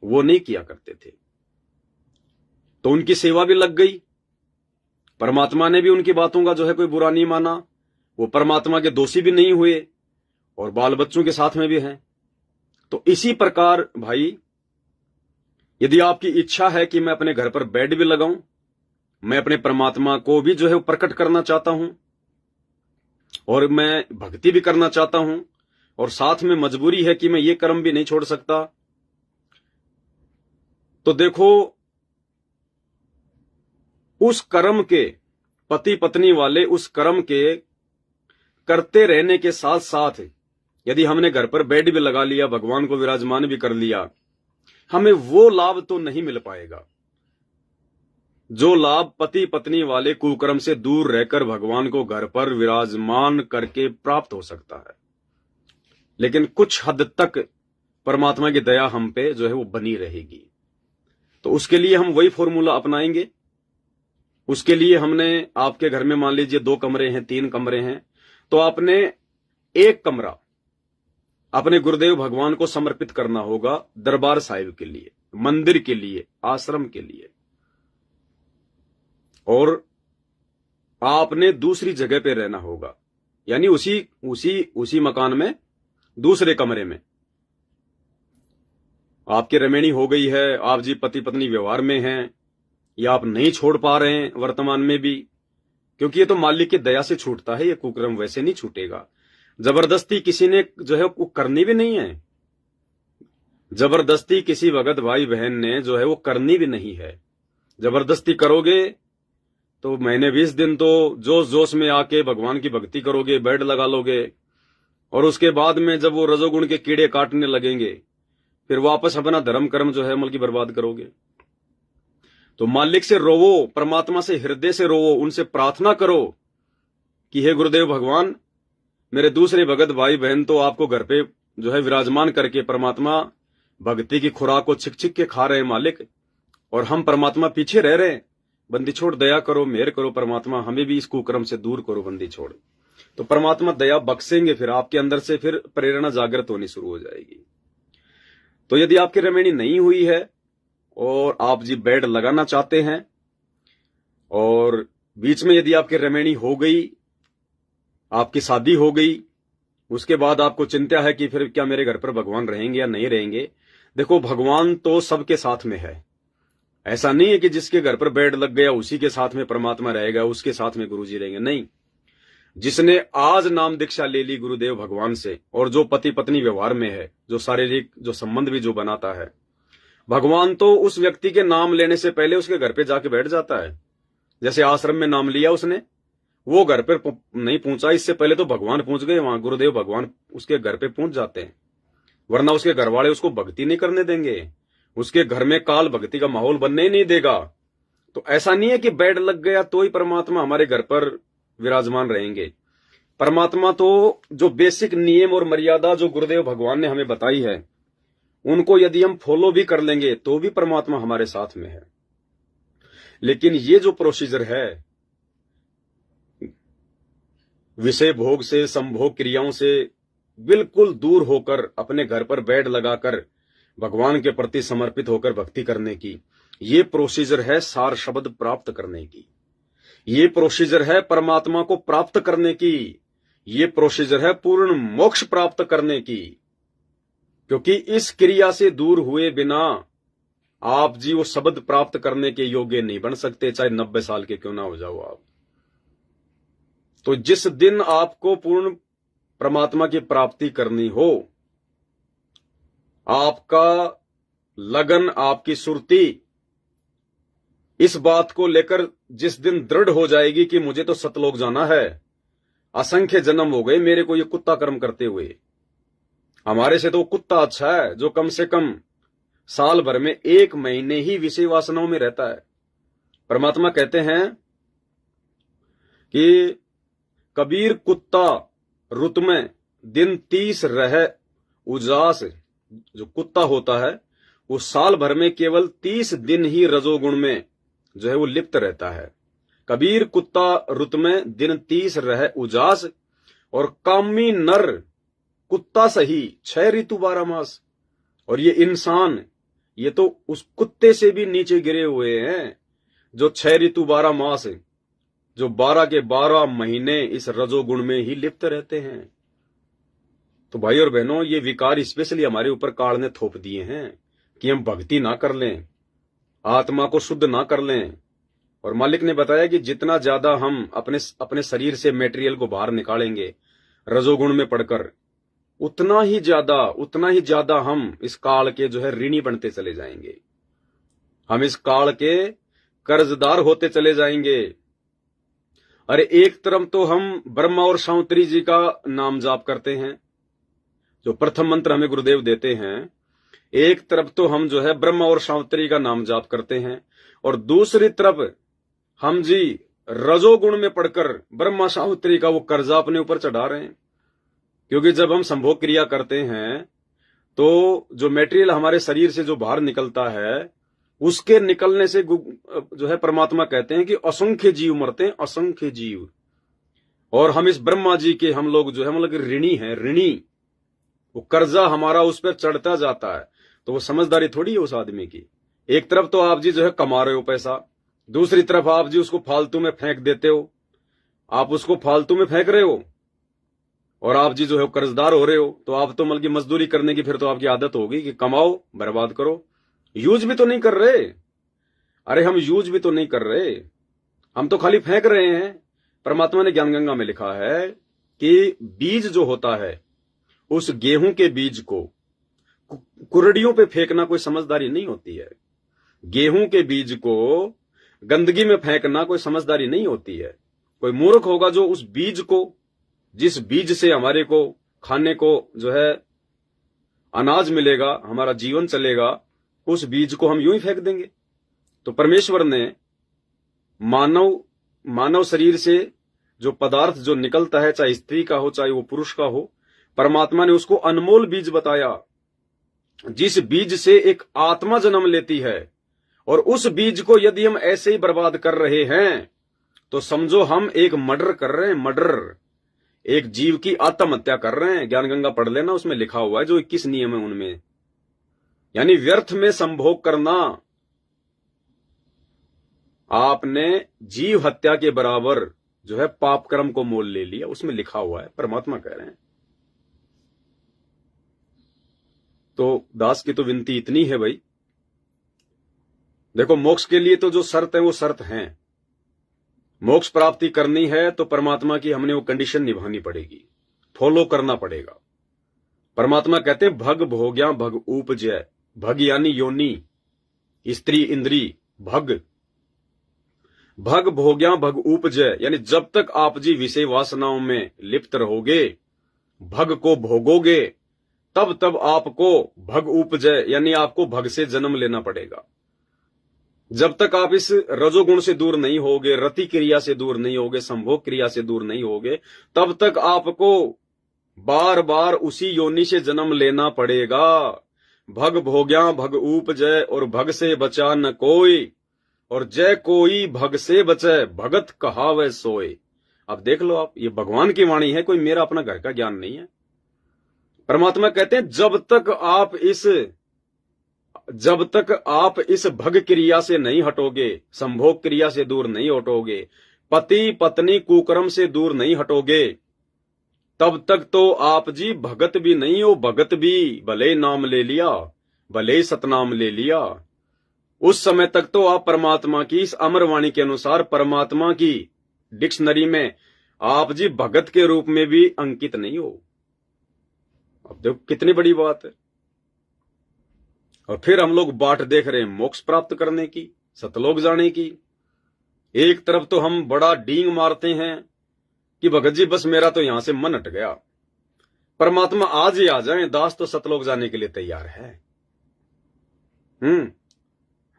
वो नहीं किया करते थे। तो उनकी सेवा भी लग गई, परमात्मा ने भी उनकी बातों का जो है कोई बुरा नहीं माना, वो परमात्मा के दोषी भी नहीं हुए, और बाल बच्चों के साथ में भी हैं। तो इसी प्रकार भाई, यदि आपकी इच्छा है कि मैं अपने घर पर बेड भी लगाऊं, मैं अपने परमात्मा को भी जो है वो प्रकट करना चाहता हूं, और मैं भक्ति भी करना चाहता हूं, और साथ में मजबूरी है कि मैं ये कर्म भी नहीं छोड़ सकता, तो देखो, उस कर्म के, पति पत्नी वाले उस कर्म के करते रहने के साथ साथ यदि हमने घर पर बेड भी लगा लिया, भगवान को विराजमान भी कर लिया, हमें वो लाभ तो नहीं मिल पाएगा जो लाभ पति पत्नी वाले कुकर्म से दूर रहकर भगवान को घर पर विराजमान करके प्राप्त हो सकता है। लेकिन कुछ हद तक परमात्मा की दया हम पे जो है वो बनी रहेगी। तो उसके लिए हम वही फॉर्मूला अपनाएंगे। उसके लिए हमने आपके घर में मान लीजिए 2 कमरे हैं, 3 कमरे हैं, तो आपने एक कमरा अपने गुरुदेव भगवान को समर्पित करना होगा, दरबार साहिब के लिए, मंदिर के लिए, आश्रम के लिए। और आपने दूसरी जगह पे रहना होगा, यानी उसी मकान में दूसरे कमरे में। आपकी रमेणी हो गई है, आप जी पति पत्नी व्यवहार में हैं, या आप नहीं छोड़ पा रहे हैं वर्तमान में भी, क्योंकि ये तो मालिक की दया से छूटता है, ये कुकर्म वैसे नहीं छूटेगा। जबरदस्ती किसी ने जो है वो करनी भी नहीं है, जबरदस्ती किसी भगत भाई बहन ने जो है वो करनी भी नहीं है। जबरदस्ती करोगे तो महीने 20 दिन तो जोश जोश में आके भगवान की भक्ति करोगे, बेड लगा लोगे, और उसके बाद में जब वो रजोगुण के कीड़े काटने लगेंगे, फिर वापस अपना धर्म कर्म जो है अमल की बर्बाद करोगे। तो मालिक से रोवो, परमात्मा से हृदय से रोवो, उनसे प्रार्थना करो कि हे गुरुदेव भगवान, मेरे दूसरे भगत भाई बहन तो आपको घर पे जो है विराजमान करके परमात्मा भक्ति की खुराक को छिक छिक के खा रहे हैं मालिक, और हम परमात्मा पीछे रह रहे हैं। बंदी छोड़, दया करो, मेहर करो परमात्मा, हमें भी इस कुकर्म से दूर करो बंदी छोड़। तो परमात्मा दया बख्शेंगे, फिर आपके अंदर से फिर प्रेरणा जागृत होनी शुरू हो जाएगी। तो यदि आपकी रमेणी नहीं हुई है और आप जी बेड लगाना चाहते हैं, और बीच में यदि आपकी रमेणी हो गई, आपकी शादी हो गई, उसके बाद आपको चिंता है कि फिर क्या मेरे घर पर भगवान रहेंगे या नहीं रहेंगे। देखो, भगवान तो सबके साथ में है। ऐसा नहीं है कि जिसके घर पर बेड लग गया उसी के साथ में परमात्मा रहेगा, उसके साथ में गुरुजी रहेंगे, नहीं। जिसने आज नाम दीक्षा ले ली गुरुदेव भगवान से, और जो पति पत्नी व्यवहार में है, जो शारीरिक जो संबंध भी जो बनाता है, भगवान तो उस व्यक्ति के नाम लेने से पहले उसके घर पे जाके बैठ जाता है। जैसे आश्रम में नाम लिया उसने, वो घर पर नहीं पहुंचा, इससे पहले तो भगवान पहुंच गए वहां, गुरुदेव भगवान उसके घर पे पहुंच जाते हैं, वरना उसके घर वाले उसको भक्ति नहीं करने देंगे, उसके घर में काल भक्ति का माहौल बनने ही नहीं देगा। तो ऐसा नहीं है कि बेड लग गया तो ही परमात्मा हमारे घर पर विराजमान रहेंगे। परमात्मा तो जो बेसिक नियम और मर्यादा जो गुरुदेव भगवान ने हमें बताई है, उनको यदि हम फॉलो भी कर लेंगे तो भी परमात्मा हमारे साथ में है। लेकिन ये जो प्रोसीजर है, विषय भोग से, संभोग क्रियाओं से बिल्कुल दूर होकर, अपने घर पर बेड लगाकर भगवान के प्रति समर्पित होकर भक्ति करने की, ये प्रोसीजर है सार शब्द प्राप्त करने की, ये प्रोसीजर है परमात्मा को प्राप्त करने की, ये प्रोसीजर है पूर्ण मोक्ष प्राप्त करने की। क्योंकि इस क्रिया से दूर हुए बिना आप जी वो शब्द प्राप्त करने के योग्य नहीं बन सकते, चाहे 90 साल के क्यों ना हो जाओ आप। तो जिस दिन आपको पूर्ण परमात्मा की प्राप्ति करनी हो, आपका लगन, आपकी सुरती इस बात को लेकर जिस दिन दृढ़ हो जाएगी कि मुझे तो सतलोक जाना है, असंख्य जन्म हो गए मेरे को ये कुत्ता कर्म करते हुए, हमारे से तो कुत्ता अच्छा है जो कम से कम साल भर में 1 महीने ही विषय वासनाओं में रहता है। परमात्मा कहते हैं कि कबीर कुत्ता रुत में दिन 30 रह उजास। जो कुत्ता होता है वो साल भर में केवल 30 दिन ही रजोगुण में जो है वो लिप्त रहता है। कबीर कुत्ता रुत में दिन 30 रह उजास, और कामी नर कुत्ता सही 6 ऋतु 12 मास। और ये इंसान, ये तो उस कुत्ते से भी नीचे गिरे हुए हैं जो 6 ऋतु 12 मास, जो 12 के 12 महीने इस रजोगुण में ही लिप्त रहते हैं। तो भाई और बहनों, ये विकार स्पेशली हमारे ऊपर काल ने थोप दिए हैं कि हम भक्ति ना कर लें, आत्मा को शुद्ध ना कर लें। और मालिक ने बताया कि जितना ज्यादा हम अपने शरीर से मेटेरियल को बाहर निकालेंगे रजोगुण में पड़कर, उतना ही ज्यादा हम इस काल के जो है ऋणी बनते चले जाएंगे, हम इस काल के कर्जदार होते चले जाएंगे। अरे एक तरफ तो हम ब्रह्मा और सावित्री जी का नाम जाप करते हैं, जो प्रथम मंत्र हमें गुरुदेव देते हैं, एक तरफ तो हम जो है ब्रह्मा और सावित्री का नाम जाप करते हैं, और दूसरी तरफ हम जी रजोगुण में पड़कर ब्रह्मा सावित्री का वो कर्जा अपने ऊपर चढ़ा रहे हैं। क्योंकि जब हम संभोग क्रिया करते हैं तो जो मेटेरियल हमारे शरीर से जो बाहर निकलता है उसके निकलने से जो है परमात्मा कहते हैं कि असंख्य जीव मरते हैं, असंख्य जीव। और हम इस ब्रह्मा जी के हम लोग जो है मतलब ऋणी हैं, ऋणी। वो कर्जा हमारा उस पर चढ़ता जाता है। तो वो समझदारी थोड़ी है उस आदमी की। एक तरफ तो आप जी जो है कमा रहे हो पैसा, दूसरी तरफ आप जी उसको फालतू में फेंक देते हो। आप उसको फालतू में फेंक रहे हो और आप जी जो है कर्जदार हो रहे हो। तो आप तो मतलब मजदूरी करने की फिर तो आपकी आदत होगी कि कमाओ बर्बाद करो। यूज भी तो नहीं कर रहे। अरे हम यूज भी तो नहीं कर रहे, हम तो खाली फेंक रहे हैं। परमात्मा ने ज्ञान गंगा में लिखा है कि बीज जो होता है, उस गेहूं के बीज को कुरडियों पे फेंकना कोई समझदारी नहीं होती है। गेहूं के बीज को गंदगी में फेंकना कोई समझदारी नहीं होती है। कोई मूर्ख होगा जो उस बीज को, जिस बीज से हमारे को खाने को जो है अनाज मिलेगा, हमारा जीवन चलेगा, उस बीज को हम यूं ही फेंक देंगे। तो परमेश्वर ने मानव शरीर से जो पदार्थ जो निकलता है, चाहे स्त्री का हो चाहे वो पुरुष का हो, परमात्मा ने उसको अनमोल बीज बताया, जिस बीज से एक आत्मा जन्म लेती है। और उस बीज को यदि हम ऐसे ही बर्बाद कर रहे हैं तो समझो हम एक मर्डर कर रहे हैं, मर्डर, एक जीव की आत्महत्या कर रहे हैं। ज्ञान गंगा पढ़ लेना, उसमें लिखा हुआ है जो 21 नियम है उनमें। यानी व्यर्थ में संभोग करना आपने जीव हत्या के बराबर जो है पाप कर्म को मोल ले लिया, उसमें लिखा हुआ है, परमात्मा कह रहे हैं। तो दास की तो विनती इतनी है भाई, देखो मोक्ष के लिए तो जो शर्त है वो शर्त है। मोक्ष प्राप्ति करनी है तो परमात्मा की हमने वो कंडीशन निभानी पड़ेगी, फॉलो करना पड़ेगा। परमात्मा कहते हैं भग भोग्या भग उपजय। भग यानी योनि, स्त्री इंद्री, भग भग भोग्या भग उपजय, यानी जब तक आप जी विषय वासनाओं में लिप्त रहोगे, भग को भोगोगे, तब तब आपको भग उपजय यानी आपको भग से जन्म लेना पड़ेगा। जब तक आप इस रजोगुण से दूर नहीं होगे, रति क्रिया से दूर नहीं होगे, संभोग क्रिया से दूर नहीं होगे, तब तक आपको बार बार उसी योनि से जन्म लेना पड़ेगा। भग भोग्या भग उपजय, और भग से बचा न कोई, और जय कोई भग से बचे, भगत कहावे सोए। अब देख लो आप, ये भगवान की वाणी है, कोई मेरा अपना घर का ज्ञान नहीं है। परमात्मा कहते हैं जब तक आप इस भग क्रिया से नहीं हटोगे, संभोग क्रिया से दूर नहीं हटोगे, पति पत्नी कुकर्म से दूर नहीं हटोगे, तब तक तो आप जी भगत भी नहीं हो। भगत भी भले नाम ले लिया, भले सतनाम ले लिया, उस समय तक तो आप परमात्मा की इस अमर वाणी के अनुसार परमात्मा की डिक्शनरी में आप जी भगत के रूप में भी अंकित नहीं हो। अब देखो कितनी बड़ी बात है। और फिर हम लोग बाट देख रहे हैं मोक्ष प्राप्त करने की, सतलोक जाने की। एक तरफ तो हम बड़ा डींग मारते हैं कि भगत जी बस मेरा तो यहां से मन हट गया, परमात्मा आज ही आ जाए, दास तो सतलोक जाने के लिए तैयार है।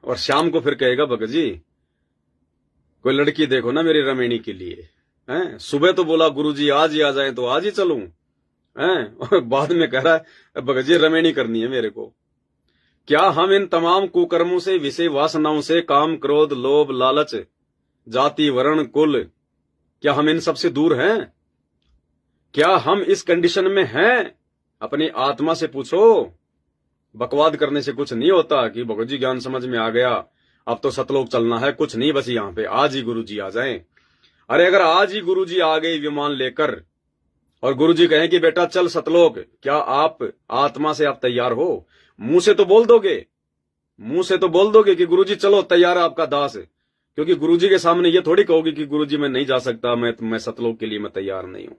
और शाम को फिर कहेगा भगत जी कोई लड़की देखो ना मेरी रमेणी के लिए, हैं? सुबह तो बोला गुरुजी आज ही आ जाए तो आज ही चलूं, हैं? और बाद में कह रहा है भगत जी रमेणी करनी है मेरे को। क्या हम इन तमाम कुकर्मों से, विषय वासनाओं से, काम क्रोध लोभ लालच, जाति वर्ण कुल, क्या हम इन सब से दूर हैं? क्या हम इस कंडीशन में हैं? अपनी आत्मा से पूछो। बकवाद करने से कुछ नहीं होता कि भगत जी ज्ञान समझ में आ गया, अब तो सतलोक चलना है, कुछ नहीं, बस यहां पे आज ही गुरुजी आ जाएं। अरे अगर आज ही गुरुजी आ गए विमान लेकर और गुरुजी कहें कि बेटा चल सतलोक, क्या आप आत्मा से आप तैयार हो? मुंह से तो बोल दोगे कि गुरुजी चलो तैयार है आपका दास, क्योंकि गुरुजी के सामने ये थोड़ी कहोगे कि गुरुजी मैं नहीं जा सकता, मैं सतलोक के लिए मैं तैयार नहीं हूं।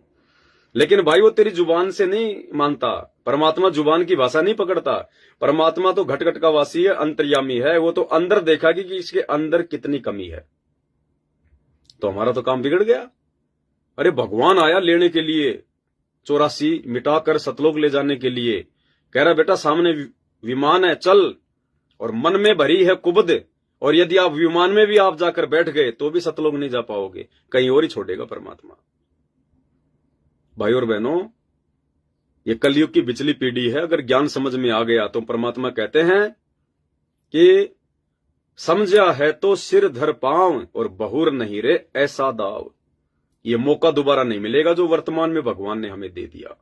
लेकिन भाई वो तेरी जुबान से नहीं मानता। परमात्मा जुबान की भाषा नहीं पकड़ता। परमात्मा तो घट घट का वासी है, अंतर्यामी है। वो तो अंदर देखेगी कि इसके अंदर कितनी कमी है। तो हमारा तो काम बिगड़ गया। अरे भगवान आया लेने के लिए, 84 मिटाकर सतलोक ले जाने के लिए। कह रहा बेटा सामने विमान है, चल। और मन में भरी है कुबद, और यदि आप विमान में भी आप जाकर बैठ गए तो भी सतलोक नहीं जा पाओगे, कहीं और ही छोड़ेगा परमात्मा। भाई और बहनों, ये कलयुग की बिचली पीढ़ी है। अगर ज्ञान समझ में आ गया तो परमात्मा कहते हैं कि समझा है तो सिर धर पांव और बहुर नहीं रे ऐसा दाव। ये मौका दोबारा नहीं मिलेगा जो वर्तमान में भगवान ने हमें दे दिया।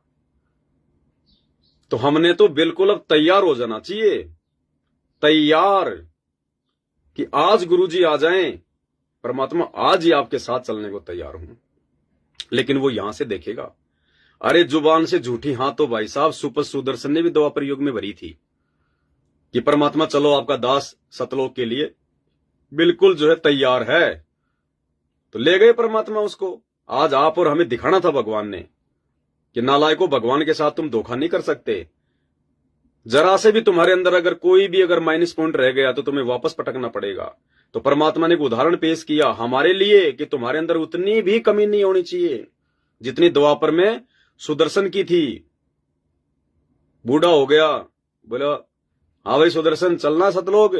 तो हमने तो बिल्कुल अब तैयार हो जाना चाहिए, तैयार कि आज गुरुजी आ जाएं, परमात्मा आज ही आपके साथ चलने को तैयार हूं। लेकिन वो यहां से देखेगा। अरे जुबान से झूठी हाँ तो भाई साहब सुपर सुदर्शन ने भी द्वापर युग में भरी थी कि परमात्मा चलो आपका दास सतलोक के लिए बिल्कुल जो है तैयार है। तो ले गए परमात्मा उसको। आज आप और हमें दिखाना था भगवान ने कि नालायकों, भगवान के साथ तुम धोखा नहीं कर सकते। जरा से भी तुम्हारे अंदर अगर कोई भी अगर माइनस पॉइंट रह गया तो तुम्हें वापस पटकना पड़ेगा। तो परमात्मा ने एक उदाहरण पेश किया हमारे लिए कि तुम्हारे अंदर उतनी भी कमी नहीं होनी चाहिए जितनी द्वापर में सुदर्शन की थी। बूढ़ा हो गया, बोला हाँ भाई सुदर्शन चलना सतलोक।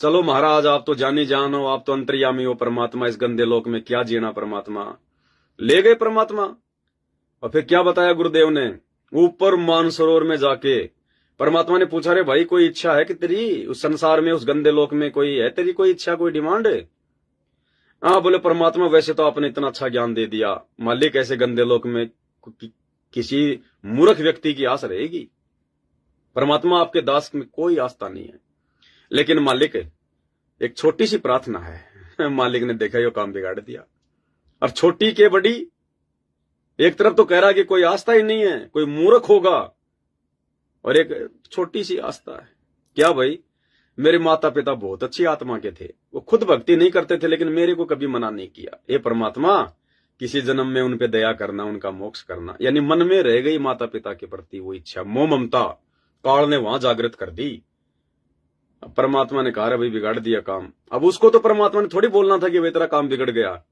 चलो महाराज आप तो जानी जान हो, आप तो अंतर्यामी हो परमात्मा, इस गंदे लोक में क्या जीना परमात्मा। ले गए परमात्मा। और फिर क्या बताया गुरुदेव ने, ऊपर मानसरोवर में जाके परमात्मा ने पूछा रे भाई कोई इच्छा है कि तेरी उस संसार में, उस गंदे लोक में कोई है तेरी कोई इच्छा, कोई डिमांड है? हाँ बोले परमात्मा वैसे तो आपने इतना अच्छा ज्ञान दे दिया, मालिक ऐसे गंदे लोक में किसी मूर्ख व्यक्ति की आस रहेगी? परमात्मा आपके दास में कोई आस्था नहीं है। लेकिन मालिक एक छोटी सी प्रार्थना है। मालिक ने देखा ये काम बिगाड़ दिया। और छोटी के बड़ी, एक तरफ तो कह रहा कि कोई आस्था ही नहीं है, कोई मूर्ख होगा, और एक छोटी सी आस्था है। क्या भाई, मेरे माता पिता बहुत अच्छी आत्मा के थे, वो खुद भक्ति नहीं करते थे लेकिन मेरे को कभी मना नहीं किया। ये परमात्मा किसी जन्म में उन पे दया करना, उनका मोक्ष करना। यानी मन में रह गई माता पिता के प्रति वो इच्छा, मोह ममता काल ने वहां जागृत कर दी। अब परमात्मा ने कहा भाई बिगाड़ दिया काम। अब उसको तो परमात्मा ने थोड़ी बोलना था कि भाई तेरा काम बिगड़ गया।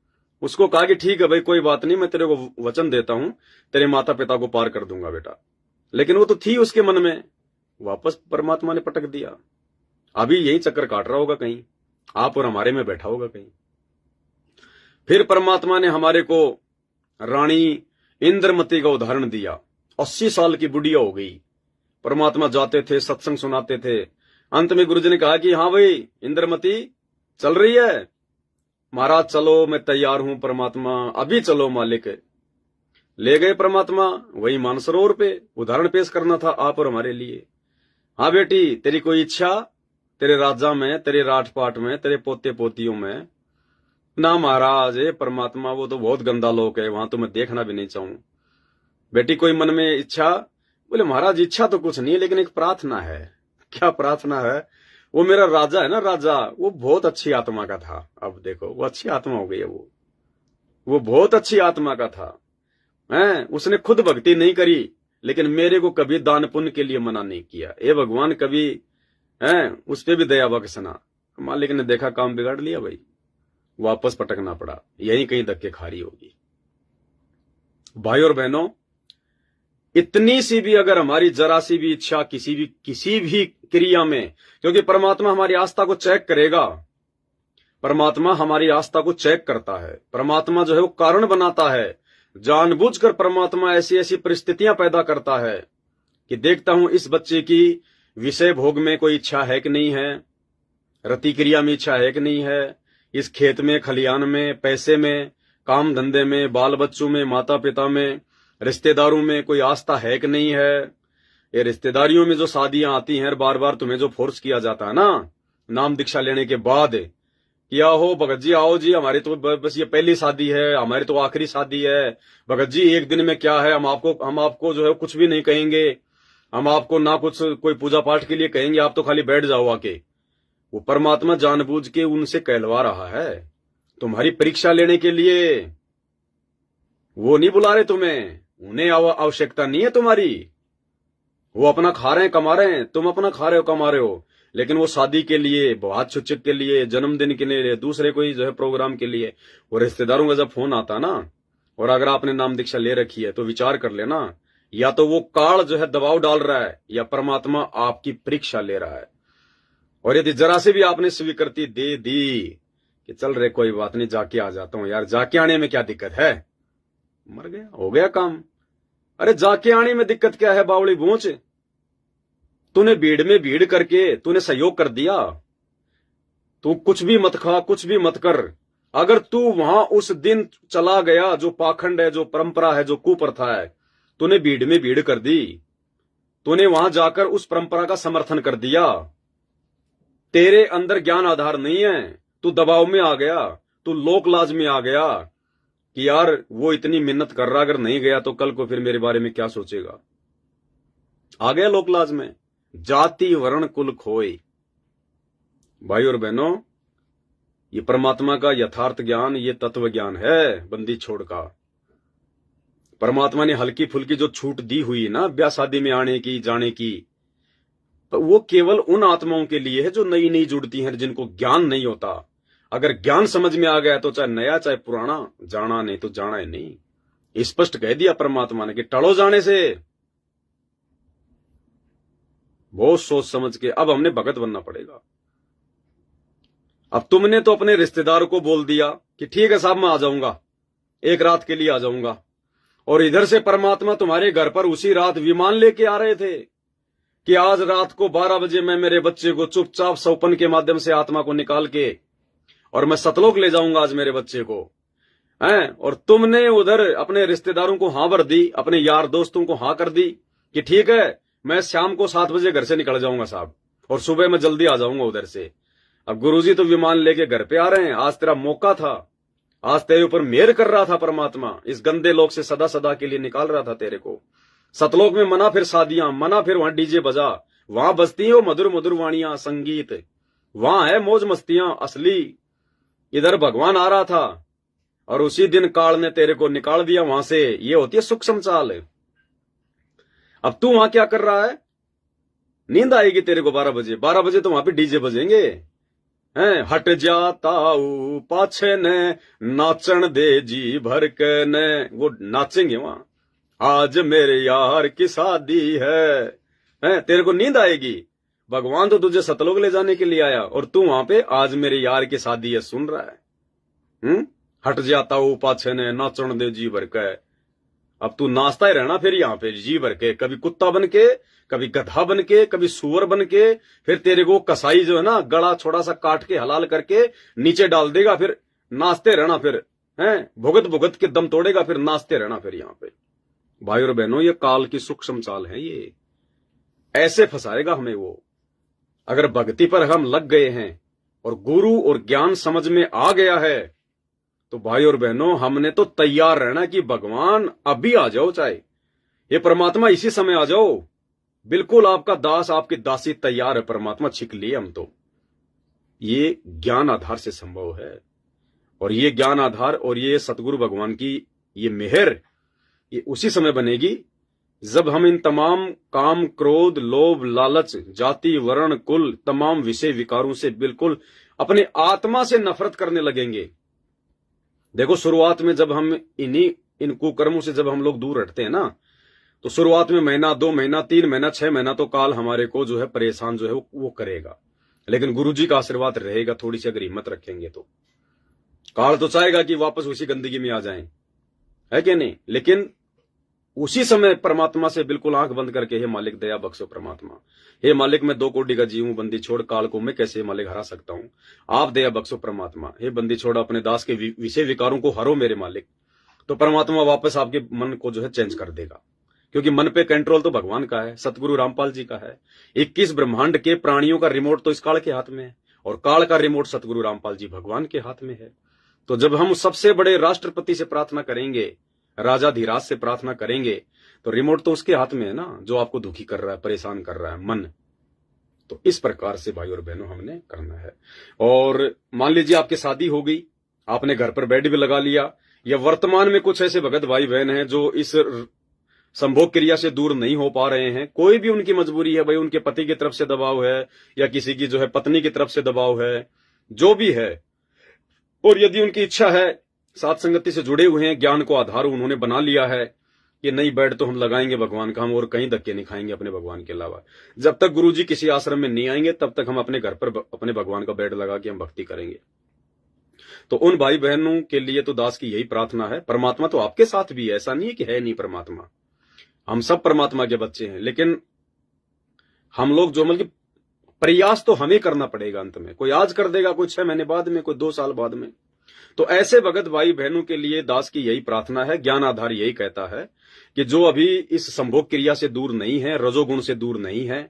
उसको कहा कि ठीक है भाई कोई बात नहीं, मैं तेरे को वचन देता हूं, तेरे माता पिता को पार कर दूंगा बेटा। लेकिन वो तो थी उसके मन में, वापस परमात्मा ने पटक दिया। अभी यही चक्कर काट रहा होगा कहीं, आप और हमारे में बैठा होगा कहीं। फिर परमात्मा ने हमारे को रानी इंद्रमती का उदाहरण दिया। 80 साल की बुढ़िया हो गई। परमात्मा जाते थे, सत्संग सुनाते थे। अंत में गुरुजी ने कहा कि हाँ भाई इंद्रमती चल रही है? महाराज चलो मैं तैयार हूं परमात्मा, अभी चलो मालिक। ले गए परमात्मा वही मानसरोवर पे। उदाहरण पेश करना था आप और हमारे लिए। हाँ बेटी तेरी कोई इच्छा तेरे राजा में, तेरे राजपाट में, तेरे पोते पोतियों में? ना महाराज ये परमात्मा वो तो बहुत गंदा लोक है, वहां तो मैं देखना भी नहीं चाहूं। बेटी कोई मन में इच्छा? बोले महाराज इच्छा तो कुछ नहीं है लेकिन एक प्रार्थना है। क्या प्रार्थना है? वो मेरा राजा है ना, राजा, वो बहुत अच्छी आत्मा का था। अब देखो वो अच्छी आत्मा हो गई है। वो बहुत अच्छी आत्मा का था हैं। उसने खुद भक्ति नहीं करी लेकिन मेरे को कभी दान पुण्य के लिए मना नहीं किया। ये भगवान कभी हैं उस पे भी दया बख्शना। मालिक ने देखा काम बिगाड़ लिया भाई, वापस पटकना पड़ा। यही कहीं धक्के खारी होगी। भाई और बहनों, इतनी सी भी अगर हमारी जरा सी भी इच्छा किसी भी क्रिया में, क्योंकि परमात्मा हमारी आस्था को चेक करेगा। परमात्मा हमारी आस्था को चेक करता है। परमात्मा जो है वो कारण बनाता है। जानबूझकर परमात्मा ऐसी ऐसी परिस्थितियां पैदा करता है कि देखता हूं इस बच्चे की विषय भोग में कोई इच्छा है कि नहीं है, रति क्रिया में इच्छा है कि नहीं है, इस खेत में, खलियान में, पैसे में, काम धंधे में, बाल बच्चों में, माता पिता में, रिश्तेदारों में कोई आस्था है कि नहीं है। ये रिश्तेदारियों में जो शादियां आती हैं, बार बार तुम्हें जो फोर्स किया जाता है ना नाम दीक्षा लेने के बाद, क्या हो भगत जी आओ जी, हमारी तो बस ये पहली शादी है, हमारी तो आखिरी शादी है। भगत जी एक दिन में क्या है, हम आपको जो है कुछ भी नहीं कहेंगे, हम आपको ना कुछ कोई पूजा पाठ के लिए कहेंगे, आप तो खाली बैठ जाओ आके। वो परमात्मा जानबूझ के उनसे कहलवा रहा है तुम्हारी परीक्षा लेने के लिए। वो नहीं बुला रहे तुम्हें, उन्हें आवश्यकता नहीं है तुम्हारी। वो अपना खा रहे हैं, कमा रहे हैं, तुम अपना खा रहे हो, कमा रहे हो। लेकिन वो शादी के लिए, बहुत छुच्छक के लिए, जन्मदिन के लिए, दूसरे कोई जो है प्रोग्राम के लिए, वो रिश्तेदारों का जब फोन आता ना, और अगर आपने नाम दीक्षा ले रखी है तो विचार कर लेना, या तो वो काल जो है दबाव डाल रहा है या परमात्मा आपकी परीक्षा ले रहा है। और यदि जरा से भी आपने स्वीकृति दे दी कि चल रहे कोई बात नहीं जाके आ जाता हूं यार, जाके आने में क्या दिक्कत है, मर गया, हो गया काम। अरे जाके आने में दिक्कत क्या है बावली बूंच, तूने भीड़ में भीड़ करके तूने सहयोग कर दिया, तू कुछ भी मत खा, कुछ भी मत कर। अगर तू वहां उस दिन चला गया, जो पाखंड है, जो परंपरा है, जो कुप्रथा है, तूने भीड़ में भीड़ कर दी, तूने वहां जाकर उस परंपरा का समर्थन कर दिया, तेरे अंदर ज्ञान आधार नहीं है, तू दबाव में आ गया, तू लोक लाज में आ गया कि यार वो इतनी मिन्नत कर रहा, अगर नहीं गया तो कल को फिर मेरे बारे में क्या सोचेगा। आ गया लोक लाज में, जाति वर्ण कुल खोए। भाई और बहनों, ये परमात्मा का यथार्थ ज्ञान, ये तत्व ज्ञान है बंदी छोड़ का। परमात्मा ने हल्की फुल्की जो छूट दी हुई ना ब्याह शादी में आने की, जाने की, तो वो केवल उन आत्माओं के लिए है जो नई नई जुड़ती हैं, जिनको ज्ञान नहीं होता। अगर ज्ञान समझ में आ गया तो चाहे नया चाहे पुराना, जाना नहीं तो जाना ही नहीं। स्पष्ट कह दिया परमात्मा ने कि टलो जाने से। बहुत सोच समझ के अब हमने भगत बनना पड़ेगा। अब तुमने तो अपने रिश्तेदार को बोल दिया कि ठीक है साहब मैं आ जाऊंगा, एक रात के लिए आ जाऊंगा, और इधर से परमात्मा तुम्हारे घर पर उसी रात विमान लेके आ रहे थे कि आज रात को 12 बजे मैं मेरे बच्चे को चुपचाप सौपन के माध्यम से आत्मा को निकाल के और मैं सतलोक ले जाऊंगा आज मेरे बच्चे को, हैं? और तुमने उधर अपने रिश्तेदारों को हाँ भर दी, अपने यार दोस्तों को हाँ कर दी कि ठीक है मैं शाम को 7 बजे घर से निकल जाऊंगा साहब, और सुबह मैं जल्दी आ जाऊंगा उधर से। अब गुरुजी तो विमान लेके घर पे आ रहे हैं, आज तेरा मौका था, आज तेरे ऊपर मेहर कर रहा था परमात्मा, इस गंदे लोक से सदा सदा के लिए निकाल रहा था तेरे को। सतलोक में मना फिर शादियां, मना फिर वहां डीजे बजा, वहां बजती है वो मधुर मधुर वाणियां, संगीत, वहां है मौज मस्तियां असली। इधर भगवान आ रहा था और उसी दिन काल ने तेरे को निकाल दिया वहां से। ये होती है सूक्ष्म चाल। अब तू वहां क्या कर रहा है? नींद आएगी तेरे को 12 बजे, 12 बजे तो वहां पे डीजे बजेंगे, हैं? हट जाता पाछे ने नाचन दे जी भर के ने, वो नाचेंगे वहां, आज मेरे यार की शादी है, हैं? तेरे को नींद आएगी। भगवान तो तुझे सतलोक ले जाने के लिए आया और तू वहां पे आज मेरे यार की शादी है सुन रहा है। हट जाता हूं पाछे ने नाचन दे जी भर के। अब तू नाचता ही रहना फिर यहाँ पे जी भर के, कभी कुत्ता बन के, कभी गधा बन के, कभी सुअर बन के, फिर तेरे को कसाई जो है ना गला छोड़ा सा काट के हलाल करके नीचे डाल देगा, फिर नाचते रहना, फिर हैं भुगत भुगत के दम तोड़ेगा, फिर नाचते रहना फिर यहाँ पे। भाई और बहनों, ये काल की सूक्ष्म चाल है, ये ऐसे फंसाएगा हमें वो। अगर भक्ति पर हम लग गए हैं और गुरु और ज्ञान समझ में आ गया है तो भाई और बहनों हमने तो तैयार रहना कि भगवान अभी आ जाओ, चाहे ये परमात्मा इसी समय आ जाओ, बिल्कुल आपका दास आपकी दासी तैयार है, परमात्मा छिक लिए हम तो। ये ज्ञान आधार से संभव है, और ये ज्ञान आधार और ये सतगुरु भगवान की ये मेहर ये उसी समय बनेगी जब हम इन तमाम काम, क्रोध, लोभ, लालच, जाति, वर्ण, कुल, तमाम विषय विकारों से बिल्कुल अपने आत्मा से नफरत करने लगेंगे। देखो शुरुआत में जब हम इन कुकर्मों से जब हम लोग दूर हटते हैं ना, तो शुरुआत में महीना, 2 महीना, 3 महीना, 6 महीना तो काल हमारे को जो है परेशान जो है वो करेगा, लेकिन गुरुजी का आशीर्वाद रहेगा, थोड़ी सी अगर हिम्मत रखेंगे तो। काल तो चाहेगा कि वापस उसी गंदगी में आ जाएं, है कि नहीं? लेकिन उसी समय परमात्मा से बिल्कुल आंख बंद करके, हे मालिक दया बख्शो परमात्मा, हे मालिक मैं 2 कोटि का जीव हूं, बंदी छोड़, काल को मैं कैसे मालिक हरा सकता हूं, आप दया बख्शो परमात्मा, हे बंदी छोड़ अपने दास के विषय विकारों को हरो मेरे मालिक। तो परमात्मा वापस आपके मन को जो है चेंज कर देगा, क्योंकि मन पे कंट्रोल तो भगवान का है, सतगुरु रामपाल जी का है। 21 ब्रह्मांड के प्राणियों का रिमोट तो इस काल के हाथ में है, और काल का रिमोट सतगुरु रामपाल जी भगवान के हाथ में है। तो जब हम सबसे बड़े राष्ट्रपति से प्रार्थना करेंगे, राजाधिराज से प्रार्थना करेंगे, तो रिमोट तो उसके हाथ में है ना, जो आपको दुखी कर रहा है, परेशान कर रहा है मन। तो इस प्रकार से भाई और बहनों हमने करना है। और मान लीजिए आपकी शादी हो गई, आपने घर पर बेड भी लगा लिया, या वर्तमान में कुछ ऐसे भगत भाई बहन हैं जो इस संभोग क्रिया से दूर नहीं हो पा रहे हैं, कोई भी उनकी मजबूरी है, भाई उनके पति की तरफ से दबाव है या किसी की जो है पत्नी की तरफ से दबाव है, जो भी है, और यदि उनकी इच्छा है, साथ संगति से जुड़े हुए हैं, ज्ञान को आधार उन्होंने बना लिया है कि नहीं बेड तो हम लगाएंगे भगवान का, हम और कहीं धक्के नहीं खाएंगे अपने भगवान के अलावा। जब तक गुरुजी किसी आश्रम में नहीं आएंगे तब तक हम अपने घर पर अपने भगवान का बेड लगा के हम भक्ति करेंगे। तो उन भाई बहनों के लिए तो दास की यही प्रार्थना है। परमात्मा तो आपके साथ भी है, ऐसा नहीं है कि है नहीं परमात्मा, हम सब परमात्मा के बच्चे हैं, लेकिन हम लोग जो मतलब प्रयास तो हमें करना पड़ेगा। अंत में कोई आज कर देगा, कोई 6 महीने बाद में, कोई 2 साल बाद में। तो ऐसे भगत भाई बहनों के लिए दास की यही प्रार्थना है। ज्ञान आधार यही कहता है कि जो अभी इस संभोग क्रिया से दूर नहीं है, रजोगुण से दूर नहीं है,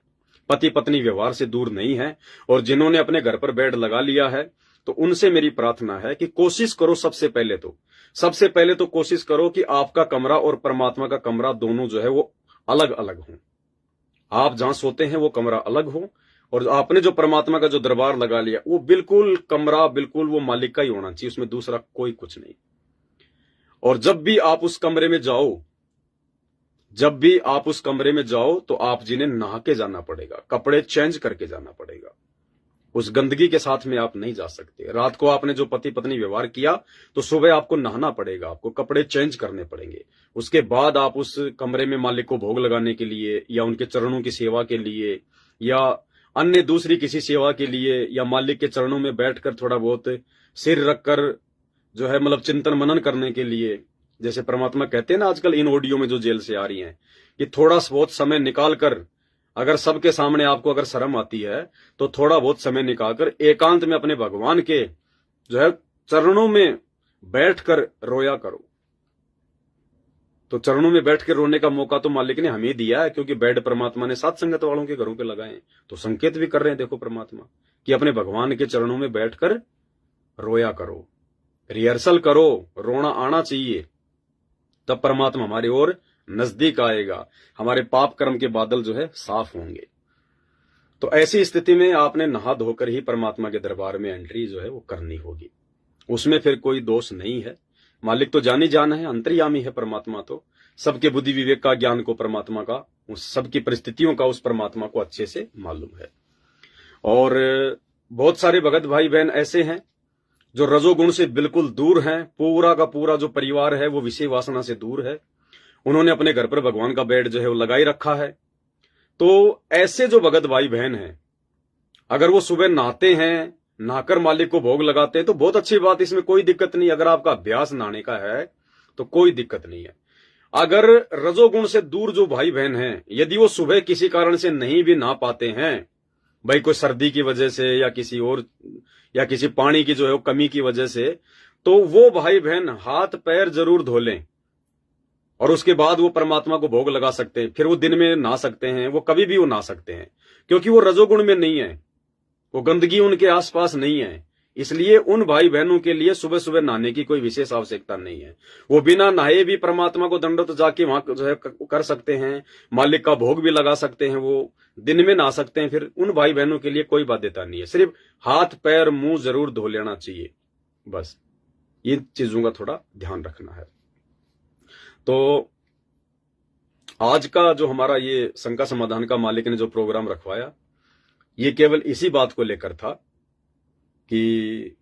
पति पत्नी व्यवहार से दूर नहीं है, और जिन्होंने अपने घर पर बेड लगा लिया है, तो उनसे मेरी प्रार्थना है कि कोशिश करो। सबसे पहले तो कोशिश करो कि आपका कमरा और परमात्मा का कमरा दोनों जो है वो अलग अलग हो। आप जहां सोते हैं वो कमरा अलग हो, और आपने जो परमात्मा का जो दरबार लगा लिया वो बिल्कुल कमरा बिल्कुल वो मालिक का ही होना चाहिए, उसमें दूसरा कोई कुछ नहीं। और जब भी आप उस कमरे में जाओ तो आप जिन्हें नहा के जाना पड़ेगा, कपड़े चेंज करके जाना पड़ेगा। उस गंदगी के साथ में आप नहीं जा सकते। रात को आपने जो पति पत्नी व्यवहार किया तो सुबह आपको नहाना पड़ेगा, आपको कपड़े चेंज करने पड़ेंगे। उसके बाद आप उस कमरे में मालिक को भोग लगाने के लिए, या उनके चरणों की सेवा के लिए, या अन्य दूसरी किसी सेवा के लिए, या मालिक के चरणों में बैठकर थोड़ा बहुत सिर रखकर जो है मतलब चिंतन मनन करने के लिए, जैसे परमात्मा कहते हैं ना आजकल इन ऑडियो में जो जेल से आ रही हैं, कि थोड़ा बहुत समय निकालकर, अगर सबके सामने आपको अगर शर्म आती है तो थोड़ा बहुत समय निकालकर एकांत में अपने भगवान के जो है चरणों में बैठकर रोया करो। तो चरणों में बैठ के रोने का मौका तो मालिक ने हमें दिया है, क्योंकि बेड परमात्मा ने सात संगत वालों के घरों पे लगाए। तो संकेत भी कर रहे हैं देखो परमात्मा कि अपने भगवान के चरणों में बैठकर रोया करो, रिहर्सल करो, रोना आना चाहिए, तब परमात्मा हमारी ओर नजदीक आएगा, हमारे पाप कर्म के बादल जो है साफ होंगे। तो ऐसी स्थिति में आपने नहा धोकर ही परमात्मा के दरबार में एंट्री जो है वो करनी होगी। उसमें फिर कोई दोष नहीं है। मालिक तो जानी जान है, अंतर्यामी है परमात्मा, तो सबके बुद्धि विवेक का, ज्ञान को परमात्मा का, उस सबकी परिस्थितियों का उस परमात्मा को अच्छे से मालूम है। और बहुत सारे भगत भाई बहन ऐसे हैं जो रजोगुण से बिल्कुल दूर हैं। पूरा का पूरा जो परिवार है वो विषय वासना से दूर है। उन्होंने अपने घर पर भगवान का बेड जो है वो लगाई रखा है। तो ऐसे जो भगत भाई बहन हैं, अगर वो सुबह नहाते हैं, नहाकर मालिक को भोग लगाते हैं तो बहुत अच्छी बात, इसमें कोई दिक्कत नहीं। अगर आपका अभ्यास नहाने का है तो कोई दिक्कत नहीं है। अगर रजोगुण से दूर जो भाई बहन हैं, यदि वो सुबह किसी कारण से नहीं भी नहा पाते हैं, भाई कोई सर्दी की वजह से या किसी और, या किसी पानी की जो है वो कमी की वजह से, तो वो भाई बहन हाथ पैर जरूर धो लें और उसके बाद वो परमात्मा को भोग लगा सकते हैं। फिर वो दिन में नहा सकते हैं, वो कभी भी वो नहा सकते हैं, क्योंकि वो रजोगुण में नहीं है, वो गंदगी उनके आसपास नहीं है। इसलिए उन भाई बहनों के लिए सुबह सुबह नहाने की कोई विशेष आवश्यकता नहीं है। वो बिना नहाए भी परमात्मा को दंडवत जाके वहां जो है कर सकते हैं, मालिक का भोग भी लगा सकते हैं, वो दिन में नहा सकते हैं। फिर उन भाई बहनों के लिए कोई बाध्यता नहीं है। सिर्फ हाथ पैर मुंह जरूर धो लेना चाहिए, बस इन चीजों का थोड़ा ध्यान रखना है। तो आज का जो हमारा ये शंका समाधान का मालिक ने जो प्रोग्राम रखवाया, ये केवल इसी बात को लेकर था कि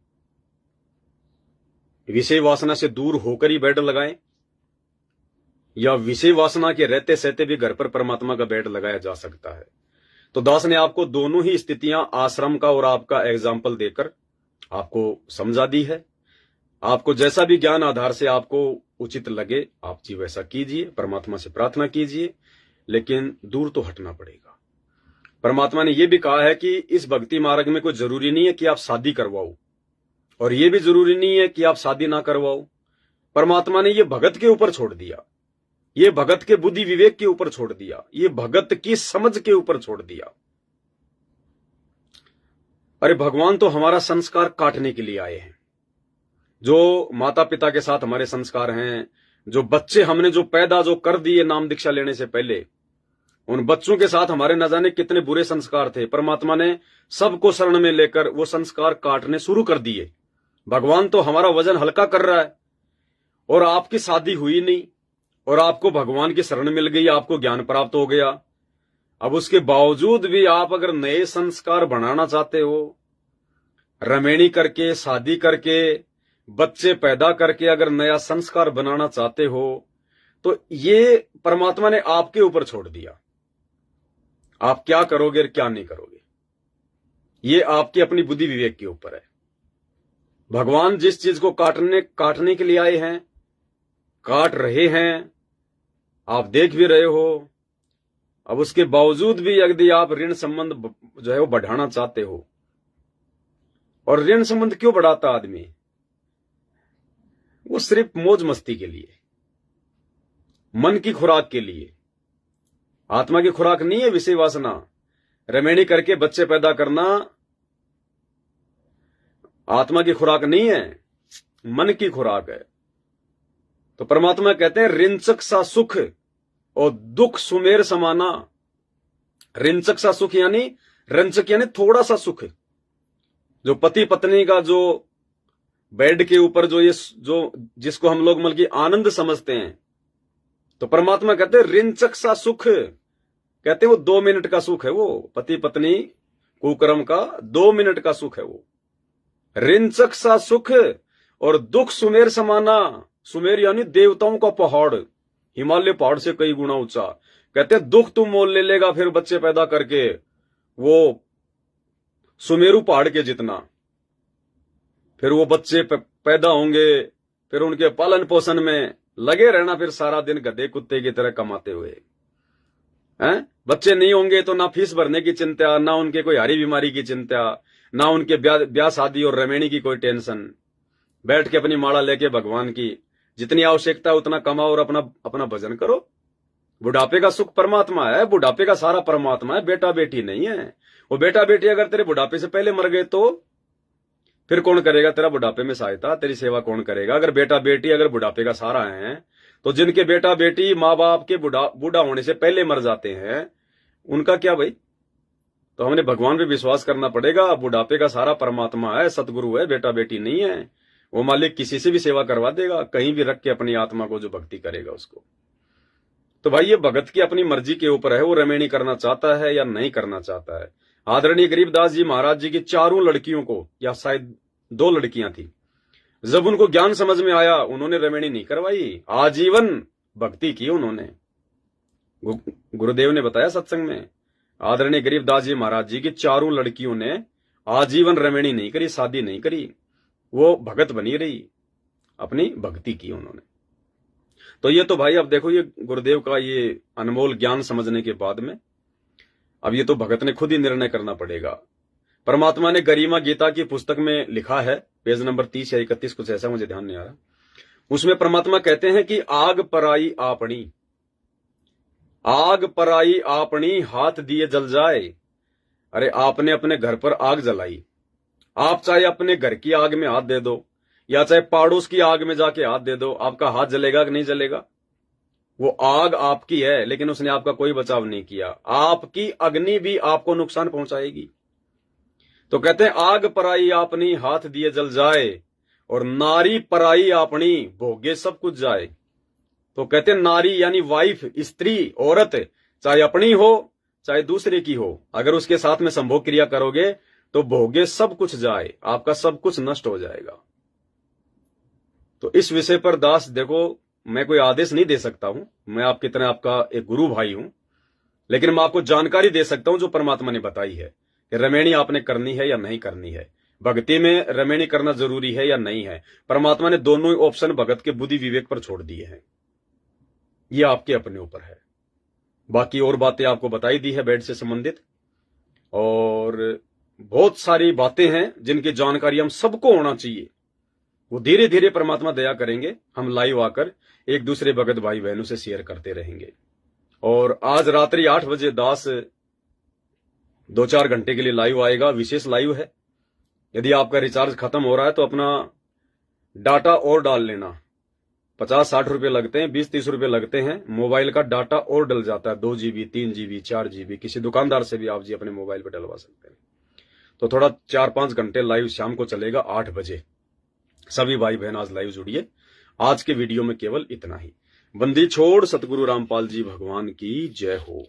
विषय वासना से दूर होकर ही बेड लगाएं, या विषय वासना के रहते सहते भी घर पर परमात्मा का बेड लगाया जा सकता है। तो दास ने आपको दोनों ही स्थितियां, आश्रम का और आपका एग्जाम्पल देकर आपको समझा दी है। आपको जैसा भी ज्ञान आधार से आपको उचित लगे आप जी वैसा कीजिए, परमात्मा से प्रार्थना कीजिए, लेकिन दूर तो हटना पड़ेगा। परमात्मा ने यह भी कहा है कि इस भक्ति मार्ग में कोई जरूरी नहीं है कि आप शादी करवाओ, और यह भी जरूरी नहीं है कि आप शादी ना करवाओ। परमात्मा ने यह भगत के ऊपर छोड़ दिया, ये भगत के बुद्धि विवेक के ऊपर छोड़ दिया, ये भगत की समझ के ऊपर छोड़ दिया। अरे भगवान तो हमारा संस्कार काटने के लिए आए हैं। जो माता पिता के साथ हमारे संस्कार हैं, जो बच्चे हमने जो पैदा जो कर दिए नाम दीक्षा लेने से पहले, उन बच्चों के साथ हमारे न जाने कितने बुरे संस्कार थे। परमात्मा ने सबको शरण में लेकर वो संस्कार काटने शुरू कर दिए। भगवान तो हमारा वजन हल्का कर रहा है, और आपकी शादी हुई नहीं और आपको भगवान की शरण मिल गई, आपको ज्ञान प्राप्त हो गया। अब उसके बावजूद भी आप अगर नए संस्कार बनाना चाहते हो, रमेणी करके, शादी करके, बच्चे पैदा करके अगर नया संस्कार बनाना चाहते हो, तो ये परमात्मा ने आपके ऊपर छोड़ दिया। आप क्या करोगे और क्या नहीं करोगे, ये आपकी अपनी बुद्धि विवेक के ऊपर है। भगवान जिस चीज को काटने के लिए आए हैं, काट रहे हैं, आप देख भी रहे हो। अब उसके बावजूद भी यदि आप ऋण संबंध जो है वो बढ़ाना चाहते हो, और ऋण संबंध क्यों बढ़ाता आदमी? वो सिर्फ मौज मस्ती के लिए, मन की खुराक के लिए। आत्मा की खुराक नहीं है विषय वासना। रमेणी करके बच्चे पैदा करना आत्मा की खुराक नहीं है, मन की खुराक है। तो परमात्मा कहते हैं रिंचक सा सुख और दुख सुमेर समाना। रिंचक सा सुख यानी, रंचक यानी थोड़ा सा सुख। जो पति पत्नी का जो बेड के ऊपर जो जिसको हम लोग मतलब आनंद समझते हैं, तो परमात्मा कहते हैं रिंचक सा सुख, कहते हैं वो 2 मिनट का सुख है। वो पति पत्नी कुकर्म का 2 मिनट का सुख है वो। रिंचक सा सुख और दुख सुमेर समाना। सुमेर यानी देवताओं का पहाड़, हिमालय पहाड़ से कई गुना ऊंचा। कहते हैं दुख तुम मोल ले लेगा फिर बच्चे पैदा करके, वो सुमेरु पहाड़ के जितना। फिर वो बच्चे पैदा होंगे, फिर उनके पालन पोषण में लगे रहना, फिर सारा दिन गधे कुत्ते की तरह कमाते हुए हैं। बच्चे नहीं होंगे तो ना फीस भरने की चिंता, ना उनके कोई हरी बीमारी की चिंता, ना उनके ब्याह शादी और रमेणी की कोई टेंशन। बैठ के अपनी माला लेके भगवान की जितनी आवश्यकता है उतना कमाओ और अपना भजन करो। बुढ़ापे का सुख परमात्मा है, बुढ़ापे का सारा परमात्मा है, बेटा बेटी नहीं है। वो बेटा बेटी अगर तेरे बुढ़ापे से पहले मर गए तो फिर कौन करेगा तेरा बुढ़ापे में सहायता, तेरी सेवा कौन करेगा? अगर बेटा बेटी अगर बुढ़ापे का सहारा है, तो जिनके बेटा बेटी माँ बाप के बूढ़ा होने से पहले मर जाते हैं, उनका क्या भाई? तो हमने भगवान पे विश्वास करना पड़ेगा। बुढ़ापे का सारा परमात्मा है, सतगुरु है, बेटा बेटी नहीं है। वो मालिक किसी से भी सेवा करवा देगा, कहीं भी रख के अपनी आत्मा को जो भक्ति करेगा उसको। तो भाई ये भगत की अपनी मर्जी के ऊपर है, वो रमेणी करना चाहता है या नहीं करना चाहता है। आदरणीय गरीबदास जी महाराज जी की 4 लड़कियों को, या शायद 2 लड़कियां थी, जब उनको ज्ञान समझ में आया उन्होंने रमेणी नहीं करवाई, आजीवन भक्ति की उन्होंने। गुरुदेव ने बताया सत्संग में, आदरणीय गरीबदास जी महाराज जी की 4 लड़कियों ने आजीवन रमेणी नहीं करी, शादी नहीं करी, वो भगत बनी रही, अपनी भक्ति की उन्होंने। तो ये तो भाई अब देखो, ये गुरुदेव का ये अनमोल ज्ञान समझने के बाद में अब ये तो भगत ने खुद ही निर्णय करना पड़ेगा। परमात्मा ने गरिमा गीता की पुस्तक में लिखा है, पेज नंबर 30 या 31, कुछ ऐसा मुझे ध्यान नहीं आ रहा। उसमें परमात्मा कहते हैं कि आग पराई आपनी, आग पराई आपनी हाथ दिए जल जाए। अरे आपने अपने घर पर आग जलाई, आप चाहे अपने घर की आग में हाथ दे दो या चाहे पड़ोस की आग में जाके हाथ दे दो, आपका हाथ जलेगा कि नहीं जलेगा? वो आग आपकी है, लेकिन उसने आपका कोई बचाव नहीं किया। आपकी अग्नि भी आपको नुकसान पहुंचाएगी। तो कहते हैं आग पराई आपनी हाथ दिए जल जाए, और नारी पराई आपनी भोगे सब कुछ जाए। तो कहते हैं नारी यानी वाइफ, स्त्री, औरत, चाहे अपनी हो चाहे दूसरे की हो, अगर उसके साथ में संभोग क्रिया करोगे तो भोगे सब कुछ जाए, आपका सब कुछ नष्ट हो जाएगा। तो इस विषय पर दास देखो, मैं कोई आदेश नहीं दे सकता हूं, मैं आपकी तरह आपका एक गुरु भाई हूं, लेकिन मैं आपको जानकारी दे सकता हूं जो परमात्मा ने बताई है कि रमेणी आपने करनी है या नहीं करनी है, भक्ति में रमेणी करना जरूरी है या नहीं है। परमात्मा ने दोनों ही ऑप्शन भगत के बुद्धि विवेक पर छोड़ दिए हैं, ये आपके अपने ऊपर है। बाकी और बातें आपको बताई दी है बेड से संबंधित, और बहुत सारी बातें हैं जिनकी जानकारी हम सबको होना चाहिए। वो धीरे धीरे परमात्मा दया करेंगे, हम लाइव आकर एक दूसरे भगत भाई बहनों से शेयर करते रहेंगे। और आज रात्रि 8 बजे दास 2-4 घंटे के लिए लाइव आएगा, विशेष लाइव है। यदि आपका रिचार्ज खत्म हो रहा है तो अपना डाटा और डाल लेना। 50-60 रुपए लगते हैं, 20-30 रुपए लगते हैं, मोबाइल का डाटा और डल जाता है। 2 GB, 3 GB, 4 GB, किसी दुकानदार से भी आप जी अपने मोबाइल पर डलवा सकते हैं। तो थोड़ा 4-5 घंटे लाइव शाम को चलेगा 8 बजे। सभी भाई बहन आज लाइव जुड़िए। आज के वीडियो में केवल इतना ही। बंदी छोड़ सतगुरु रामपाल जी भगवान की जय हो।